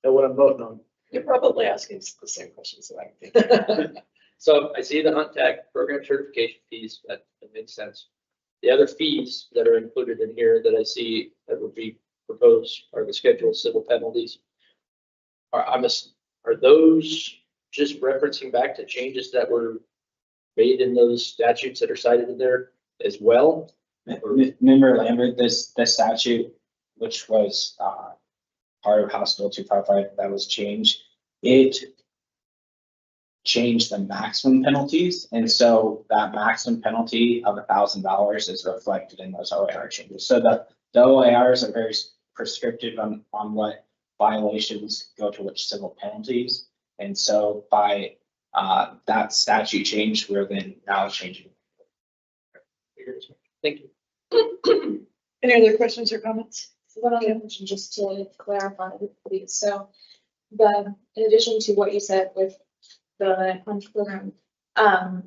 know what I'm voting on. You're probably asking the same questions that I'm thinking. So I see the hunt tag program certification fees, that makes sense. The other fees that are included in here that I see that would be proposed are the scheduled civil penalties. Are those just referencing back to changes that were made in those statutes that are cited in there as well? Member Lambert, this statute, which was part of House Bill 255 that was changed, it change the maximum penalties. And so that maximum penalty of $1,000 is reflected in those OAR changes. So the OARs are very prescriptive on what violations go to which civil penalties. And so by that statute change, we're then now changing. Thank you. Any other questions or comments? One other mention, just to clarify, please. So in addition to what you said with the punch program, the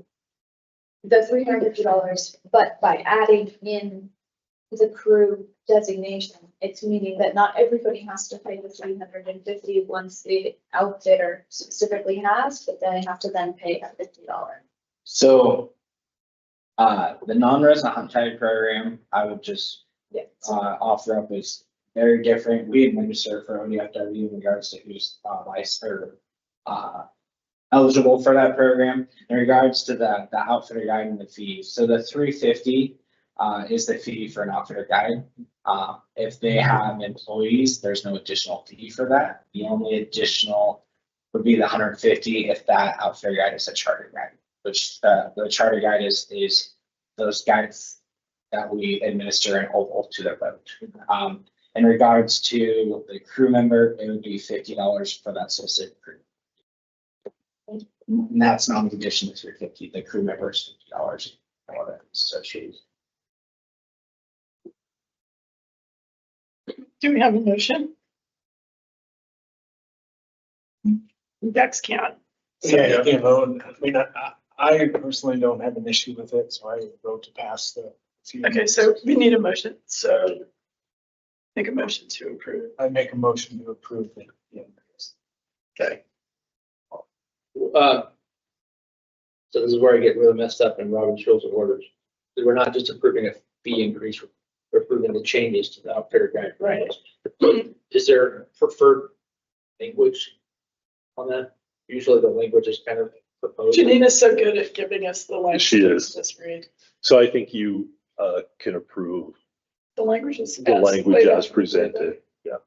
$350, but by adding in the crew designation, it's meaning that not everybody has to pay the $350 once the outfitter specifically has, but they have to then pay a $50. So the non-resident hunt tag program, I would just offer up is very different. We administer for ODFW in regards to who's licensed or eligible for that program. In regards to the outfitter guide and the fees, so the $350 is the fee for an outfitter guide. If they have employees, there's no additional fee for that. The only additional would be the $150 if that outfitter guide is a charter guide, which the charter guide is those guides that we administer and hold to their boat. In regards to the crew member, it would be $50 for that specific crew. And that's not in addition to $350. The crew member is $50 for that associated. Do we have a motion? Dex can't. Yeah, you know, I mean, I personally don't have an issue with it, so I would vote to pass the. Okay, so we need a motion, so make a motion to approve. I make a motion to approve the increase. Okay. So this is where I get really messed up in Robert's Rules of Orders. Because we're not just approving a fee increase, we're approving the changes to the outfitter guide. Right. Is there preferred language on that? Usually the language is kind of proposed. Janina's so good at giving us the language. She is. Just read. So I think you can approve The language is. the language as presented. Yeah.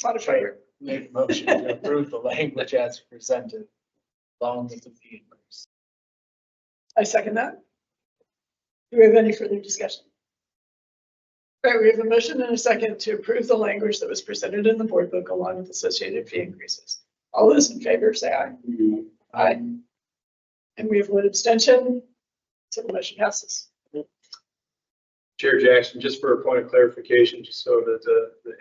Modify your. Make a motion to approve the language as presented, along with the fee increase. I second that. Do we have any further discussion? All right, we have a motion and a second to approve the language that was presented in the board book along with associated fee increases. All those in favor say aye. Aye. And we have one abstention, so the motion passes. Chair Jackson, just for a point of clarification, just so that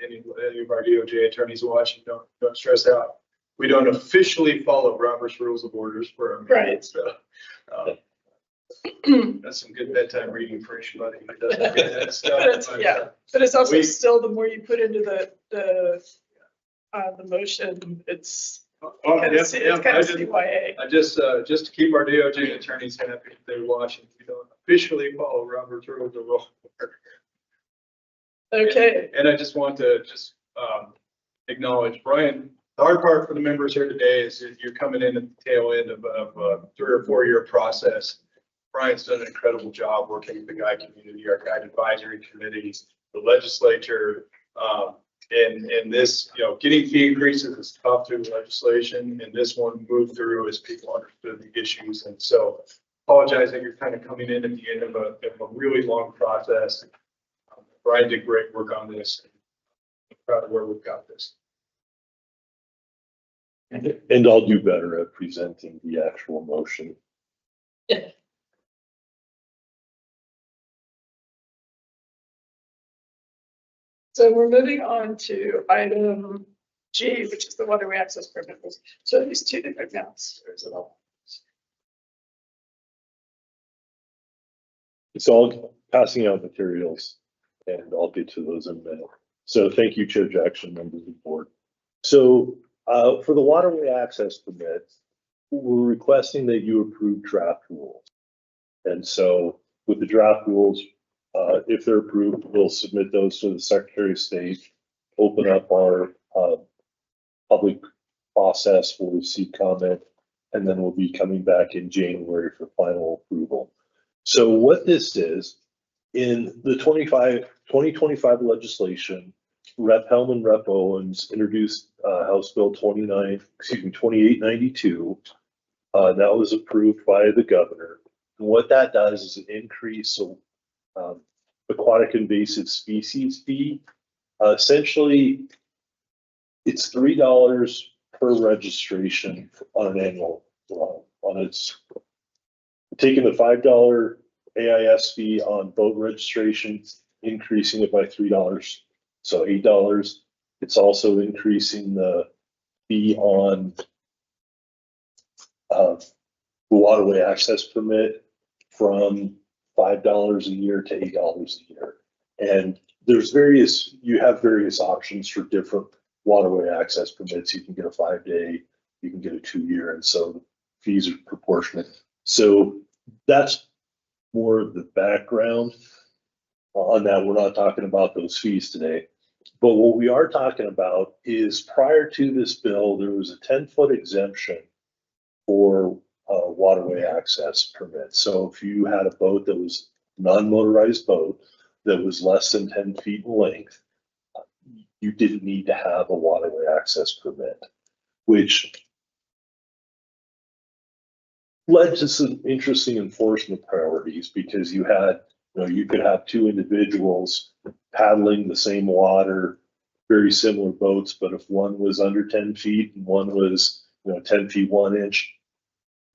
any of our DOJ attorneys watching don't stress out. We don't officially follow Robert's Rules of Orders for our meeting. Right. So that's some good bedtime reading for anybody who doesn't get that stuff. Yeah, but it's also we- still, the more you put into the motion, it's kind of CYA. I just to keep our DOJ attorneys happy if they're watching, we don't officially follow Robert's Rules of Order. Okay, And I just want to acknowledge Brian. The hard part for the members here today is that you're coming in at the tail end of a 3 or 4 year process. Brian's done an incredible job working with the guide community, our guide advisory committees, the legislature. And this, getting fee increases is tough through the legislation, and this one moved through as people understood the issues. And so apologize that you're kind of coming in at the end of a really long process. Brian did great work on this. I'm proud of where we've got this. And I'll do better at presenting the actual motion. so we're moving on to item G, which is the waterway access permit. So these two different maps, or is it all? It's all passing out materials, and I'll get to those in a minute. So thank you, Chair Jackson, members of the board. So for the waterway access permit, we're requesting that you approve draft rules. And so with the draft rules, if they're approved, we'll submit those to the Secretary of State, open up our public process, we'll receive comment, and then we'll be coming back in January for final approval. So what this is, in the 2025 legislation, Rep. Helm and Rep. Owens introduced House Bill 2892. That was approved by the governor. And what that does is it increase aquatic invasive species fee. Essentially, it's $3 per registration on an annual on its taking the $5 AIS fee on boat registration, increasing it by $3, so $8. It's also increasing the fee on the waterway access permit from $5 a year to $8 a year. And you have various options for different waterway access permits. You can get a 5-day, you can get a 2-year, and so fees are proportionate. So that's more of the background on that. We're not talking about those fees today. But what we are talking about is prior to this bill, there was a 10-foot exemption for waterway access permit. So if you had a boat that was non-motorized boat that was less than 10 feet in length, you didn't need to have a waterway access permit, which led to some interesting enforcement priorities because you could have two individuals paddling the same water, very similar boats, but if one was under 10 feet and one was 10 feet 1 inch,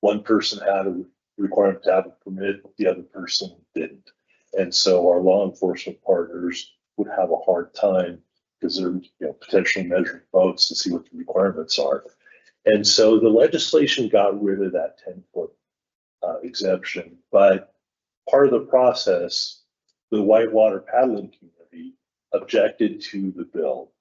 one person had a requirement to have a permit, the other person didn't. And so our law enforcement partners would have a hard time because they're potentially measuring boats to see what the requirements are. And so the legislation got rid of that 10-foot exemption, but part of the process, the whitewater paddling community objected to the bill.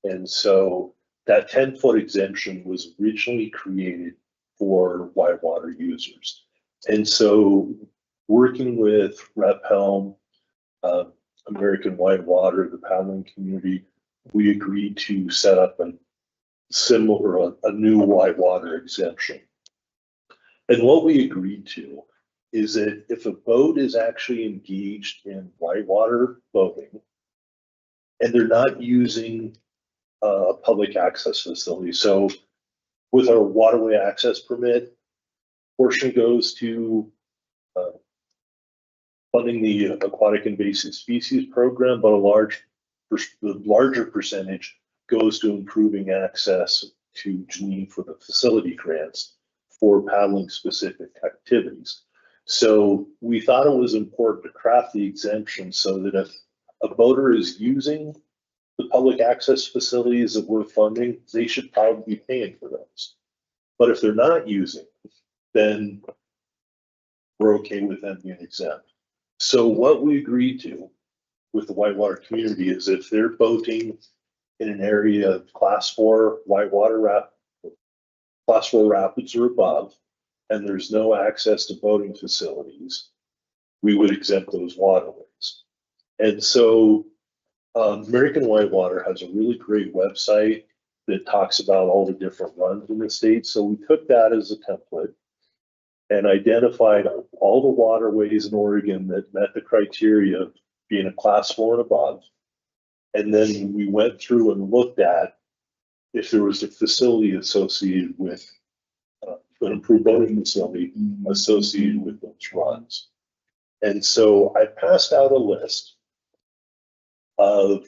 And so that 10-foot exemption was originally created for whitewater users. And so working with Rep. Helm, American Whitewater, the paddling community, we agreed to set up a new whitewater exemption. And what we agreed to is that if a boat is actually engaged in whitewater boating and they're not using a public access facility, so with our waterway access permit, portion goes to funding the aquatic invasive species program, but the larger percentage goes to improving access to Janine for the facility grants for paddling specific activities. So we thought it was important to craft the exemption so that if a boater is using the public access facilities that we're funding, they should probably be paying for those. But if they're not using, then we're okay with them being exempt. So what we agreed to with the whitewater community is if they're boating in an area of class 4 rapids or above, and there's no access to boating facilities, we would exempt those waterways. And so American Whitewater has a really great website that talks about all the different runs in the state. So we took that as a template and identified all the waterways in Oregon that met the criteria of being a class 4 and above. And then we went through and looked at if there was a facility associated with an improved boating facility associated with those runs. And so I passed out a list of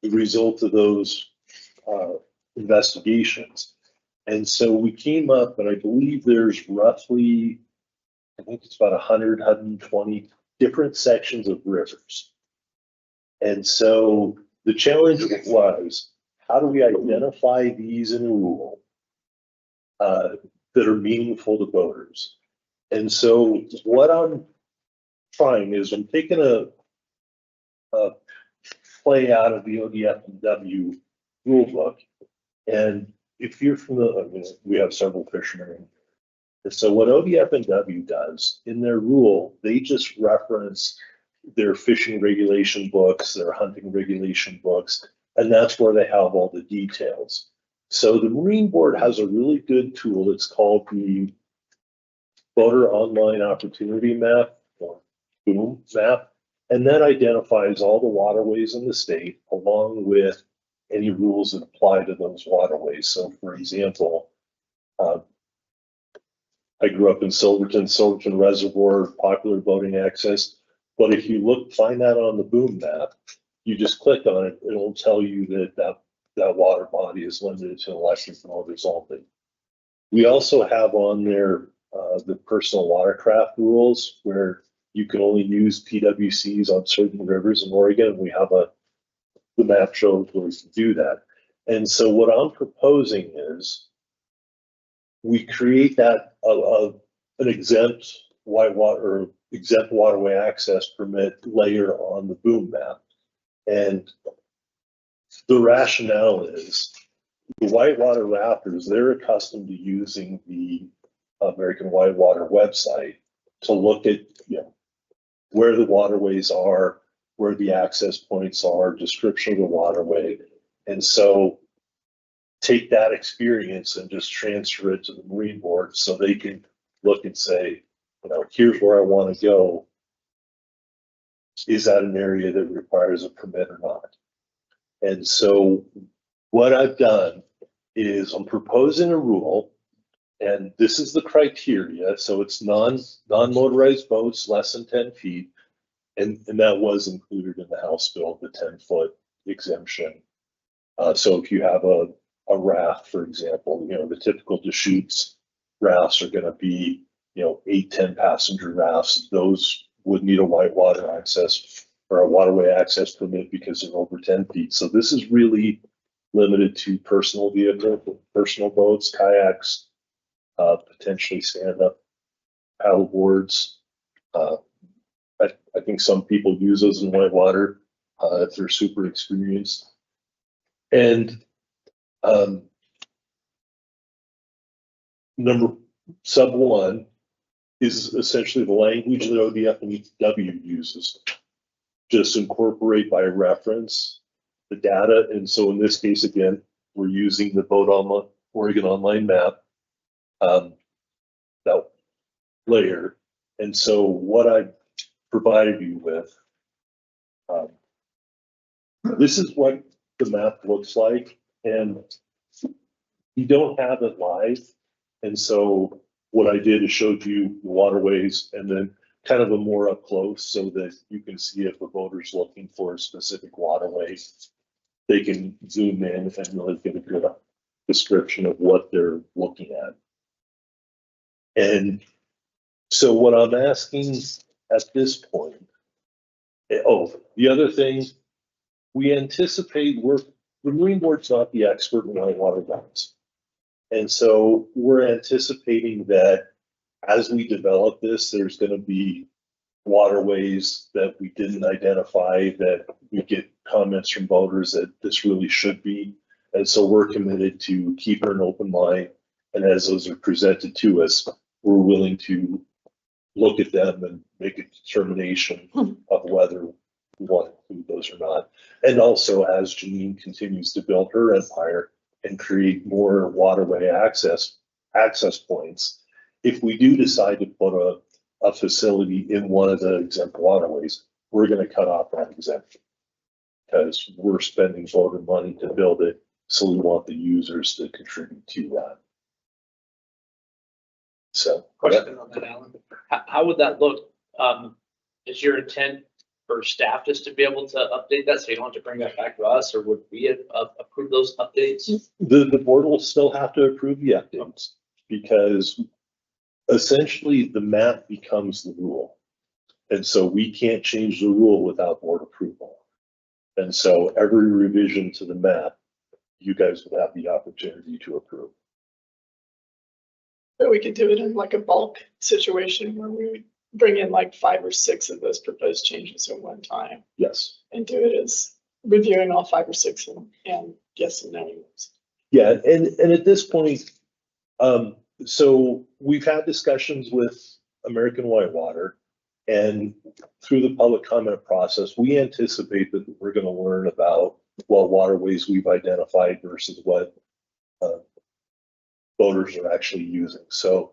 the results of those investigations. And so we came up, and I believe there's roughly, I think it's about 120 different sections of rivers. And so the challenge was, how do we identify these in a rule that are meaningful to boaters? And so what I'm trying is I'm taking a play out of the ODF&W rule book. And if you're familiar, we have several fishermen. And so what ODF&W does in their rule, they just reference their fishing regulation books, their hunting regulation books, and that's where they have all the details. So the Marine Board has a really good tool. It's called the Boater Online Opportunity Map, or BOOM map. And that identifies all the waterways in the state along with any rules that apply to those waterways. So for example, I grew up in Silverton Reservoir, popular boating access. But if you find that on the boom map, you just click on it, it'll tell you that water body is limited to electric motors only. We also have on there the personal watercraft rules where you can only use PWCs on certain rivers in Oregon. We have the map shows where we can do that. And so what I'm proposing is we create that an exempt exempt waterway access permit layer on the boom map. And the rationale is the whitewater rafters, they're accustomed to using the American Whitewater website to look at, where the waterways are, where the access points are, description of the waterway. And so take that experience and just transfer it to the Marine Board so they can look and say, here's where I want to go. Is that an area that requires a permit or not? And so what I've done is I'm proposing a rule, and this is the criteria. So it's non-motorized boats less than 10 feet. And that was included in the House bill, the 10-foot exemption. So if you have a raft, for example, the typical Deschutes rafts are going to be, 8-10 passenger rafts. Those would need a whitewater access or a waterway access permit because they're over 10 feet. So this is really limited to personal vehicles, personal boats, kayaks, potentially stand-up paddle boards. I think some people use those in whitewater if they're super experienced. And sub 1 is essentially the language that ODFW uses. Just incorporate by reference the data. And so in this case, again, we're using the Oregon Online Map, that layer. And so what I provided you with, this is what the map looks like, and you don't have it live. And so what I did is showed you the waterways and then kind of a more up close so that you can see if the boater's looking for a specific waterway, they can zoom in and really get a good description of what they're looking at. And so what I'm asking at this point, the other thing, we anticipate the Marine Board's not the expert in whitewater dams. And so we're anticipating that as we develop this, there's going to be waterways that we didn't identify that we get comments from boaters that this really should be. And so we're committed to keeping an open mind. And as those are presented to us, we're willing to look at them and make a determination of whether we want to include those or not. And also as Janine continues to build her empire and create more waterway access points, if we do decide to put a facility in one of the exempt waterways, we're going to cut off that exemption because we're spending voter money to build it. So we want the users to contribute to that. So Question on that, Alan. How would that look? Is your intent for staff just to be able to update that so you don't have to bring that back to us, or would we approve those updates? The board will still have to approve the updates because essentially the map becomes the rule. And so we can't change the rule without board approval. And so every revision to the map, you guys would have the opportunity to approve. But we could do it in like a bulk situation where we bring in like 5 or 6 of those proposed changes at one time Yes. and do it as reviewing all 5 or 6 and yes and no. Yeah, and at this point, so we've had discussions with American Whitewater, and through the public comment process, we anticipate that we're going to learn about what waterways we've identified versus what boaters are actually using. So,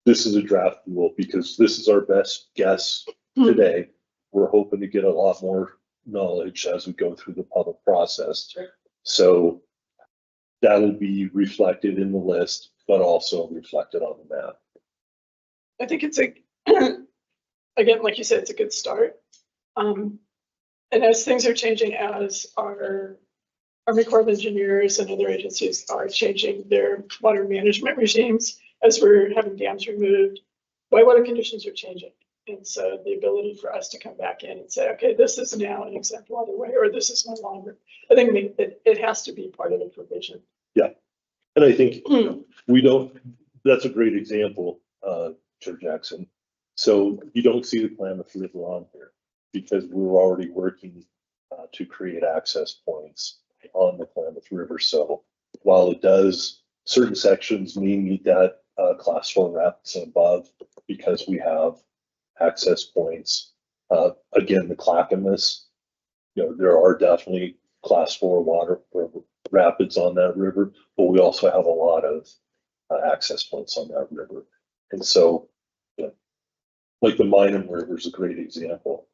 this is a draft rule because this is our best guess today. we're hoping to get a lot more knowledge as we go through the public process. Sure. So that'll be reflected in the list, but also reflected on the map. I think it's a, again, like you said, it's a good start. And as things are changing, as our Army Corps of Engineers and other agencies are changing their water management regimes, as we're having dams removed, whitewater conditions are changing. And so the ability for us to come back in and say, okay, this is now an exempt waterway, or this is no longer, I think it has to be part of the provision. Yeah. And I think we don't, that's a great example, Chair Jackson. So you don't see the Klamath River on here because we're already working to create access points on the Klamath River. So while it does, certain sections may meet that class 4 rapids and above because we have access points. Again, the Clackamas, there are definitely class 4 water rapids on that river, but we also have a lot of access points on that river. And so, like the Minam River is a great example.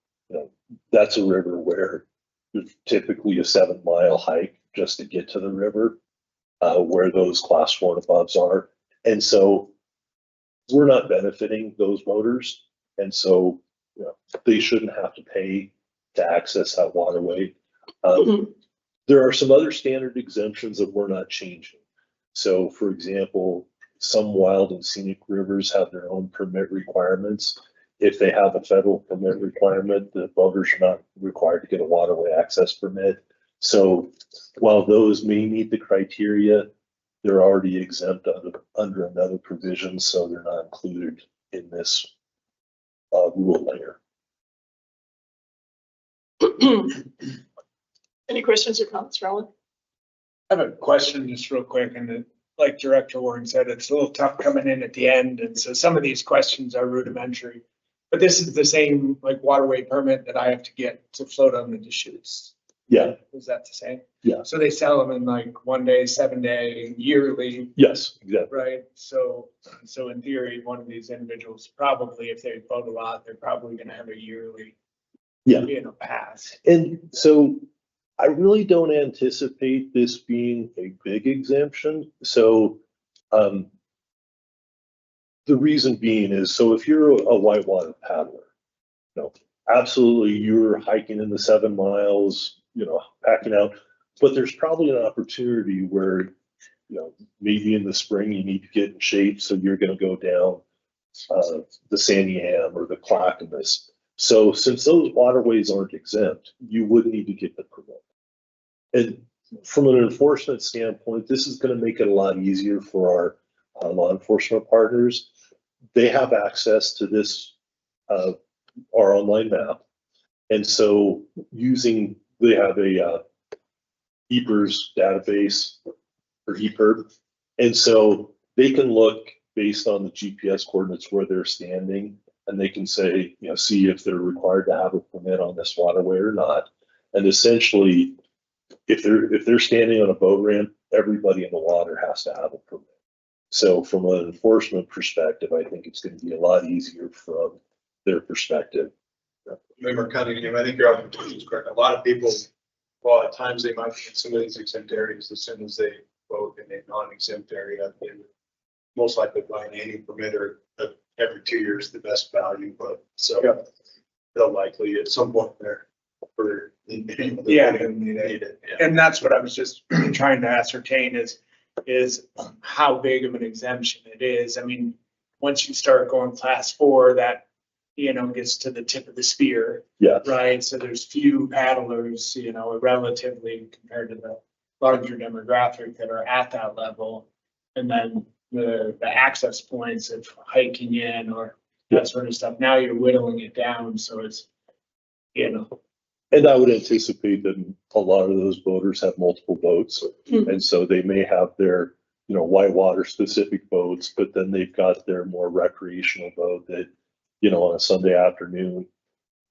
That's a river where there's typically a 7-mile hike just to get to the river, where those class 4 and above are. And so we're not benefiting those voters. And so they shouldn't have to pay to access that waterway. There are some other standard exemptions that we're not changing. So for example, some wild and scenic rivers have their own permit requirements. If they have a federal permit requirement, the voters are not required to get a waterway access permit. So while those may meet the criteria, they're already exempt under another provision, so they're not included in this rule layer. Any questions or comments, Roland? I have a question just real quick, and like Director Warren said, it's a little tough coming in at the end, and so some of these questions are rudimentary. But this is the same like waterway permit that I have to get to float on the Deschutes. Yeah. Is that the same? Yeah. So they sell them in like 1 day, 7 day, yearly, Yes, exactly. right? So in theory, one of these individuals probably, if they float a lot, they're probably gonna have a yearly, Yeah. pass. And so I really don't anticipate this being a big exemption. So the reason being is, so if you're a whitewater paddler, absolutely you're hiking in the 7 miles, packing out, but there's probably an opportunity where, maybe in the spring you need to get in shape. So you're going to go down the Sandy Am or the Clackamas. So since those waterways aren't exempt, you would need to get the permit. And from an enforcement standpoint, this is going to make it a lot easier for our law enforcement partners. They have access to this, our online map. And so they have a EPERS database or EPERB. And so they can look based on the GPS coordinates where they're standing, and they can say, see if they're required to have a permit on this waterway or not. And essentially, if they're standing on a boat ramp, everybody in the water has to have a permit. So from an enforcement perspective, I think it's going to be a lot easier from their perspective. Member Cunningham, I think your observation is correct. A lot of people, well, at times they might be in some of these exempt areas, as soon as they vote in a non-exempt area, they would most likely buy an annual permit or every 2 years, the best value, but so they'll likely at some point there for need it. And that's what I was just trying to ascertain is how big of an exemption it is. I mean, once you start going class 4, that, gets to the tip of the spear. Yeah. Right. So there's few paddlers, relatively compared to the larger demographic that are at that level. And then the access points of hiking in or that sort of stuff. Now you're whittling it down. So it's, And I would anticipate that a lot of those boaters have multiple boats. And so they may have their, whitewater specific boats, but then they've got their more recreational boat that, on a Sunday afternoon,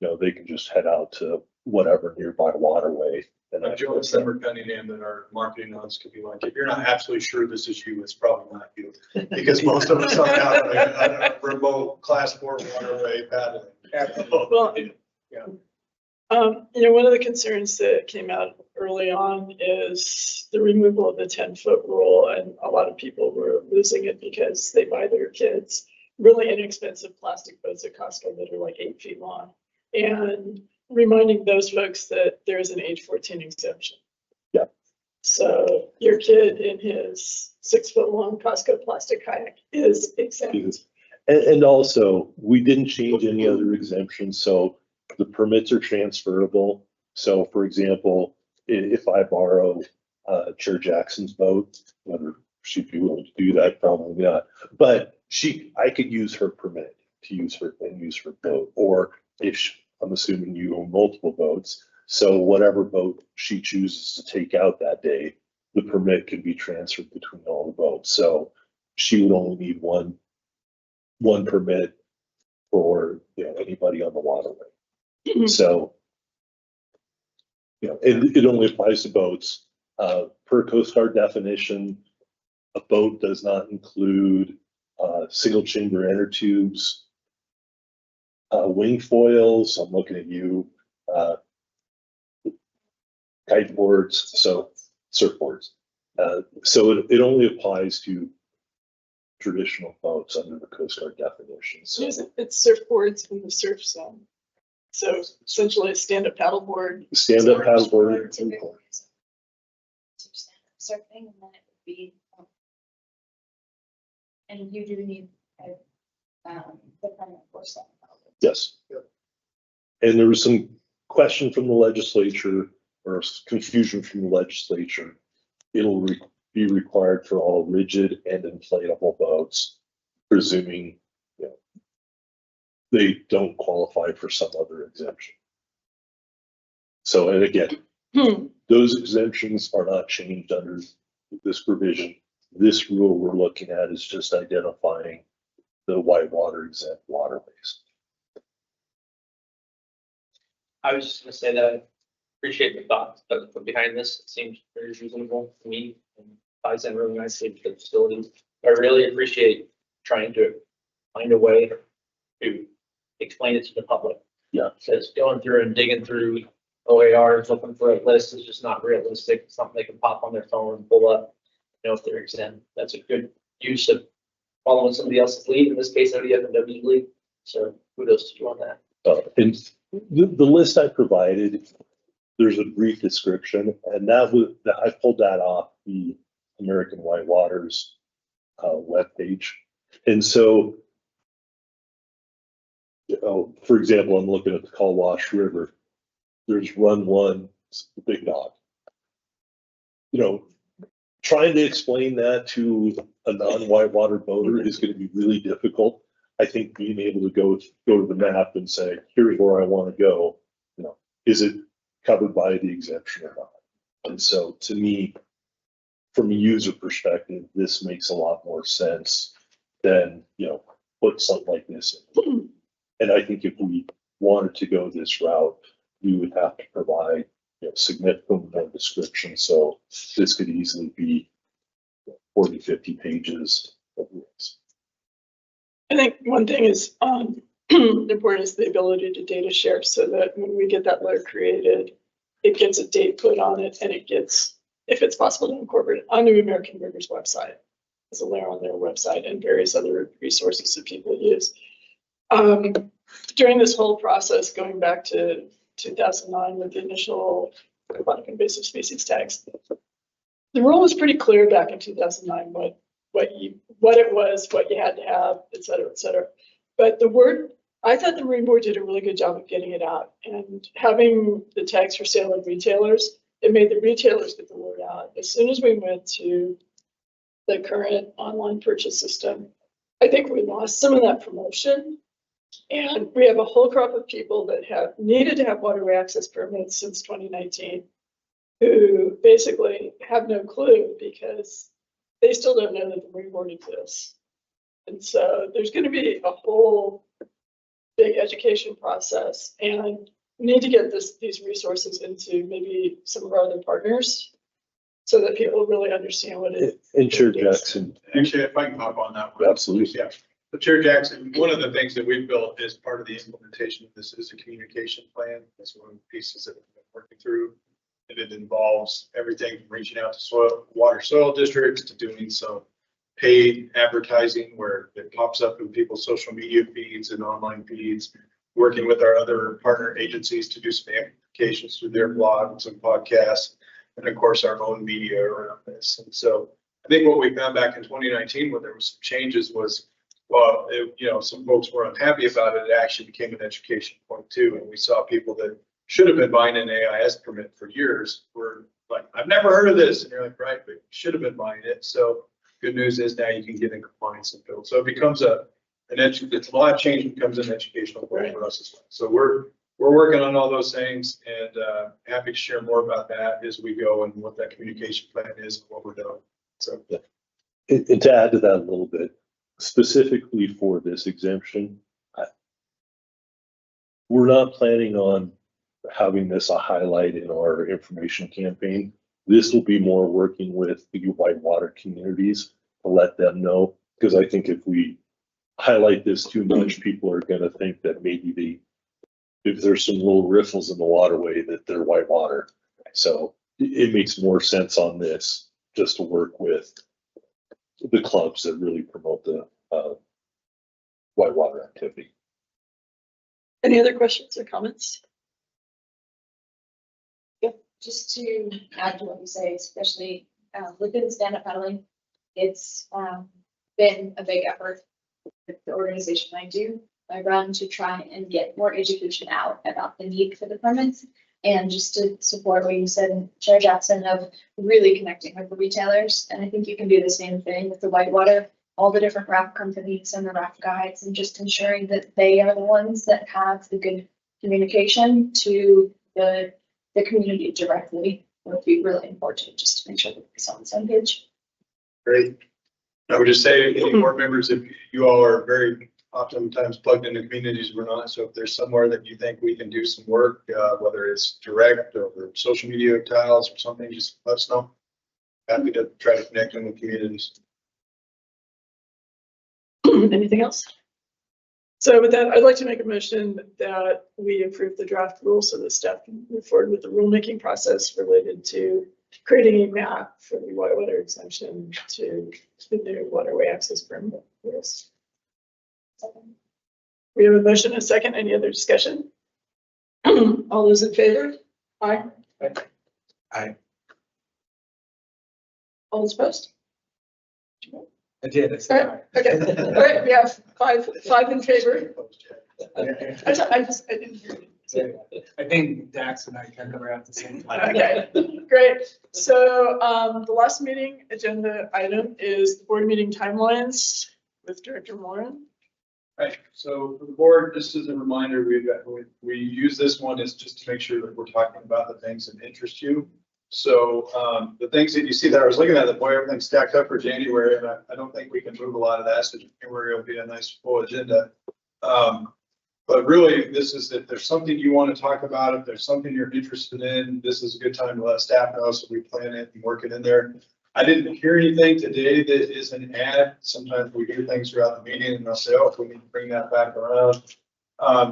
they can just head out to whatever nearby waterway. And Joe and Member Cunningham that are marketing on this could be like, if you're not absolutely sure this is you, it's probably not you. Because most of us are out on a remote class 4 waterway paddling. Well, One of the concerns that came out early on is the removal of the 10-foot rule, and a lot of people were losing it because they buy their kids really inexpensive plastic boats at Costco that are like 8 feet long. And reminding those folks that there is an age 14 exemption. Yeah. So your kid in his 6-foot long Costco plastic kayak is exempt. And also, we didn't change any other exemptions, so the permits are transferable. So for example, if I borrow Chair Jackson's boat, whether she'd be willing to do that, probably not. But I could use her permit to use her boat, or if I'm assuming you own multiple boats, so whatever boat she chooses to take out that day, the permit can be transferred between all the boats. So she would only need one permit for, anybody on the waterway. So, it only applies to boats. Per Coast Guard definition, a boat does not include single chamber inner tubes, wing foils. I'm looking at you, kiteboards, so surfboards. So it only applies to traditional boats under the Coast Guard definition. So It's surfboards in the surf zone. So essentially a stand-up paddleboard. stand-up paddleboard. Surfing, and then it would be, and you do need the permit for that. Yes. And there was some question from the legislature, or confusion from the legislature. It'll be required for all rigid and inflatable boats, presuming they don't qualify for some other exemption. So, and again, those exemptions are not changed under this provision. This rule we're looking at is just identifying the whitewater exempt waterways. I was just gonna say that I appreciate the thoughts that were put behind this. It seems very reasonable to me and ties in really nicely to the facilities. I really appreciate trying to find a way to explain it to the public. Yeah. Because going through and digging through OARs, looking for a list is just not realistic. It's something they can pop on their phone and pull up, if they're exempt. That's a good use of following somebody else's lead, in this case, ODFW's lead. So kudos to you on that. And the list I provided, there's a brief description, and I pulled that off the American Whitewaters webpage. And so, for example, I'm looking at the Colwash River. There's Run 1, the Big Dog. Trying to explain that to a non-whitewater boater is going to be really difficult. I think being able to go to the map and say, here's where I want to go, is it covered by the exemption or not? And so to me, from a user perspective, this makes a lot more sense than, put something like this in. And I think if we wanted to go this route, we would have to provide significant more description. So this could easily be 40, 50 pages of rules. I think one thing is important is the ability to data share, so that when we get that letter created, it gets a date put on it, and it gets, if it's possible, to incorporate it onto American River's website as a layer on their website, and various other resources that people use. During this whole process, going back to 2009 with the initial aquatic invasive species tags, the rule was pretty clear back in 2009 what it was, what you had to have, et cetera, et cetera. But I thought the Marine Board did a really good job of getting it out, and having the tags for sale at retailers, it made the retailers get the word out. As soon as we went to the current online purchase system, I think we lost some of that promotion. And we have a whole crop of people that have needed to have waterway access permits since 2019, who basically have no clue because they still don't know that the Marine Board exists. And so there's going to be a whole big education process, and we need to get these resources into maybe some of our other partners so that people really understand what it is. And Chair Jackson. Actually, if I can hop on that one. Absolutely. Yeah. So Chair Jackson, one of the things that we've built as part of the implementation of this is a communication plan. That's one of the pieces that we've been working through. And it involves everything from reaching out to soil districts to doing some paid advertising where it pops up in people's social media feeds and online feeds, working with our other partner agencies to do some amplifications through their blogs and podcasts, and of course our own media around this. And so I think what we found back in 2019 when there was some changes was, well, some folks were unhappy about it. It actually became an education point too. And we saw people that should have been buying an AIS permit for years were like, I've never heard of this. And you're like, right, but you should have been buying it. So good news is now you can get in compliance and build. So it becomes it's a lot of change becomes an educational goal for us as well. So we're working on all those things and happy to share more about that as we go and what that communication plan is and what we're doing. So And to add to that a little bit, specifically for this exemption, we're not planning on having this a highlight in our information campaign. This will be more working with the whitewater communities to let them know, because I think if we highlight this too much, people are going to think that maybe if there's some little riffles in the waterway that they're whitewater. So it makes more sense on this just to work with the clubs that really promote the whitewater activity. Any other questions or comments? Just to add to what you say, especially within stand-up paddling, it's been a big effort with the organization I run to try and get more education out about the need for the permits and just to support what you said, Chair Jackson, of really connecting with the retailers. And I think you can do the same thing with the whitewater, all the different raft companies and the raft guides, and just ensuring that they are the ones that have the good communication to the community directly would be really important, just to make sure that it's on the same page. great. I would just say any board members, if you all are very oftentimes plugged into communities, we're not. So if there's somewhere that you think we can do some work, whether it's direct or social media tiles or something, just let us know. Happy to try to connect in with communities. Anything else? So with that, I'd like to make a motion that we approve the draft rules so that staff can move forward with the rulemaking process related to creating a map for the whitewater exemption to the new waterway access permit. Yes. We have a motion and a second. Any other discussion? All those in favor? Aye. Aye. All those opposed? I did. Okay, all right, we have five in favor. I didn't hear you. I think Dax and I kind of around at the same time. Okay, great. So the last meeting agenda item is the board meeting timelines with Director Moran. Right, so for the board, just as a reminder, we use this one is just to make sure that we're talking about the things that interest you. So the things that you see there, I was looking at it, boy, everything's stacked up for January, and I don't think we can move a lot of that. So January will be a nice full agenda. But really, this is if there's something you want to talk about, if there's something you're interested in, this is a good time to let staff know so we plan it and work it in there. I didn't hear anything today that is an ad. Sometimes we hear things throughout the meeting and they'll say, oh, we need to bring that back around.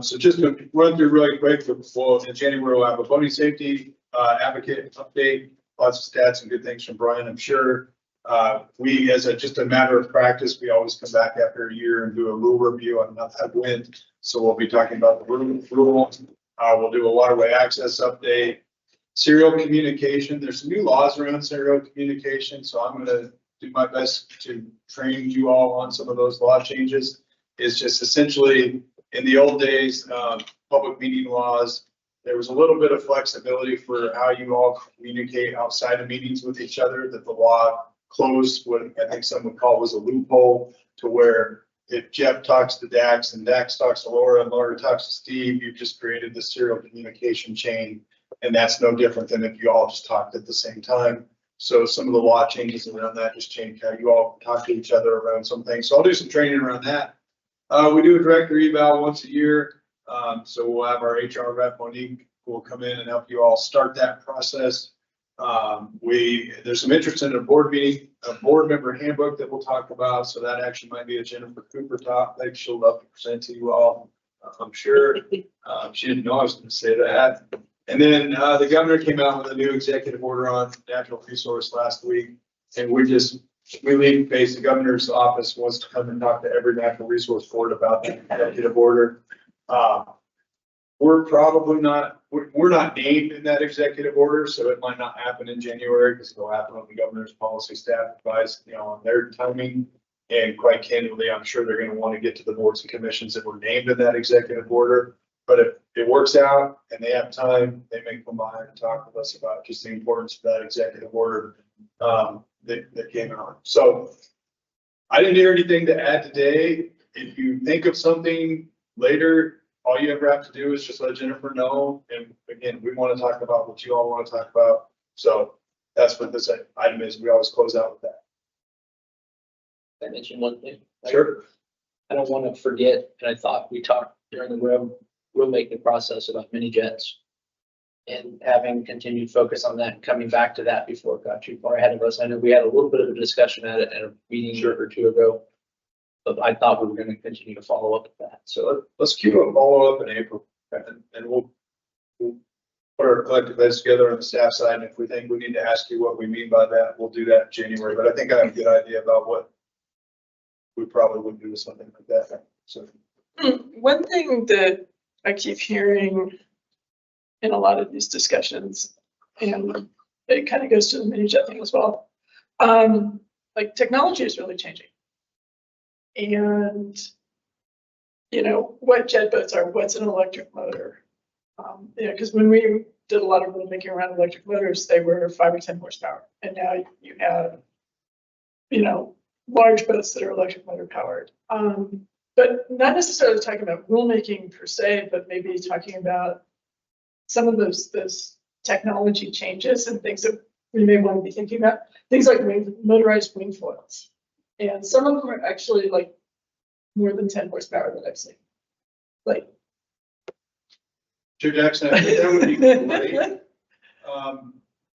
So just to run through really quick, in January, we'll have a boating safety advocate update, lots of stats and good things from Brian, I'm sure. We, as just a matter of practice, we always come back after a year and do a rule review on how that went. So we'll be talking about the rules. We'll do a waterway access update. Serial communication, there's some new laws around serial communication, so I'm going to do my best to train you all on some of those law changes. It's just essentially, in the old days, public meeting laws, there was a little bit of flexibility for how you all communicate outside of meetings with each other, that the law closed what I think some would call was a loophole, to where if Jeff talks to Dax and Dax talks to Laura and Laura talks to Steve, you've just created this serial communication chain. And that's no different than if you all just talked at the same time. So some of the law changes around that just change how you all talk to each other around some things. So I'll do some training around that. We do a director eval once a year. So we'll have our HR rep, Monique, who will come in and help you all start that process. There's some interest in a board meeting, a board member handbook that we'll talk about. So that actually might be a Jennifer Cooper topic. She'll love to present to you all. I'm sure. She didn't know I was going to say that. And then the governor came out with a new executive order on natural resource last week. And we leave base. The governor's office wants to come and talk to every natural resource board about the executive order. We're probably not, we're not named in that executive order, so it might not happen in January because it'll happen on the governor's policy staff advice, on their timing. And quite candidly, I'm sure they're going to want to get to the boards and commissions that were named in that executive order. But if it works out and they have time, they may come by and talk with us about just the importance of that executive order that came out. So I didn't hear anything to add today. If you think of something later, all you ever have to do is just let Jennifer know. And again, we want to talk about what you all want to talk about. So that's what this item is. We always close out with that. I mentioned one thing. Sure. I don't want to forget, and I thought we talked during the rulemaking process about mini jets and having continued focus on that and coming back to that before it got too far ahead of us. I know we had a little bit of a discussion at a meeting or two ago, but I thought we were going to continue to follow up with that. So Let's keep a follow up in April and we'll put our collective heads together on the staff side. And if we think we need to ask you what we mean by that, we'll do that in January. But I think I have a good idea about what we probably would do with something like that. So one thing that I keep hearing in a lot of these discussions, and it kind of goes to the mini jet thing as well. Like technology is really changing. And, what jet boats are, what's an electric motor? Because when we did a lot of rulemaking around electric motors, they were 5 or 10 horsepower. And now you have, large boats that are electric motor powered. But not necessarily talking about rulemaking per se, but maybe talking about some of those technology changes and things that we may want to be thinking about. Things like motorized wing foils. And some of them are actually like more than 10 horsepower that I've seen. Like, Chair Jackson, I think that would be great.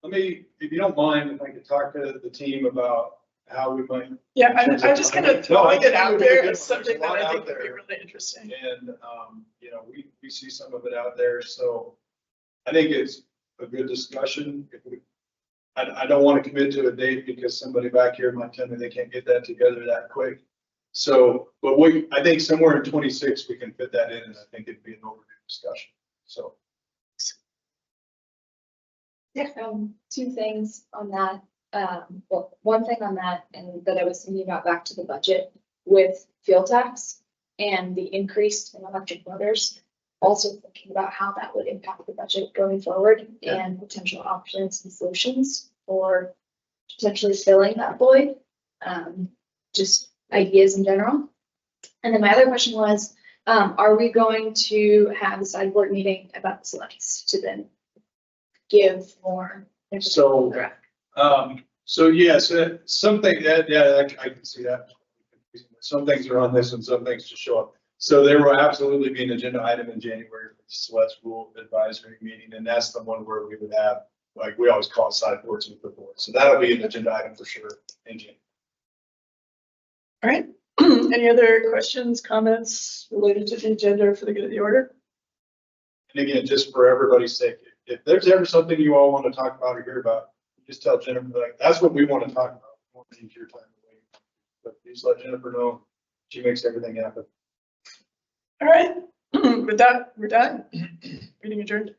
Let me, if you don't mind, if I could talk to the team about how we might. yeah, I'm just kind of throwing it out there as something that I think there. would be really interesting. And, we see some of it out there. So I think it's a good discussion. If we, I don't want to commit to a date because somebody back here might tell me they can't get that together that quick. So, but I think somewhere in 26, we can fit that in, and I think it'd be an overdue discussion. So. Yeah, two things on that. Well, one thing on that, and that I was thinking about back to the budget with fuel tax and the increase in electric motors. Also thinking about how that would impact the budget going forward and potential options and solutions for potentially filling that void. Just ideas in general. And then my other question was, are we going to have a side board meeting about the selects to then give more? So yes, something that, I can see that. Some things are on this and some things just show up. So there will absolutely be an agenda item in January for the SLET's rule advisory meeting. And that's the one where we would have, like, we always call it side boards with the board. So that'll be an agenda item for sure in January. All right. Any other questions, comments related to the agenda for the good of the order? And again, just for everybody's sake, if there's ever something you all want to talk about or hear about, just tell Jennifer, like, that's what we want to talk about. We want to use your time away. But please let Jennifer know. She makes everything happen. All right. With that, we're done. Meeting adjourned.